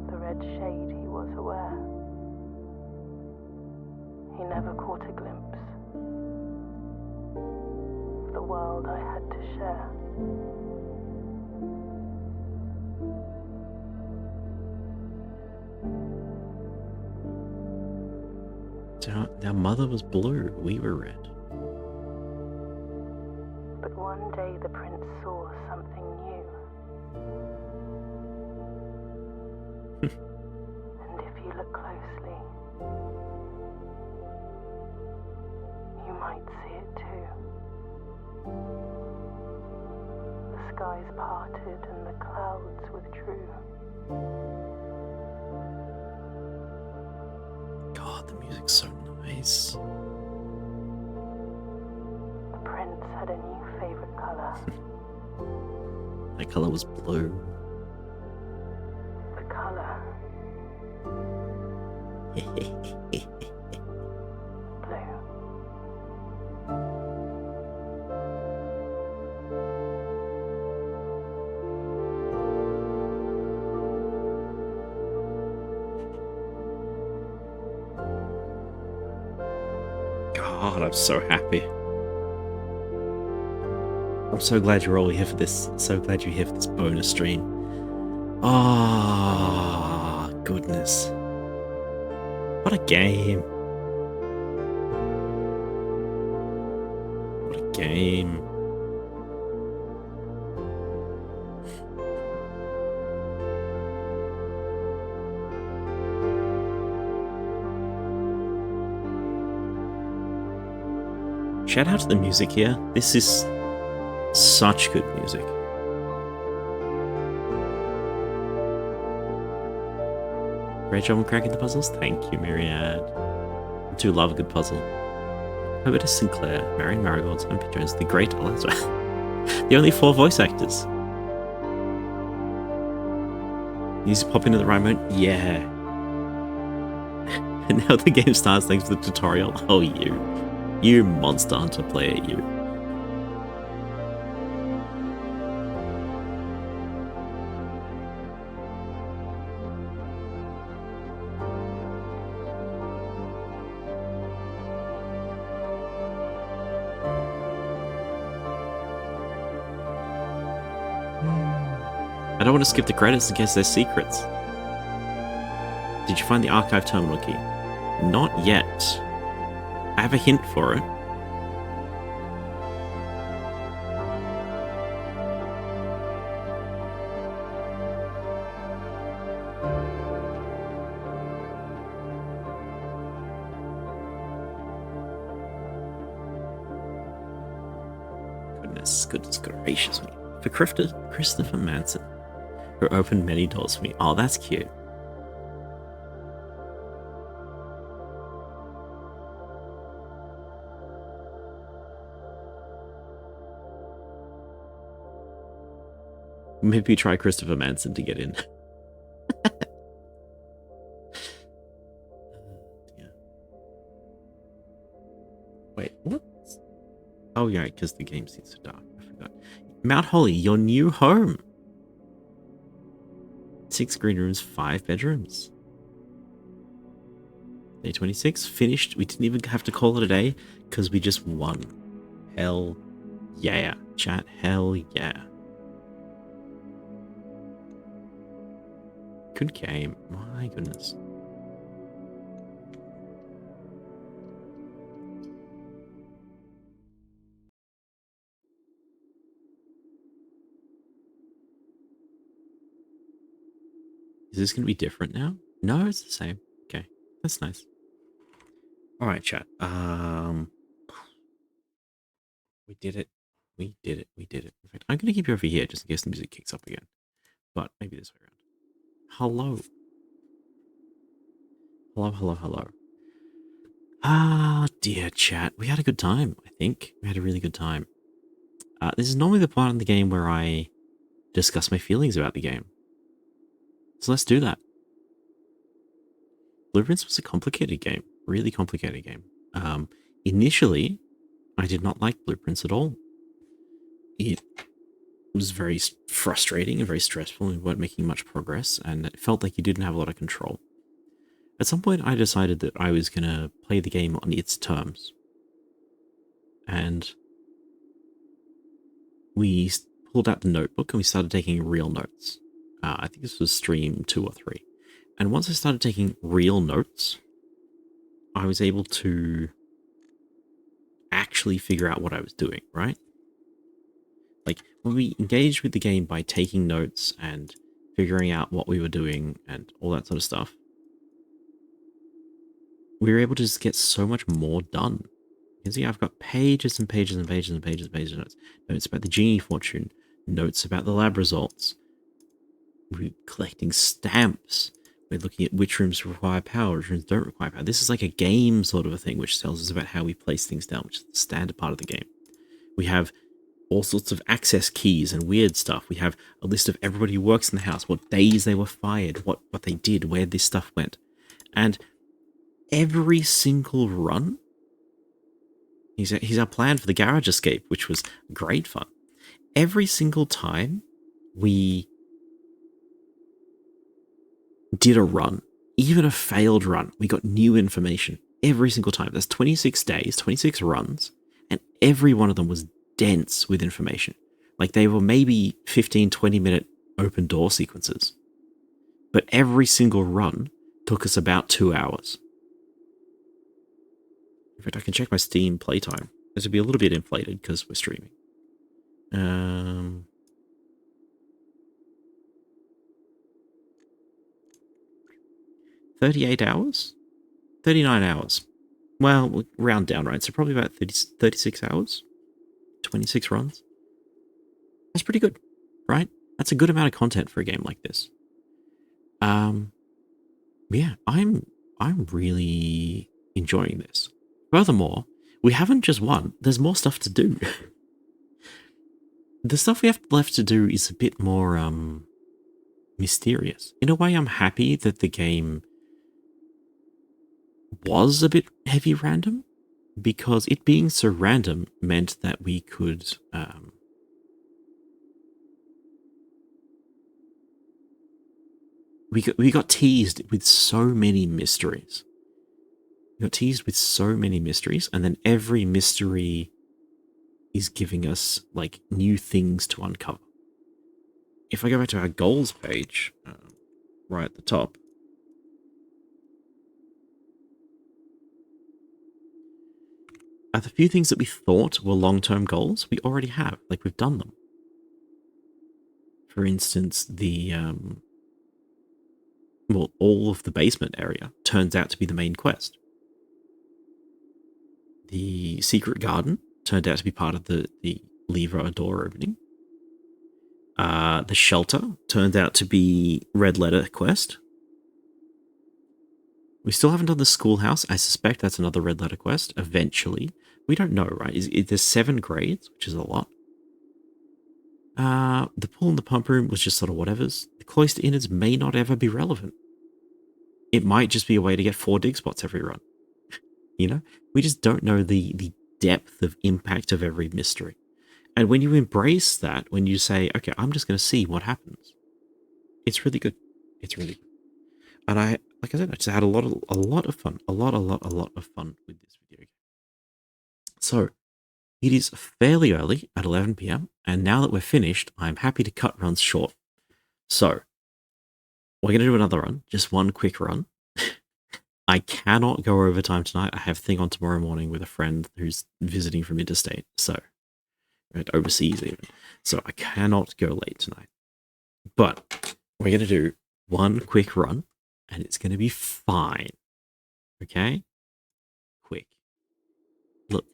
the red shade he was aware. He never caught a glimpse of the world I had to share. So our mother was blue, we were red. But one day the prince saw something new. And if you look closely, you might see it too. The skies parted and the clouds withdrew. God, the music's so nice. The prince had a new favorite color. My color was blue. The color blue. God, I'm so happy. I'm so glad you're all here for this. So glad you're here for this bonus stream. Ah, goodness. What a game. What a game. Shout out to the music here. This is such good music. Great job on cracking the puzzles. Thank you, Myriad. I do love a good puzzle. Herbert Sinclair, Marion Marigold, Simon P. Jones, the great Elizabeth. The only 4 voice actors. Music pop into the right moment? Yeah. And now the game starts thanks for the tutorial. Oh, you. You Monster Hunter player, you. I don't want to skip the credits in case there's secrets. Did you find the archive terminal key? Not yet. I have a hint for it. Goodness gracious me. For Christopher Manson, who opened many doors for me. Oh, that's cute. Maybe try Christopher Manson to get in. Yeah. Wait, what? Oh, yeah, because the game seems so dark. I forgot. Mount Holly, your new home. 6 green rooms, 5 bedrooms. Day 26, finished. We didn't even have to call it a day because we just won. Hell yeah. Chat, hell yeah. Good game. My goodness. Is this going to be different now? No, it's the same. Okay, that's nice. All right, chat. We did it. We did it. We did it. In fact, I'm going to keep you over here just in case the music kicks up again. But maybe this way around. Hello. Hello, hello, hello. Ah, dear chat. We had a good time, I think. We had a really good time. This is normally the part in the game where I discuss my feelings about the game. So let's do that. Blueprints was a complicated game. Really complicated game. Initially, I did not like Blueprints at all. It was very frustrating and very stressful, and we weren't making much progress, and it felt like you didn't have a lot of control. At some point, I decided that I was going to play the game on its terms. And we pulled out the notebook and we started taking real notes. I think this was stream 2 or 3. And once I started taking real notes, I was able to actually figure out what I was doing, right? Like, when we engaged with the game by taking notes and figuring out what we were doing and all that sort of stuff, we were able to just get so much more done. You can see I've got pages and pages and pages and pages and pages of notes. Notes about the genie fortune, notes about the lab results. We're collecting stamps. We're looking at which rooms require power, which rooms don't require power. This is like a game sort of a thing, which tells us about how we place things down, which is the standard part of the game. We have all sorts of access keys and weird stuff. We have a list of everybody who works in the house, what days they were fired, what they did, where this stuff went. And every single run, he's our plan for the garage escape, which was great fun. Every single time we did a run, even a failed run, we got new information every single time. That's 26 days, 26 runs, and every one of them was dense with information. Like they were maybe 15, 20-minute open door sequences. But every single run took us about 2 hours. In fact, I can check my Steam playtime. This would be a little bit inflated because we're streaming. 38 hours? 39 hours. Well, we'll round down, right? So probably about 36 hours. 26 runs. That's pretty good, right? That's a good amount of content for a game like this. Yeah, I'm really enjoying this. Furthermore, we haven't just won. There's more stuff to do. The stuff we have left to do is a bit more mysterious. In a way, I'm happy that the game was a bit heavy random, because it being so random meant that we could we got teased with so many mysteries. We got teased with so many mysteries, and then every mystery is giving us like new things to uncover. If I go back to our goals page, right at the top, the few things that we thought were long-term goals, we already have. Like, we've done them. For instance, the all of the basement area turns out to be the main quest. The secret garden turned out to be part of the lever a door opening. The shelter turned out to be red letter quest. We still haven't done the schoolhouse. I suspect that's another red letter quest eventually. We don't know, right? There's 7 grades, which is a lot. The pool and the pump room was just sort of whatevers. The cloister innards may not ever be relevant. It might just be a way to get 4 dig spots every run. You know? We just don't know the depth of impact of every mystery. And when you embrace that, when you say, okay, I'm just going to see what happens, it's really good. It's really good. And like I said, I just had a lot of fun. A lot of fun with this video game. So, it is fairly early at 11 PM, and now that we're finished, I'm happy to cut runs short. So, we're going to do another run, just one quick run. I cannot go overtime tonight. I have a thing on tomorrow morning with a friend who's visiting from interstate, so overseas even. So I cannot go late tonight. But we're going to do one quick run, and it's going to be fine. Okay? Quick. Look.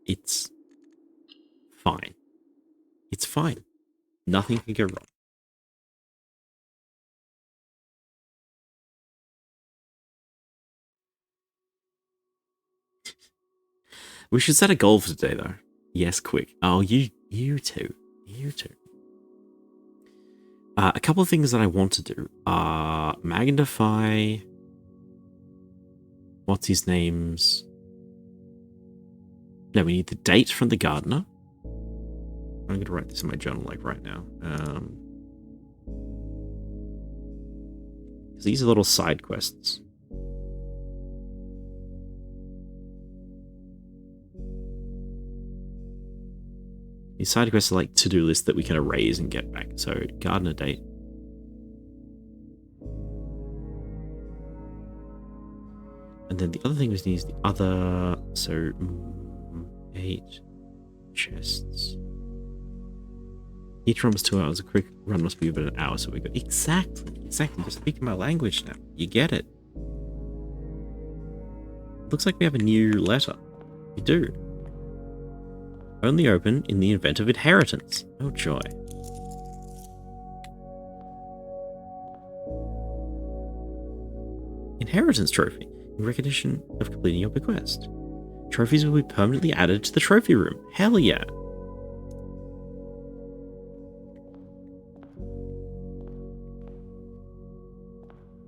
It's fine. It's fine. Nothing can go wrong. We should set a goal for today, though. Yes, quick. Oh, you too. You too. A couple of things that I want to do are magnify... What's his name's... No, we need the date from the gardener. I'm going to write this in my journal, like, right now. Because these are little side quests. These side quests are like to-do lists that we can erase and get back. So, gardener date. And then the other thing we need is the other... So, 8 chests. Each run was 2 hours. A quick run must be about an hour. So we go... Exactly. You're speaking my language now. You get it. Looks like we have a new letter. We do. Only open in the event of inheritance. Oh, joy. Inheritance trophy. In recognition of completing your bequest. Trophies will be permanently added to the trophy room. Hell yeah.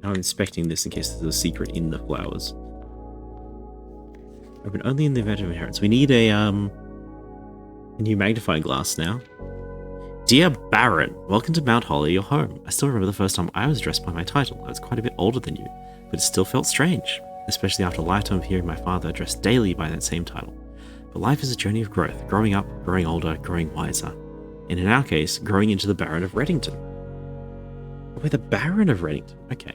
Now I'm inspecting this in case there's a secret in the flowers. Open only in the event of inheritance. We need a new magnifying glass now. Dear Baron, welcome to Mount Holly, your home. I still remember the first time I was addressed by my title. I was quite a bit older than you, but it still felt strange, especially after a lifetime of hearing my father addressed daily by that same title. But life is a journey of growth, growing up, growing older, growing wiser. And in our case, growing into the Baron of Reddington. Oh, we're the Baron of Reddington. Okay.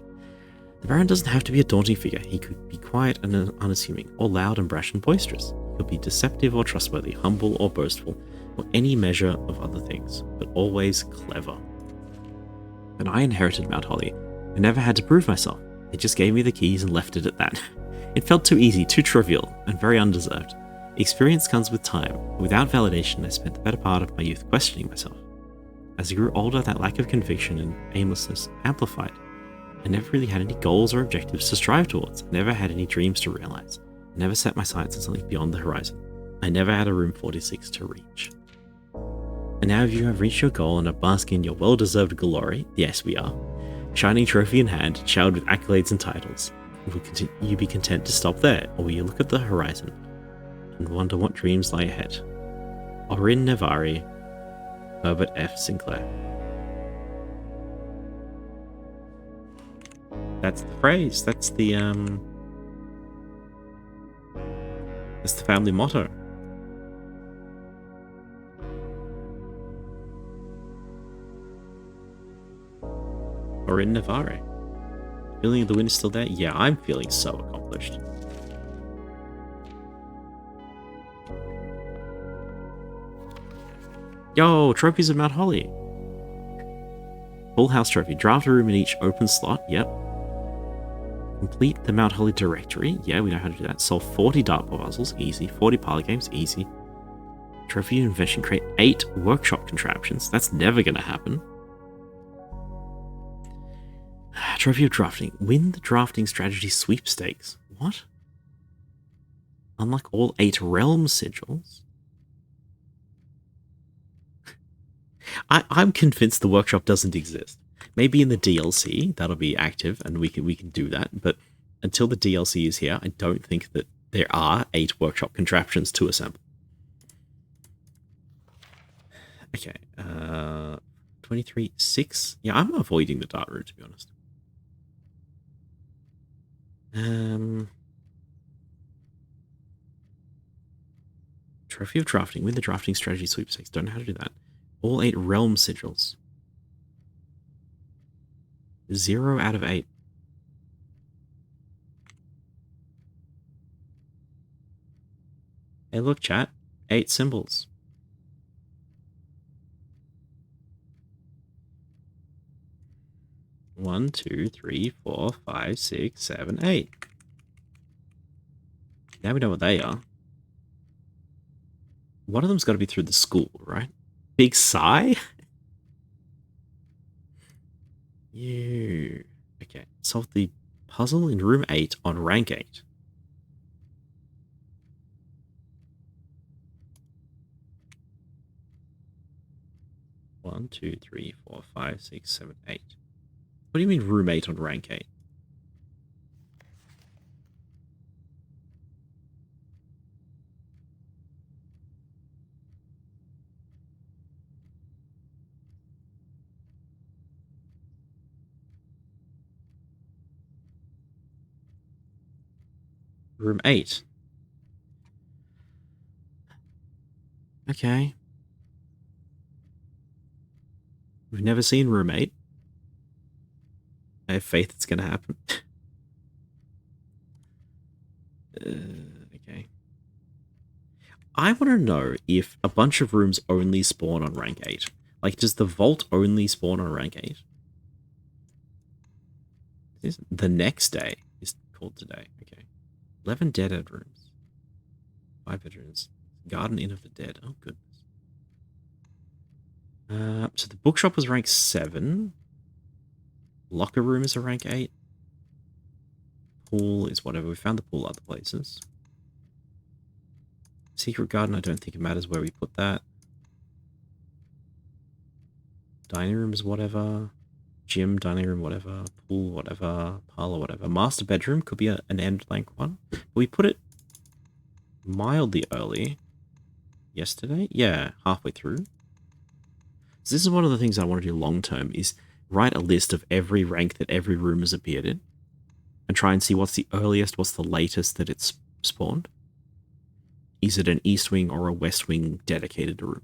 The Baron doesn't have to be a daunting figure. He could be quiet and unassuming, or loud and brash and boisterous. He could be deceptive or trustworthy, humble or boastful, or any measure of other things, but always clever. When I inherited Mount Holly, I never had to prove myself. They just gave me the keys and left it at that. It felt too easy, too trivial, and very undeserved. Experience comes with time. Without validation, I spent the better part of my youth questioning myself. As I grew older, that lack of conviction and aimlessness amplified. I never really had any goals or objectives to strive towards. I never had any dreams to realize. I never set my sights on something beyond the horizon. I never had a room 46 to reach. And now you have reached your goal and are basking in your well-deserved glory. Yes, we are. Shining trophy in hand, showered with accolades and titles. Will you be content to stop there, or will you look at the horizon and wonder what dreams lie ahead? Orin Nevari, Herbert F. Sinclair. That's the phrase. That's the family motto. Orin Nevari. Feeling the wind is still there? Yeah, I'm feeling so accomplished. Yo, trophies of Mount Holly. Full house trophy. Draft a room in each open slot. Yep. Complete the Mount Holly directory. Yeah, we know how to do that. Solve 40 dartboard puzzles. Easy. 40 parlor games. Easy. Trophy invention. Create 8 workshop contraptions. That's never going to happen. Trophy of drafting. Win the drafting strategy sweepstakes. What? Unlock all 8 realm sigils. I'm convinced the workshop doesn't exist. Maybe in the DLC that'll be active and we can do that. But until the DLC is here, I don't think that there are 8 workshop contraptions to assemble. Okay. 23-6. Yeah, I'm avoiding the dart route, to be honest. Trophy of drafting. Win the drafting strategy sweepstakes. Don't know how to do that. All 8 realm sigils. 0 out of 8. Hey, look, chat. 8 symbols. One, 2, 3, 4, 5, 6, 7, 8. Now we know what they are. One of them's got to be through the school, right? Big sigh? You. Okay. Solve the puzzle in room 8 on rank 8. One, 2, 3, 4, 5, 6, 7, 8. What do you mean room 8 on rank 8? Room 8. Okay. We've never seen room 8. I have faith it's going to happen. Okay. I want to know if a bunch of rooms only spawn on rank 8. Like, does the vault only spawn on rank 8? The next day is called today. Okay. 11 dead end rooms. 5 bedrooms. Garden Inn of the Dead. Oh, goodness. So the bookshop was rank 7. Locker room is a rank 8. Pool is whatever. We found the pool other places. Secret garden, I don't think it matters where we put that. Dining room is whatever. Gym, dining room, whatever. Pool, whatever. Parlor, whatever. Master bedroom could be an end blank one. But we put it mildly early. Yesterday? Yeah, halfway through. So this is one of the things I want to do long term, is write a list of every rank that every room has appeared in. And try and see what's the earliest, what's the latest that it's spawned. Is it an east wing or a west wing dedicated room?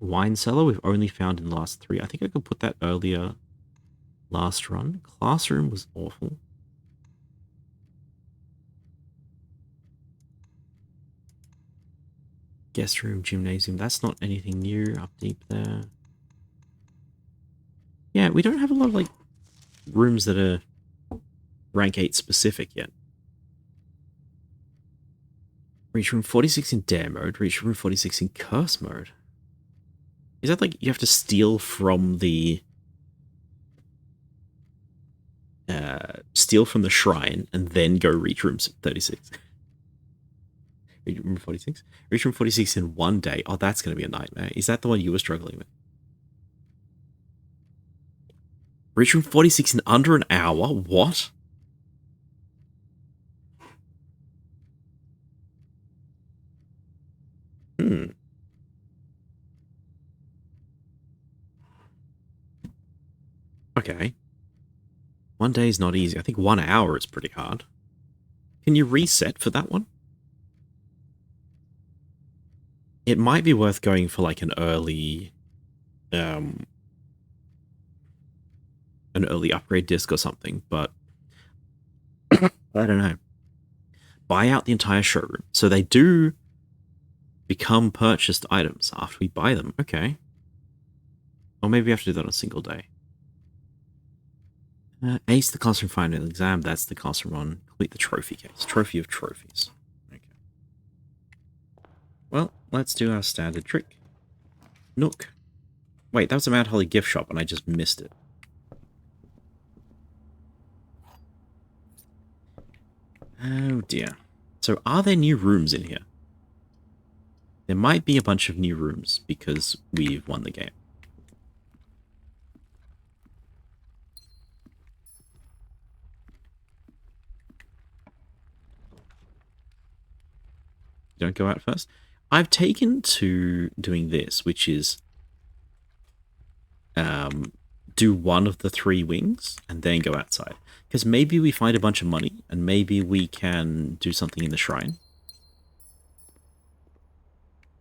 Wine cellar, we've only found in the last 3. I think I could put that earlier last run. Classroom was awful. Guest room, gymnasium, that's not anything new up deep there. Yeah, we don't have a lot of, like, rooms that are rank 8 specific yet. Reach room 46 in dare mode, reach room 46 in curse mode. Is that like you have to steal from the shrine and then go reach room 36? Reach room 46? Reach room 46 in one day. Oh, that's going to be a nightmare. Is that the one you were struggling with? Reach room 46 in under an hour? What? Okay. One day is not easy. I think 1 hour is pretty hard. Can you reset for that one? It might be worth going for like an early upgrade disc or something, but I don't know. Buy out the entire showroom. So they do become purchased items after we buy them. Okay. Or maybe we have to do that on a single day. Ace the classroom final exam. That's the classroom one. Complete the trophy case. Trophy of trophies. Okay. Well, let's do our standard trick. Nook. Wait, that was a Mount Holly gift shop and I just missed it. Oh dear. So are there new rooms in here? There might be a bunch of new rooms because we've won the game. Don't go out first. I've taken to doing this, which is do one of the 3 wings and then go outside. Because maybe we find a bunch of money and maybe we can do something in the shrine.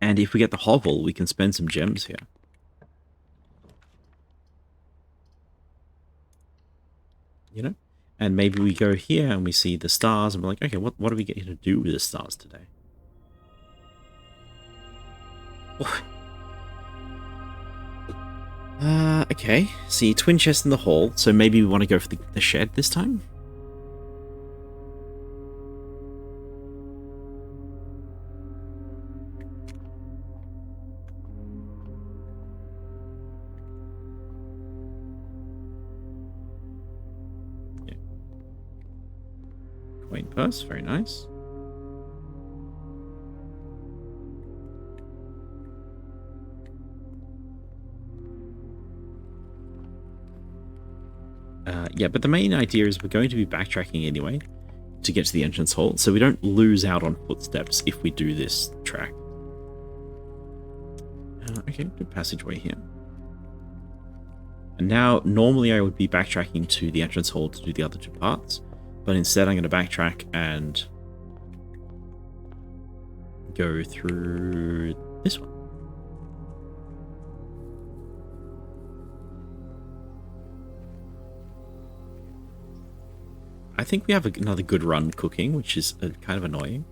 And if we get the hovel, we can spend some gems here. You know? And maybe we go here and we see the stars and we're like, okay, what do we get here to do with the stars today? Okay. See, twin chest in the hall, so maybe we want to go for the shed this time? Yeah. Coin purse, very nice. Yeah, but the main idea is we're going to be backtracking anyway to get to the entrance hall, so we don't lose out on footsteps if we do this track. Okay, good passageway here. And now, normally I would be backtracking to the entrance hall to do the other 2 parts, but instead I'm going to backtrack and go through this one. I think we have another good run cooking, which is kind of annoying.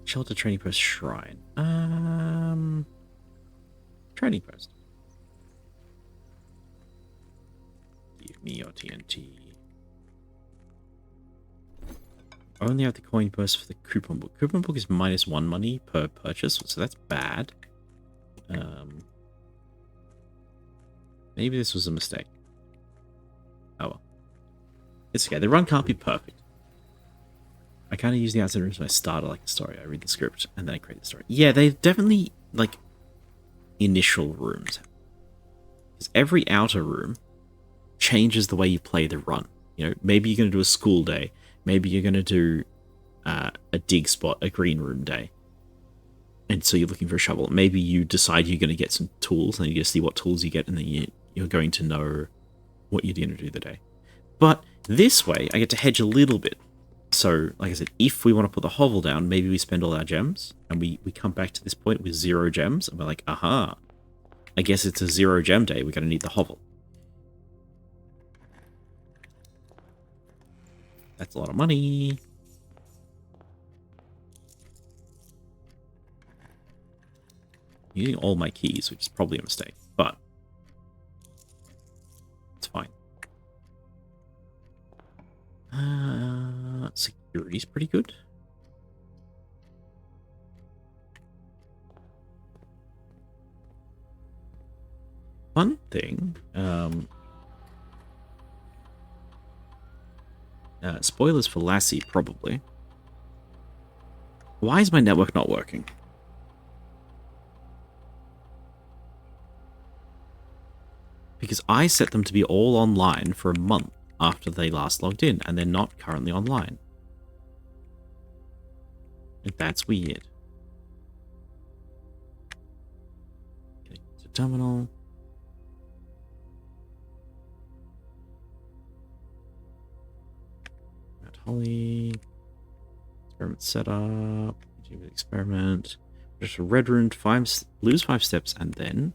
Shelter, training post, shrine. Training post. Give me your TNT. Only have the coin purse for the coupon book. Coupon book is -1 money per purchase, so that's bad. Maybe this was a mistake. Oh well. It's okay. The run can't be perfect. I kind of use the outside rooms when I start like a story. I read the script and then I create the story. Yeah, they're definitely like initial rooms. Because every outer room changes the way you play the run. You know, maybe you're going to do a school day. Maybe you're going to do a dig spot, a green room day. And so you're looking for a shovel. Maybe you decide you're going to get some tools, and you just see what tools you get, and then you're going to know what you're going to do the day. But this way, I get to hedge a little bit. So, like I said, if we want to put the hovel down, maybe we spend all our gems, and we come back to this point with 0 gems, and we're like, aha, I guess it's a 0 gem day, we're going to need the hovel. That's a lot of money. Using all my keys, which is probably a mistake, but it's fine. Security's pretty good. One thing, spoilers for Lassie, probably. Why is my network not working? Because I set them to be all online for a month after they last logged in, and they're not currently online. And that's weird. Okay, so terminal. Matt Holly. Experiment setup. Experiment. Just a red room, lose 5 steps, and then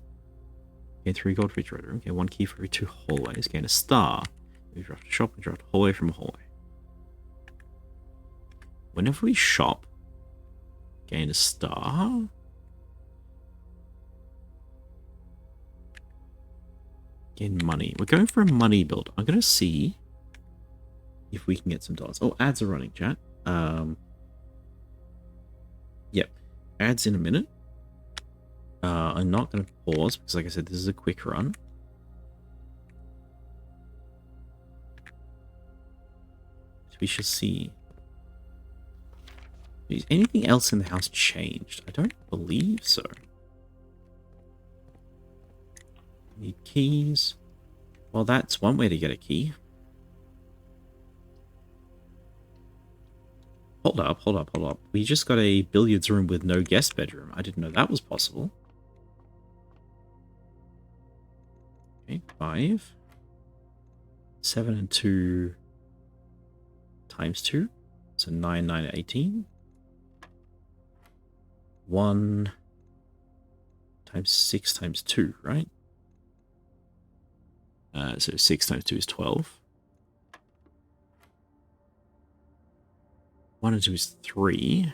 gain 3 gold for each red room. Okay, 1 key for every 2 hallways. Gain a star. We draft a shop, we draft a hallway from a hallway. Whenever we shop, gain a star. Gain money. We're going for a money build. I'm going to see if we can get some dollars. Oh, ads are running, chat. Yep. Ads in a minute. I'm not going to pause because, like I said, this is a quick run. So we shall see. Is anything else in the house changed? I don't believe so. Need keys. Well, that's one way to get a key. Hold up, hold up, hold up. We just got a billiards room with no guest bedroom. I didn't know that was possible. Okay, 5. 7 and 2 times 2. So 9, 9, 18. 1 times 6 times 2, right? So 6 times 2 is 12. 1 and 2 is 3.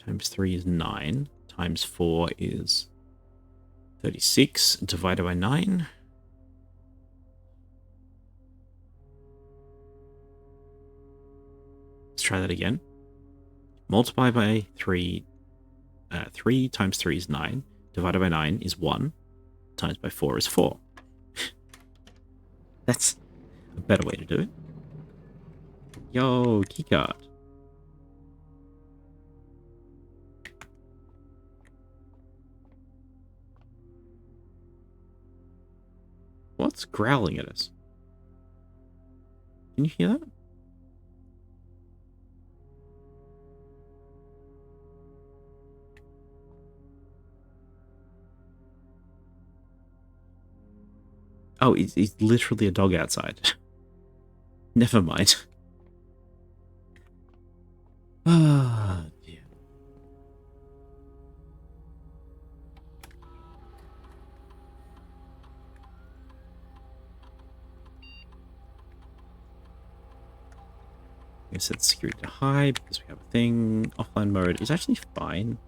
Times 3 is 9. Times 4 is 36. Divided by 9. Let's try that again. Multiply by 3. 3 times 3 is 9. Divided by 9 is 1. Times by 4 is 4. That's a better way to do it. Yo, keycard. What's growling at us? Can you hear that? Oh, it's literally a dog outside. Never mind. Ah, dear. I set security to high because we have a thing. Offline mode is actually fine.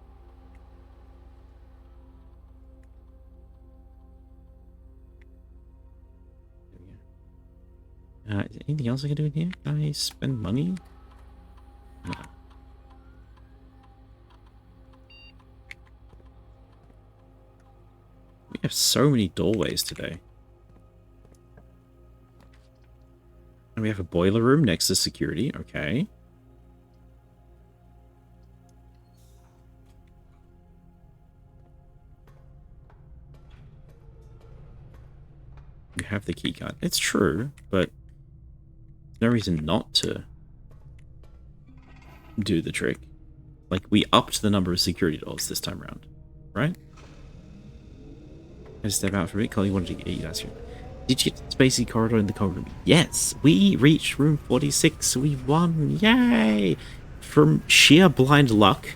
Is there anything else I can do in here? Can I spend money? No. We have so many doorways today. And we have a boiler room next to security. Okay. You have the key card. It's true, but there's no reason not to do the trick. Like, we upped the number of security doors this time around, right? I step out for a bit. Colin wanted to get you guys here. Did you get the spacey corridor in the code room? Yes, we reached room 46. We won. Yay! From sheer blind luck,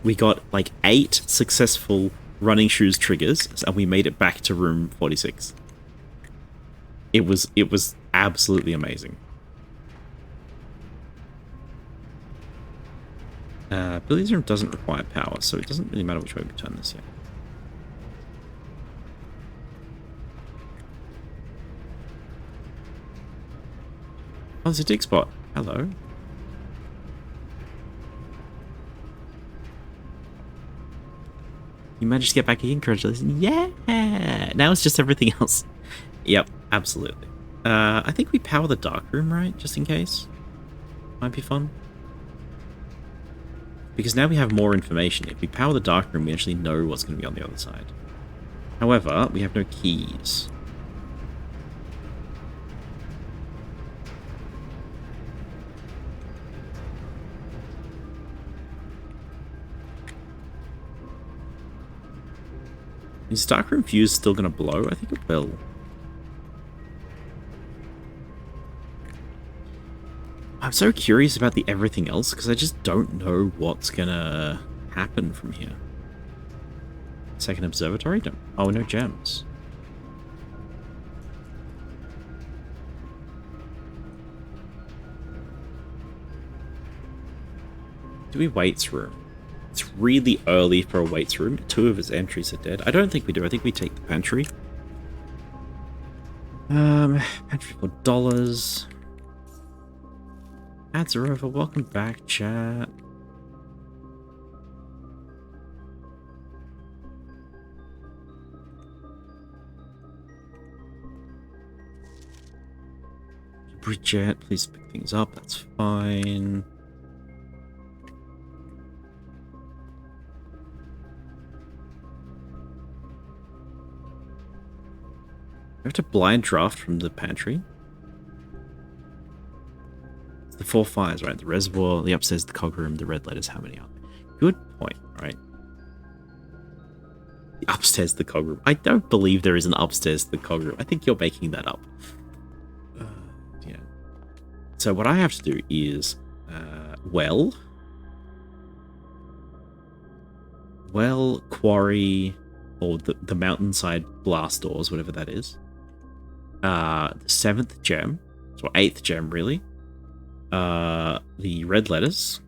we got like 8 successful running shoes triggers, and we made it back to room 46. It was absolutely amazing. Billy's room doesn't require power, so it doesn't really matter which way we turn this yet. Oh, there's a dig spot. Hello. You managed to get back again, congratulations. Yeah! Now it's just everything else. Yep, absolutely. I think we power the dark room, right? Just in case. Might be fun. Because now we have more information. If we power the dark room, we actually know what's going to be on the other side. However, we have no keys. Is darkroom fuse still going to blow? I think it will. I'm so curious about the everything else because I just don't know what's going to happen from here. Second observatory? No. Oh, no gems. Do we weights room? It's really early for a weights room. 2 of its entries are dead. I don't think we do. I think we take the pantry. Pantry for $. Ads are over. Welcome back, chat. Bridget, please pick things up. That's fine. We have to blind draft from the pantry. It's the 4 fires, right? The reservoir, the upstairs, the cog room, the red letters. How many are there? Good point, right? The upstairs, the cog room. I don't believe there is an upstairs, the cog room. I think you're making that up. Yeah. So what I have to do is, well, quarry, or the mountainside blast doors, whatever that is. The 7th gem, so 8th gem really. The red letters.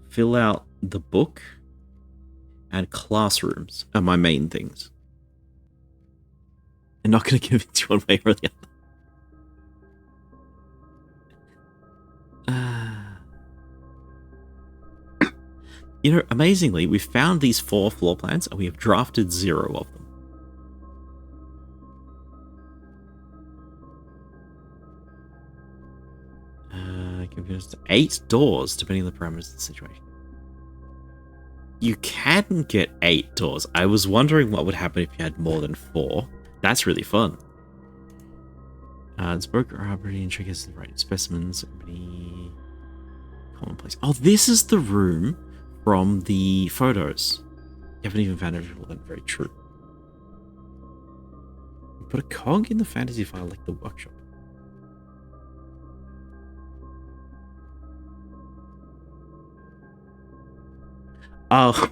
Fill out the book. And classrooms are my main things. I'm not going to give it to one way or the other. You know, amazingly, we found these 4 floor plans and we have drafted 0 of them. Give us 8 doors, depending on the parameters of the situation. You can get 8 doors. I was wondering what would happen if you had more than 4. That's really fun. It's broker operating triggers the right specimens. Everybody commonplace. Oh, this is the room from the photos. You haven't even found everything. Well, very true. Put a cog in the fantasy file like the workshop. Oh.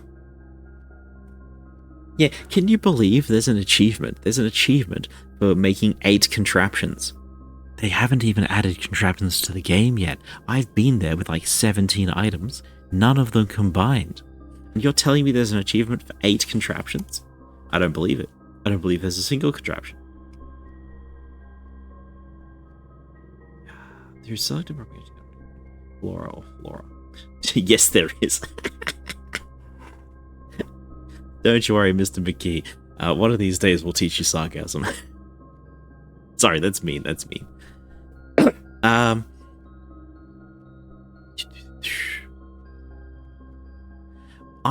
Yeah, can you believe there's an achievement? There's an achievement for making 8 contraptions. They haven't even added contraptions to the game yet. I've been there with like 17 items, none of them combined. And you're telling me there's an achievement for 8 contraptions? I don't believe it. I don't believe there's a single contraption. There's selected properties. Flora or flora. Yes, there is. Don't you worry, Mr. McKee. One of these days we'll teach you sarcasm. Sorry, that's mean. That's mean. I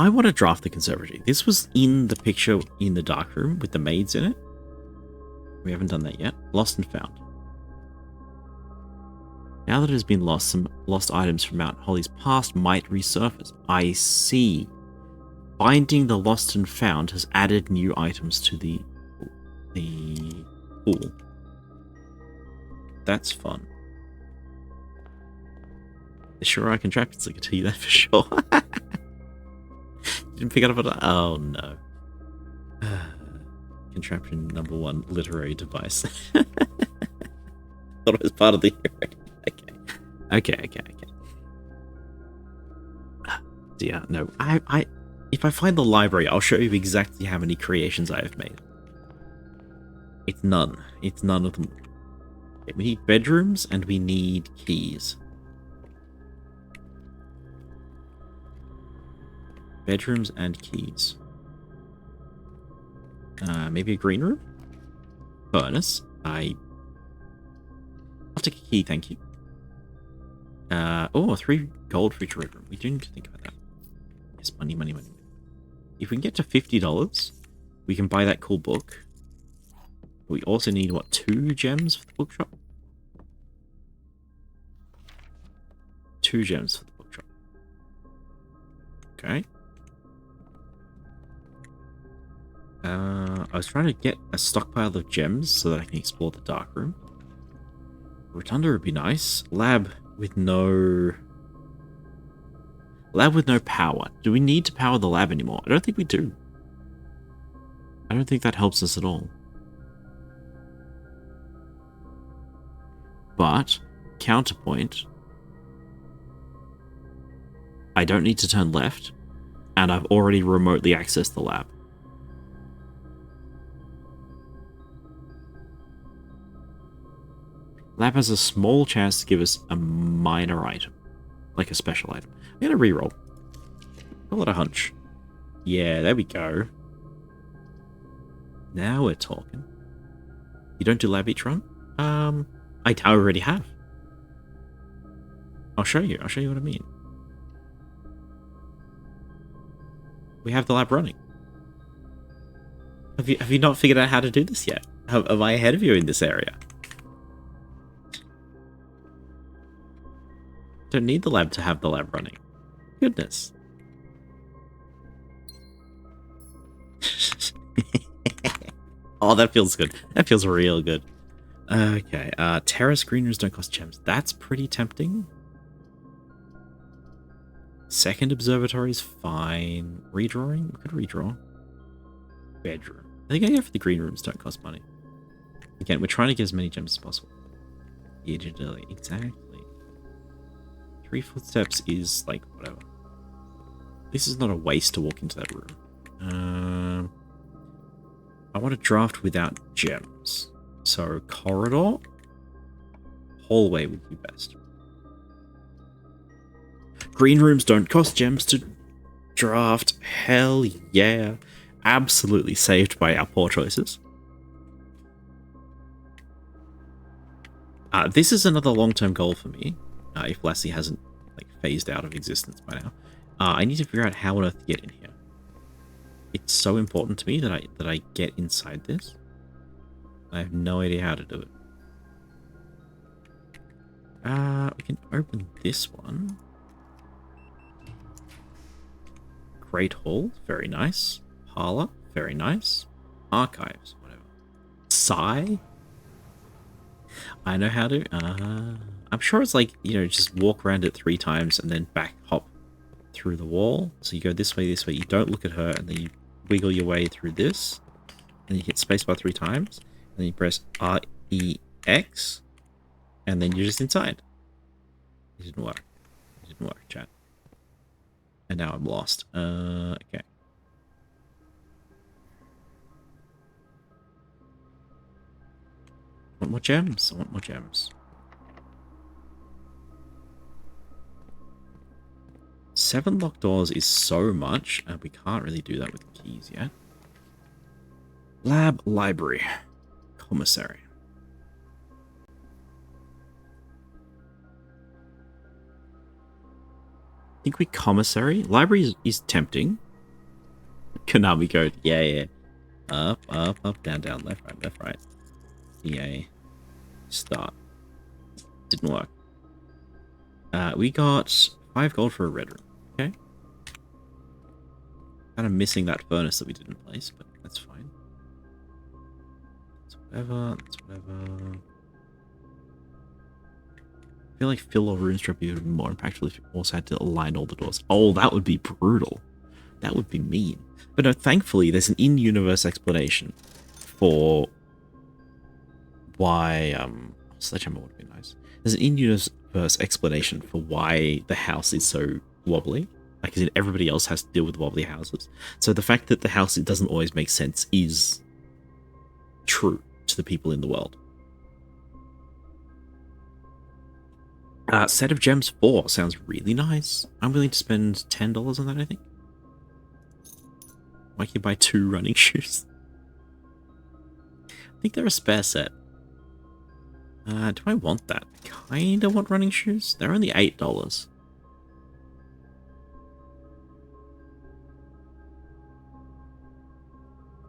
want to draft the conservatory. This was in the picture in the dark room with the maids in it. We haven't done that yet. Lost and found. Now that it has been lost, some lost items from Mount Holly's past might resurface. I see. Finding the lost and found has added new items to the pool. That's fun. Sure, I can trap it, so I can tell you that for sure. Didn't pick it up on. Oh no. Contraption number 1, literary device. Thought it was part of the Okay. So yeah, no. If I find the library, I'll show you exactly how many creations I have made. It's none. It's none of them. Okay, we need bedrooms and we need keys. Bedrooms and keys. Maybe a green room? Furnace. I'll take a key, thank you. 3 gold for each red room. We do need to think about that. Yes, money. If we can get to $50, we can buy that cool book. We also need, what, 2 gems for the bookshop? 2 gems for the bookshop. Okay. I was trying to get a stockpile of gems so that I can explore the dark room. Rotunda would be nice. Lab with no power. Do we need to power the lab anymore? I don't think we do. I don't think that helps us at all. But, counterpoint, I don't need to turn left, and I've already remotely accessed the lab. Lab has a small chance to give us a minor item, like a special item. I'm gonna reroll. Call it a hunch. Yeah, there we go. Now we're talking. You don't do lab each run? I already have. I'll show you. I'll show you what I mean. We have the lab running. Have you not figured out how to do this yet? Am I ahead of you in this area? Don't need the lab to have the lab running. Goodness. Oh, that feels good. That feels real good. Okay, terrace green rooms don't cost gems. That's pretty tempting. Second observatory is fine. Redrawing? We could redraw. Bedroom. I think I go for the green rooms don't cost money. Again, we're trying to get as many gems as possible. Exactly. 3 footsteps is like whatever. This is not a waste to walk into that room. I want to draft without gems. So corridor, hallway would be best. Green rooms don't cost gems to draft. Hell yeah. Absolutely saved by our poor choices. This is another long-term goal for me. If Lassie hasn't like phased out of existence by now. I need to figure out how on earth to get in here. It's so important to me that I get inside this. I have no idea how to do it. We can open this one. Great Hall, very nice. Parlor, very nice. Archives, whatever. Sigh? I know how to. I'm sure it's like, you know, just walk around it 3 times and then back hop through the wall. So you go this way, you don't look at her, and then you wiggle your way through this. And you hit spacebar 3 times. And then you press REX. And then you're just inside. It didn't work. It didn't work, chat. And now I'm lost. Okay. Want more gems? I want more gems. 7 locked doors is so much, and we can't really do that with keys yet. Lab, library, commissary. think we commissary. Library is tempting. Konami code. Yeah. Up, down, left, right. EA. Start. Didn't work. We got 5 gold for a red room. Okay. Kind of missing that furnace that we didn't place, but that's fine. That's whatever. I feel like fill or rune strip would be more impactful if you also had to align all the doors. Oh, that would be brutal. That would be mean. But no, thankfully, there's an in-universe explanation for why, Sledgehammer would be nice. There's an in-universe explanation for why the house is so wobbly. Like, as in everybody else has to deal with wobbly houses. So the fact that the house, it doesn't always make sense is true to the people in the world. Set of gems 4 sounds really nice. I'm willing to spend $10 on that, I think. Why can't you buy 2 running shoes? I think they're a spare set. Do I want that? I kinda want running shoes. They're only $8.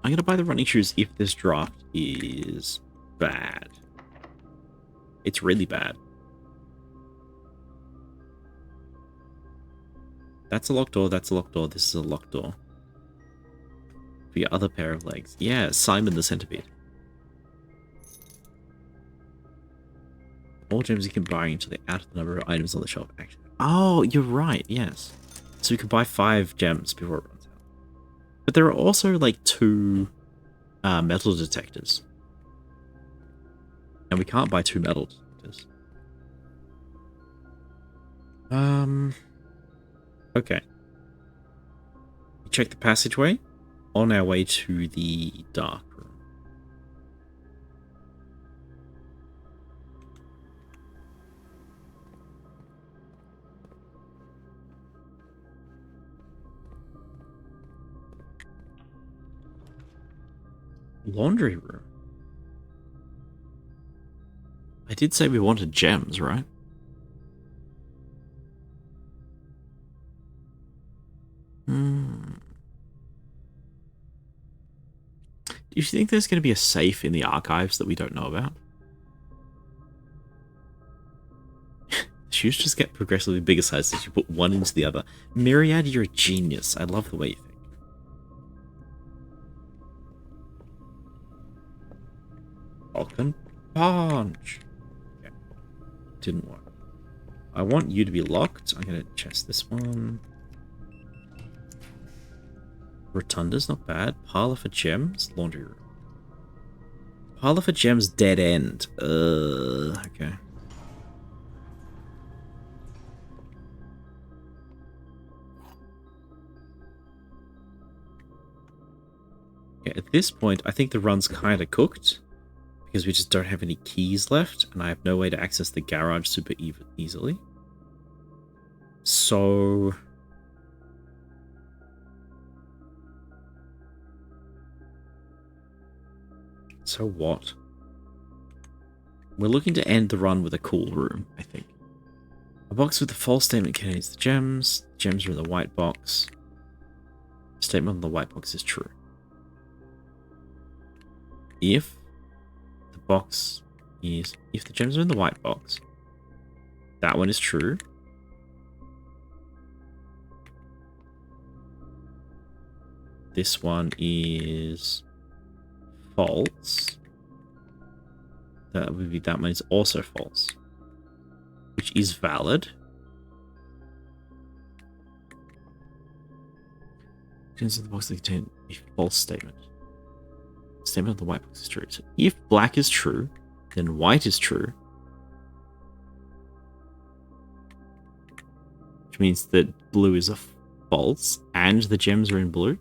I'm gonna buy the running shoes if this draft is bad. It's really bad. That's a locked door, this is a locked door. For your other pair of legs. Yeah, Simon the Centipede. All gems you can buy until they're out of the number of items on the shelf. Actually. Oh, you're right, yes. So you can buy 5 gems before it runs out. But there are also like 2 metal detectors. And we can't buy 2 metal detectors. Okay. Check the passageway. On our way to the dark room. Laundry room. I did say we wanted gems, right? Do you think there's going to be a safe in the archives that we don't know about? Shoes just get progressively bigger sized as you put one into the other. Myriad, you're a genius. I love the way you think. Falcon Punch. Okay. Didn't work. I want you to be locked. I'm going to chest this one. Rotunda's not bad. Parlor for gems. Laundry room. Parlor for gems. Dead end. Okay. Okay, at this point, I think the run's kind of cooked. Because we just don't have any keys left. And I have no way to access the garage super easily. So... So what? We're looking to end the run with a cool room, I think. A box with a false statement contains the gems. Gems are in the white box. The statement on the white box is true. If the gems are in the white box, that one is true. This one is false. That one is also false, which is valid. Gems in the box that contain a false statement. Statement of the white box is true. So if black is true, then white is true. Which means that blue is a false, and the gems are in blue.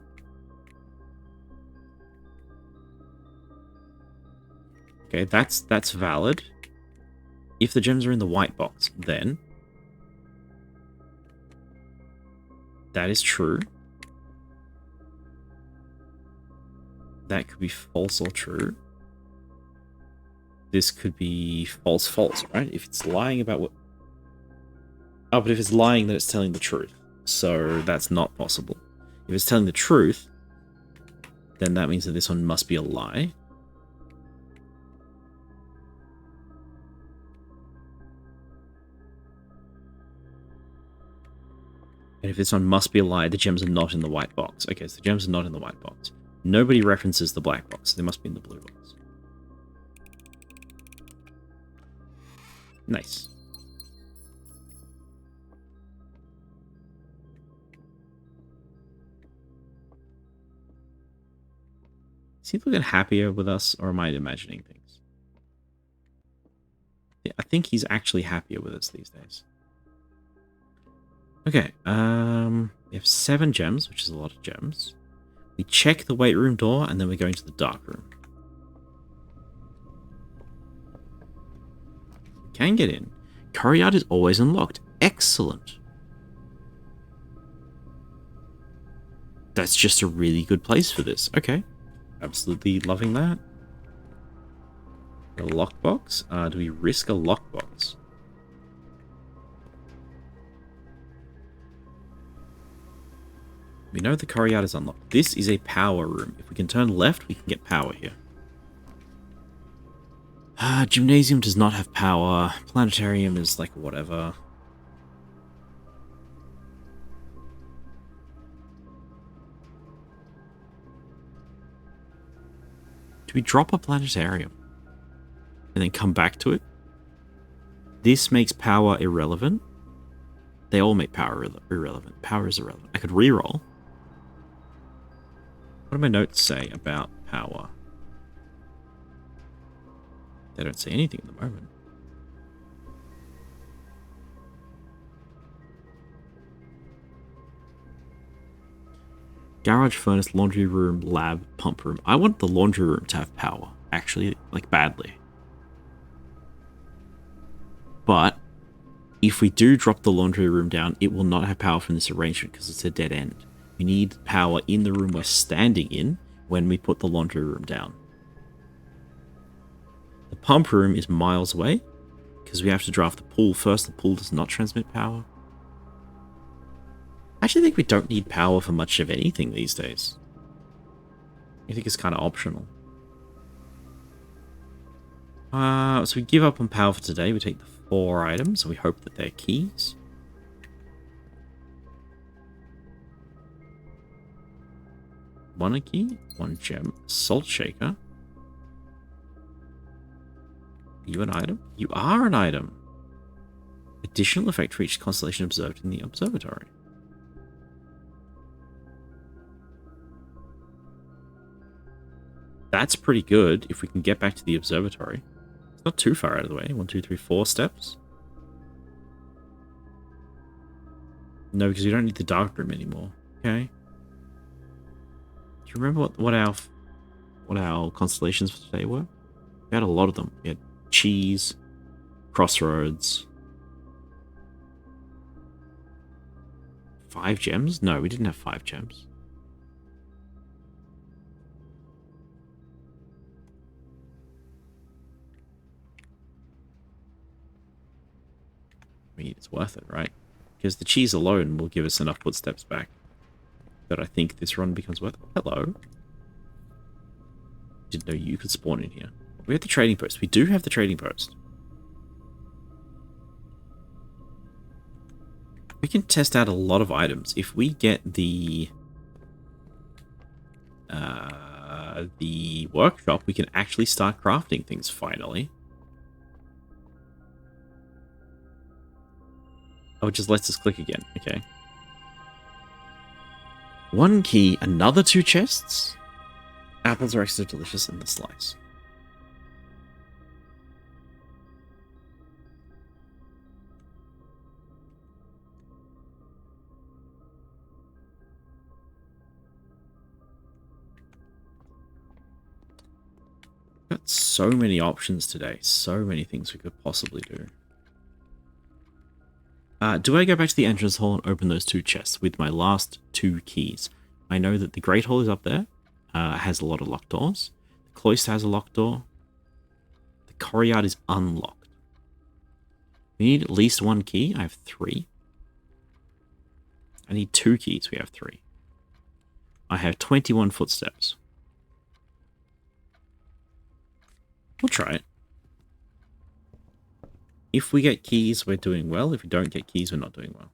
Okay, that's valid. If the gems are in the white box, then that is true. That could be false or true. This could be false, right? If it's lying about what... Oh, but if it's lying, then it's telling the truth. so that's not possible. If it's telling the truth, then that means that this one must be a lie. And if this one must be a lie, the gems are not in the white box. Okay, so the gems are not in the white box. Nobody references the black box, so they must be in the blue box. Nice. Is he looking happier with us, or am I imagining things? Yeah, I think he's actually happier with us these days. Okay, we have 7 gems, which is a lot of gems. We check the weight room door, and then we go into the dark room. We can get in. Courtyard is always unlocked. Excellent. That's just a really good place for this. Okay. Absolutely loving that. A lockbox. Do we risk a lockbox? We know the courtyard is unlocked. This is a power room. If we can turn left, we can get power here. Gymnasium does not have power. Planetarium is like whatever. Do we drop a planetarium and then come back to it? This makes power irrelevant. They all make power irrelevant. Power is irrelevant. I could reroll. What do my notes say about power? They don't say anything at the moment. Garage, furnace, laundry room, lab, pump room. I want the laundry room to have power, actually, like badly. But if we do drop the laundry room down, it will not have power from this arrangement because it's a dead end. We need power in the room we're standing in when we put the laundry room down. The pump room is miles away because we have to draft the pool first. The pool does not transmit power. I actually think we don't need power for much of anything these days. I think it's kind of optional. So we give up on power for today. We take the 4 items. We hope that they're keys. One a key, 1 gem, salt shaker. Are you an item? You are an item. Additional effect for each constellation observed in the observatory. That's pretty good if we can get back to the observatory. It's not too far out of the way. 1, 2, 3, 4 steps. No, because we don't need the dark room anymore. Okay. Do you remember what our constellations for today were? We had a lot of them. We had Cheese, Crossroads. 5 gems? No, we didn't have 5 gems. I mean, it's worth it, right? Because the cheese alone will give us enough footsteps back. But I think this run becomes worth it. Hello. Didn't know you could spawn in here. We have the trading post. We do have the trading post. We can test out a lot of items. If we get the workshop, we can actually start crafting things finally. Oh, it just lets us click again. Okay. 1 key, another 2 chests. Apples are extra delicious in the slice. Got so many options today. So many things we could possibly do. Do I go back to the entrance hall and open those 2 chests with my last 2 keys? I know that the Great Hall is up there. Has a lot of locked doors. The Cloister has a locked door. The Courtyard is unlocked. We need at least 1 key. I have 3. I need 2 keys. We have 3. I have 21 footsteps. We'll try it. If we get keys, we're doing well. If we don't get keys, we're not doing well.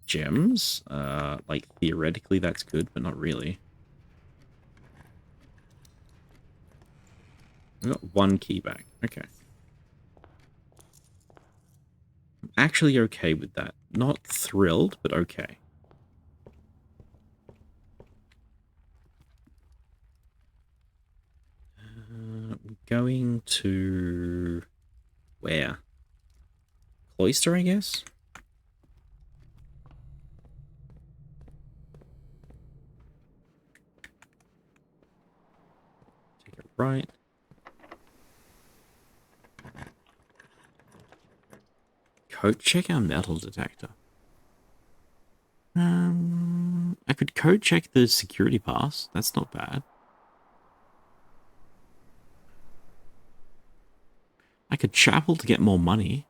Gems. Like, theoretically, that's good, but not really. We got 1 key back. Okay. I'm actually okay with that. Not thrilled, but okay. We're going to... where? Cloister, I guess? Take it right. Code check our metal detector. I could code check the security pass. That's not bad. I could chapel to get more money.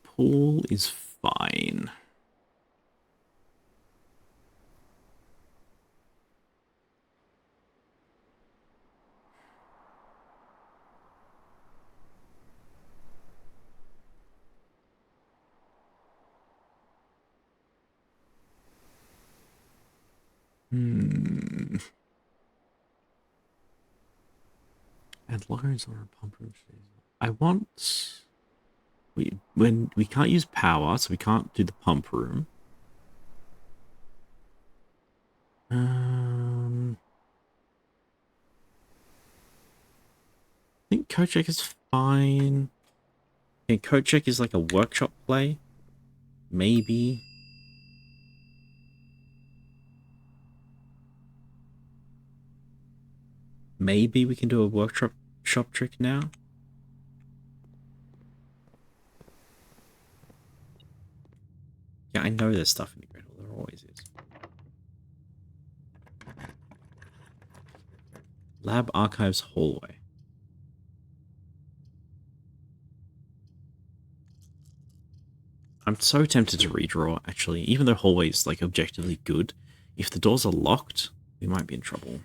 Pool is fine. And lockers on our pump room. I want... when we can't use power, so we can't do the pump room. I think code check is fine. Yeah, code check is like a workshop play. Maybe. Maybe we can do a workshop shop trick now. Yeah, I know there's stuff in the griddle. There always is. Lab archives hallway. I'm so tempted to redraw, actually. Even though hallway is, like, objectively good, if the doors are locked, we might be in trouble.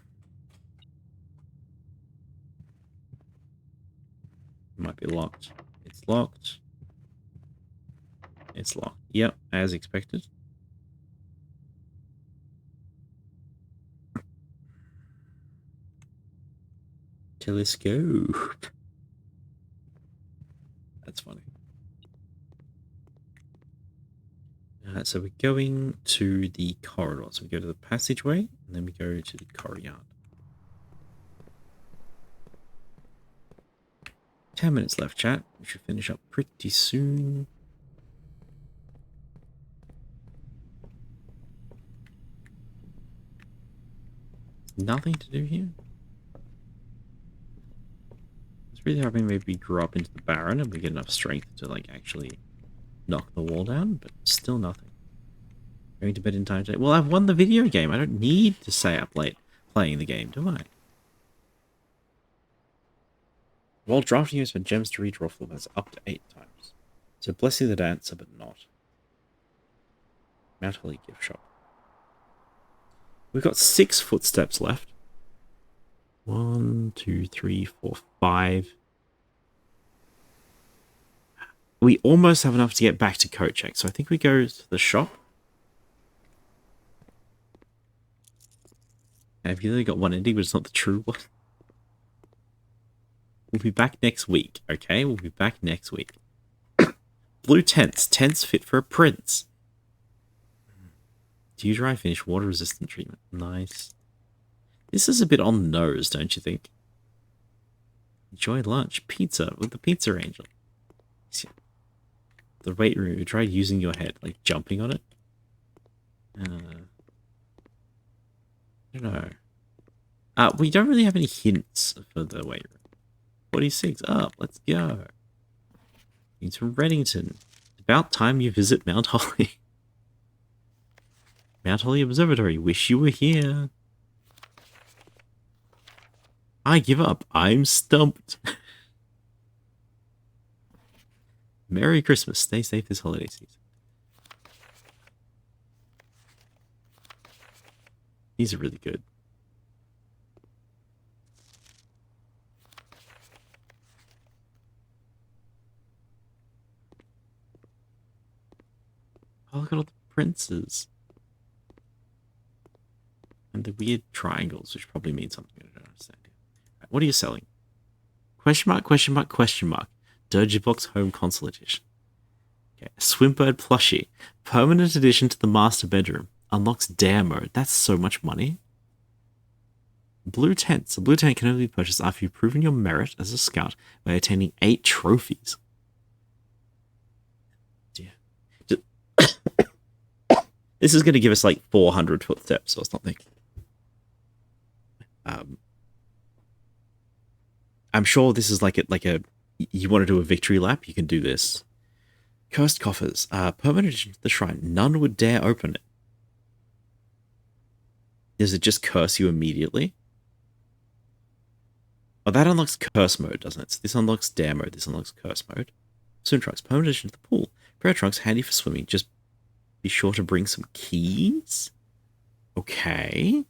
It might be locked. It's locked. It's locked. Yep, as expected. Telescope. That's funny. So we're going to the corridor. So we go to the passageway, and then we go to the corridor. 10 minutes left, chat. We should finish up pretty soon. Nothing to do here. I was really hoping maybe we grew up into the Baron and we get enough strength to, like, actually knock the wall down, but still nothing. Going to bed in time today. Well, I've won the video game. I don't need to stay up late playing the game, do I? While drafting, you spend gems to redraw that's up to 8 times. So Blessing the Dancer, but not. Mount Holly gift shop. We've got 6 footsteps left. 1, 2, 3, 4, 5. We almost have enough to get back to code check, so I think we go to the shop. I've only got one ending, but it's not the true one. We'll be back next week, okay? We'll be back next week. Blue tents. Tents fit for a prince. Do you dry finish water resistant treatment? Nice. This is a bit on the nose, don't you think? Enjoy lunch. Pizza with the pizza angel. The weight room. You tried using your head, like jumping on it. I don't know. We don't really have any hints for the weight room. 46 up. Let's go. Into Reddington. About time you visit Mount Holly. Mount Holly Observatory. Wish you were here. I give up. I'm stumped. Merry Christmas. Stay safe this holiday season. These are really good. Oh, look at all the princes. And the weird triangles, which probably means something I don't understand. Right, what are you selling? Question mark, question mark, question mark. Dirgybox Home Console Edition. Okay. Swimbird plushie. Permanent addition to the master bedroom. Unlocks dare mode. That's so much money. Blue tents. A blue tent can only be purchased after you've proven your merit as a scout by attaining 8 trophies. Yeah. This is going to give us like 400 footsteps or something. I'm sure this is like a you want to do a victory lap, you can do this. Cursed coffers. Permanent addition to the shrine. None would dare open it. Does it just curse you immediately? Oh, that unlocks curse mode, doesn't it? So this unlocks dare mode, this unlocks curse mode. Swim trunks. Permanent addition to the pool. Prayer trunks, handy for swimming. Just be sure to bring some keys. Okay.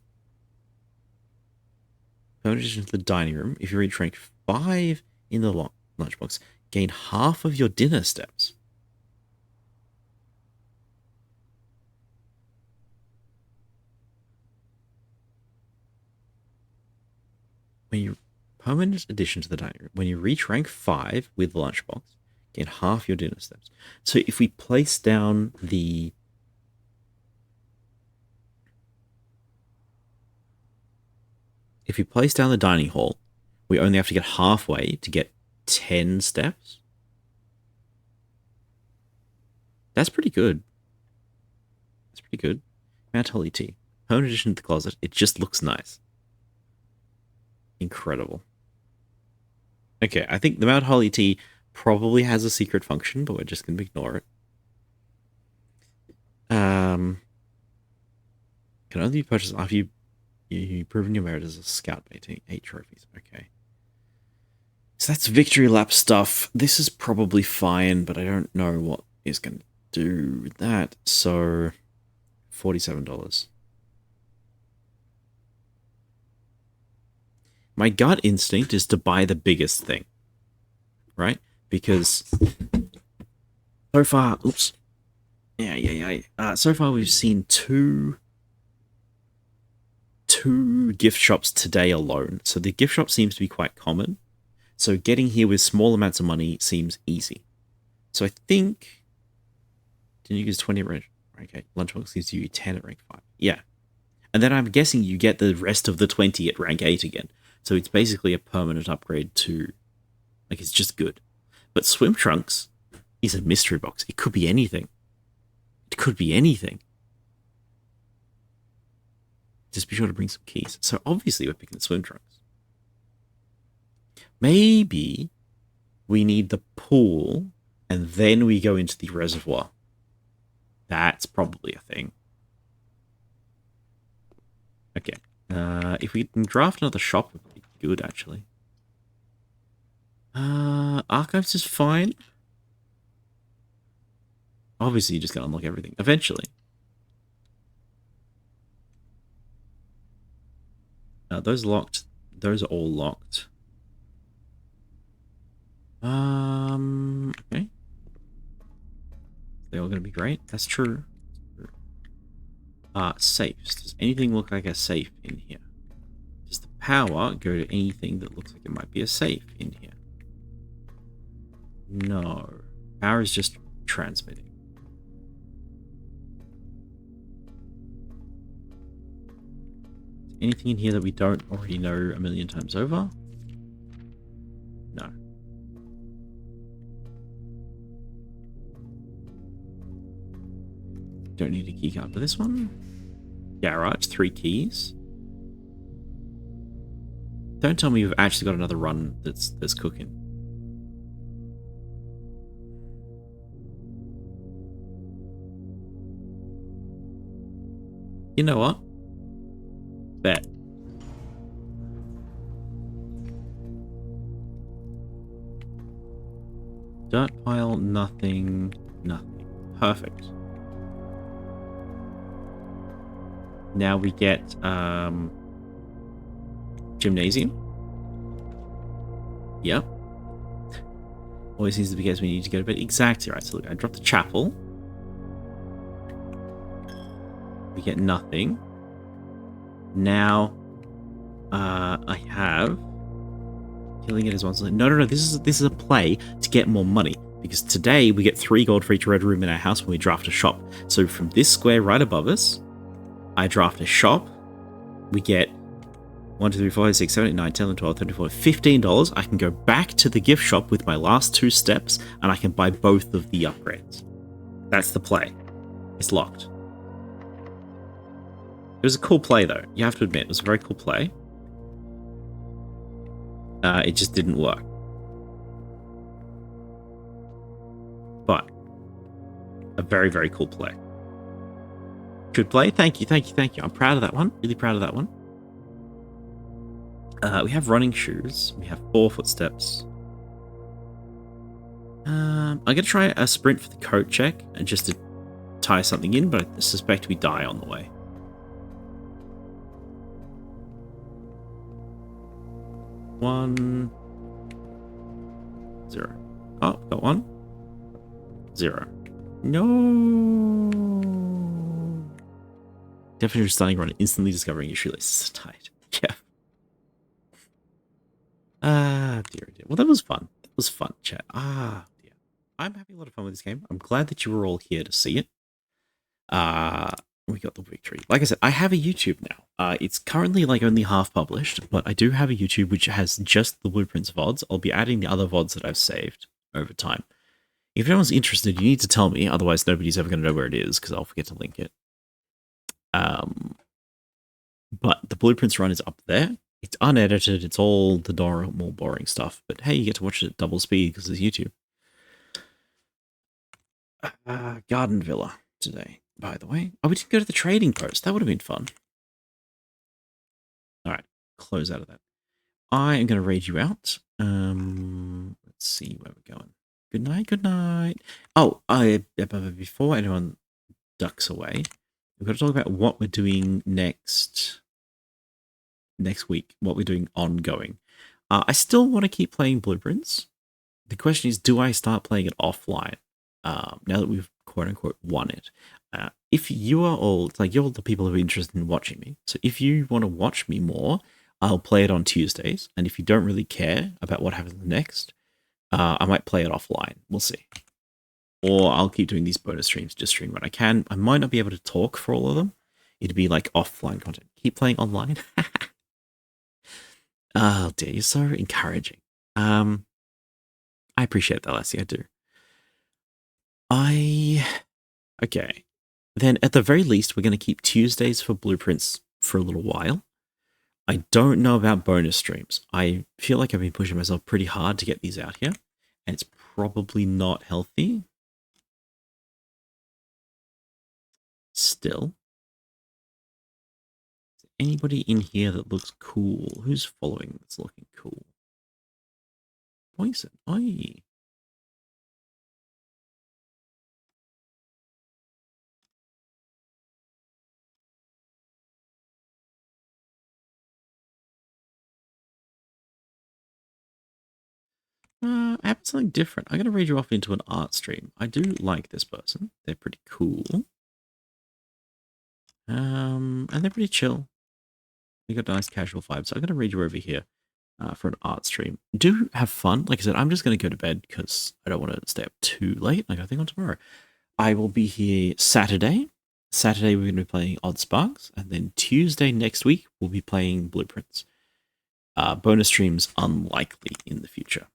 Permanent addition to the dining room. If you reach rank 5 in the lunchbox, gain half of your dinner steps. When you permanent addition to the dining room. When you reach rank 5 with the lunchbox, gain half your dinner steps. So if we place down the dining hall, we only have to get halfway to get 10 steps. That's pretty good. That's pretty good. Mount Holly tea. Permanent addition to the closet. It just looks nice. Incredible. Okay, I think the Mount Holly tea probably has a secret function, but we're just going to ignore it. Can only be purchased after you've proven your merit as a scout by 8 trophies. Okay. So that's victory lap stuff. This is probably fine, but I don't know what is going to do that. So, $47. My gut instinct is to buy the biggest thing, right? Because so far, oops, so far we've seen two gift shops today alone. So the gift shop seems to be quite common. So getting here with small amounts of money seems easy. So I think, didn't you use 20 at rank? Okay, Lunchbox gives you 10 at rank 5. Yeah. And then I'm guessing you get the rest of the 20 at rank 8 again. So it's basically a permanent upgrade to, like, it's just good. But Swim Trunks is a mystery box. It could be anything. It could be anything. Just be sure to bring some keys. So obviously we're picking the Swim Trunks. Maybe we need the pool and then we go into the reservoir. That's probably a thing. Okay. If we can draft another shop, it would be good, actually. Archives is fine. Obviously, you just gotta unlock everything. Eventually. Those locked. Those are all locked. Okay. They're all gonna be great. That's true. Safes. Does anything look like a safe in here? Does the power go to anything that looks like it might be a safe in here? No. Power is just transmitting. Is anything in here that we don't already know a million times over? No. Don't need a key card for this one. Garage, 3 keys. Don't tell me we've actually got another run that's cooking. You know what? Bet. Dirt pile, nothing, nothing. Perfect. Now we get gymnasium. Yep. Always seems to be the case when you need to go to bed. Exactly right. So look, I dropped the chapel. We get nothing. Now, I have killing it as one. No. This is a play to get more money because today we get 3 gold for each red room in our house when we draft a shop. So from this square right above us, I draft a shop. We get 1, 2, 3, 4, 5, 6, 7, 8, 9, 10, 11, 12, 13, 14, $15. I can go back to the gift shop with my last 2 steps and I can buy both of the upgrades. That's the play. It's locked. It was a cool play though. You have to admit, it was a very cool play. It just didn't work. But a very, very cool play. Good play. Thank you. I'm proud of that one. Really proud of that one. We have running shoes. We have 4 footsteps. I'm going to try a sprint for the coat check and just to tie something in, but I suspect we die on the way. One, 0. Oh, got 1. 0. No. Definitely starting run, instantly discovering your shoelaces are tied. Yeah. Dear. Well, that was fun. That was fun, chat. Dear. I'm having a lot of fun with this game. I'm glad that you were all here to see it. We got the victory. Like I said, I have a YouTube now. It's currently like only half published, but I do have a YouTube which has just the Blueprints VODs. I'll be adding the other VODs that I've saved over time. If anyone's interested, you need to tell me, otherwise nobody's ever going to know where it is because I'll forget to link it. But the Blueprints run is up there. It's unedited. It's all the normal boring stuff. But hey, you get to watch it at double speed because it's YouTube. Garden Villa today, by the way. Oh, we didn't go to the trading post. That would have been fun. All right, close out of that. I am going to raid you out. Let's see where we're going. Good night, good night. Oh, before anyone ducks away, we've got to talk about what we're doing next week, what we're doing ongoing. I still want to keep playing Blueprints. The question is, do I start playing it offline now that we've quote-unquote won it? If you are all, like, you're all the people who are interested in watching me, so if you want to watch me more, I'll play it on Tuesdays, and if you don't really care about what happens next, I might play it offline. We'll see. Or I'll keep doing these bonus streams, just stream when I can. I might not be able to talk for all of them. It'd be like offline content. Keep playing online. Oh dear, you're so encouraging. I appreciate that, Lassie, I do. Okay. Then at the very least, we're going to keep Tuesdays for Blueprints for a little while. I don't know about bonus streams. I feel like I've been pushing myself pretty hard to get these out here, and it's probably not healthy. Still. Is there anybody in here that looks cool? Who's following that's looking cool? Poison. Oi. I have something different. I'm going to read you off into an art stream. I do like this person. They're pretty cool. And they're pretty chill. They got nice casual vibes. So I'm going to read you over here for an art stream. Do have fun. Like I said, I'm just going to go to bed because I don't want to stay up too late. I got a thing on tomorrow. I will be here Saturday. Saturday we're going to be playing Odd Sparks. And then Tuesday next week we'll be playing Blueprints. Bonus streams unlikely in the future.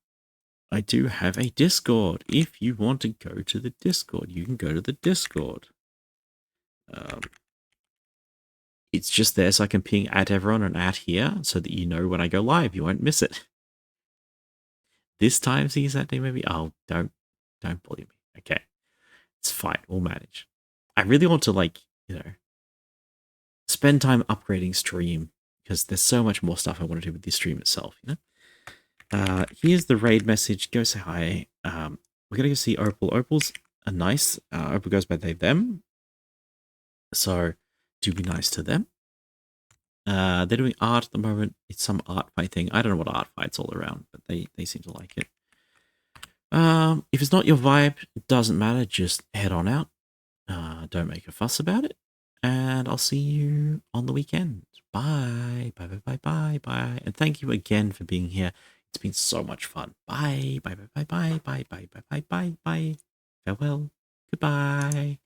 I do have a Discord. If you want to go to the Discord, you can go to the Discord. It's just there so I can ping at everyone and at here so that you know when I go live. You won't miss it. This time, see that day maybe? Oh, don't bully me. Okay. It's fine. We'll manage. I really want to, like, spend time upgrading stream because there's so much more stuff I want to do with the stream itself, Here's the raid message. Go say hi. we're gonna go see Opal. Opal's a nice. Opal goes by they them. So do be nice to them. They're doing art at the moment. It's some art fight thing. I don't know what art fight's all around, but they seem to like it. If it's not your vibe, it doesn't matter. Just head on out. Don't make a fuss about it. And I'll see you on the weekend. Bye. Bye, bye, bye, bye, bye. And thank you again for being here. It's been so much fun. Bye. Bye, bye, bye, bye, bye, bye, bye, bye, bye, bye. Farewell. Goodbye.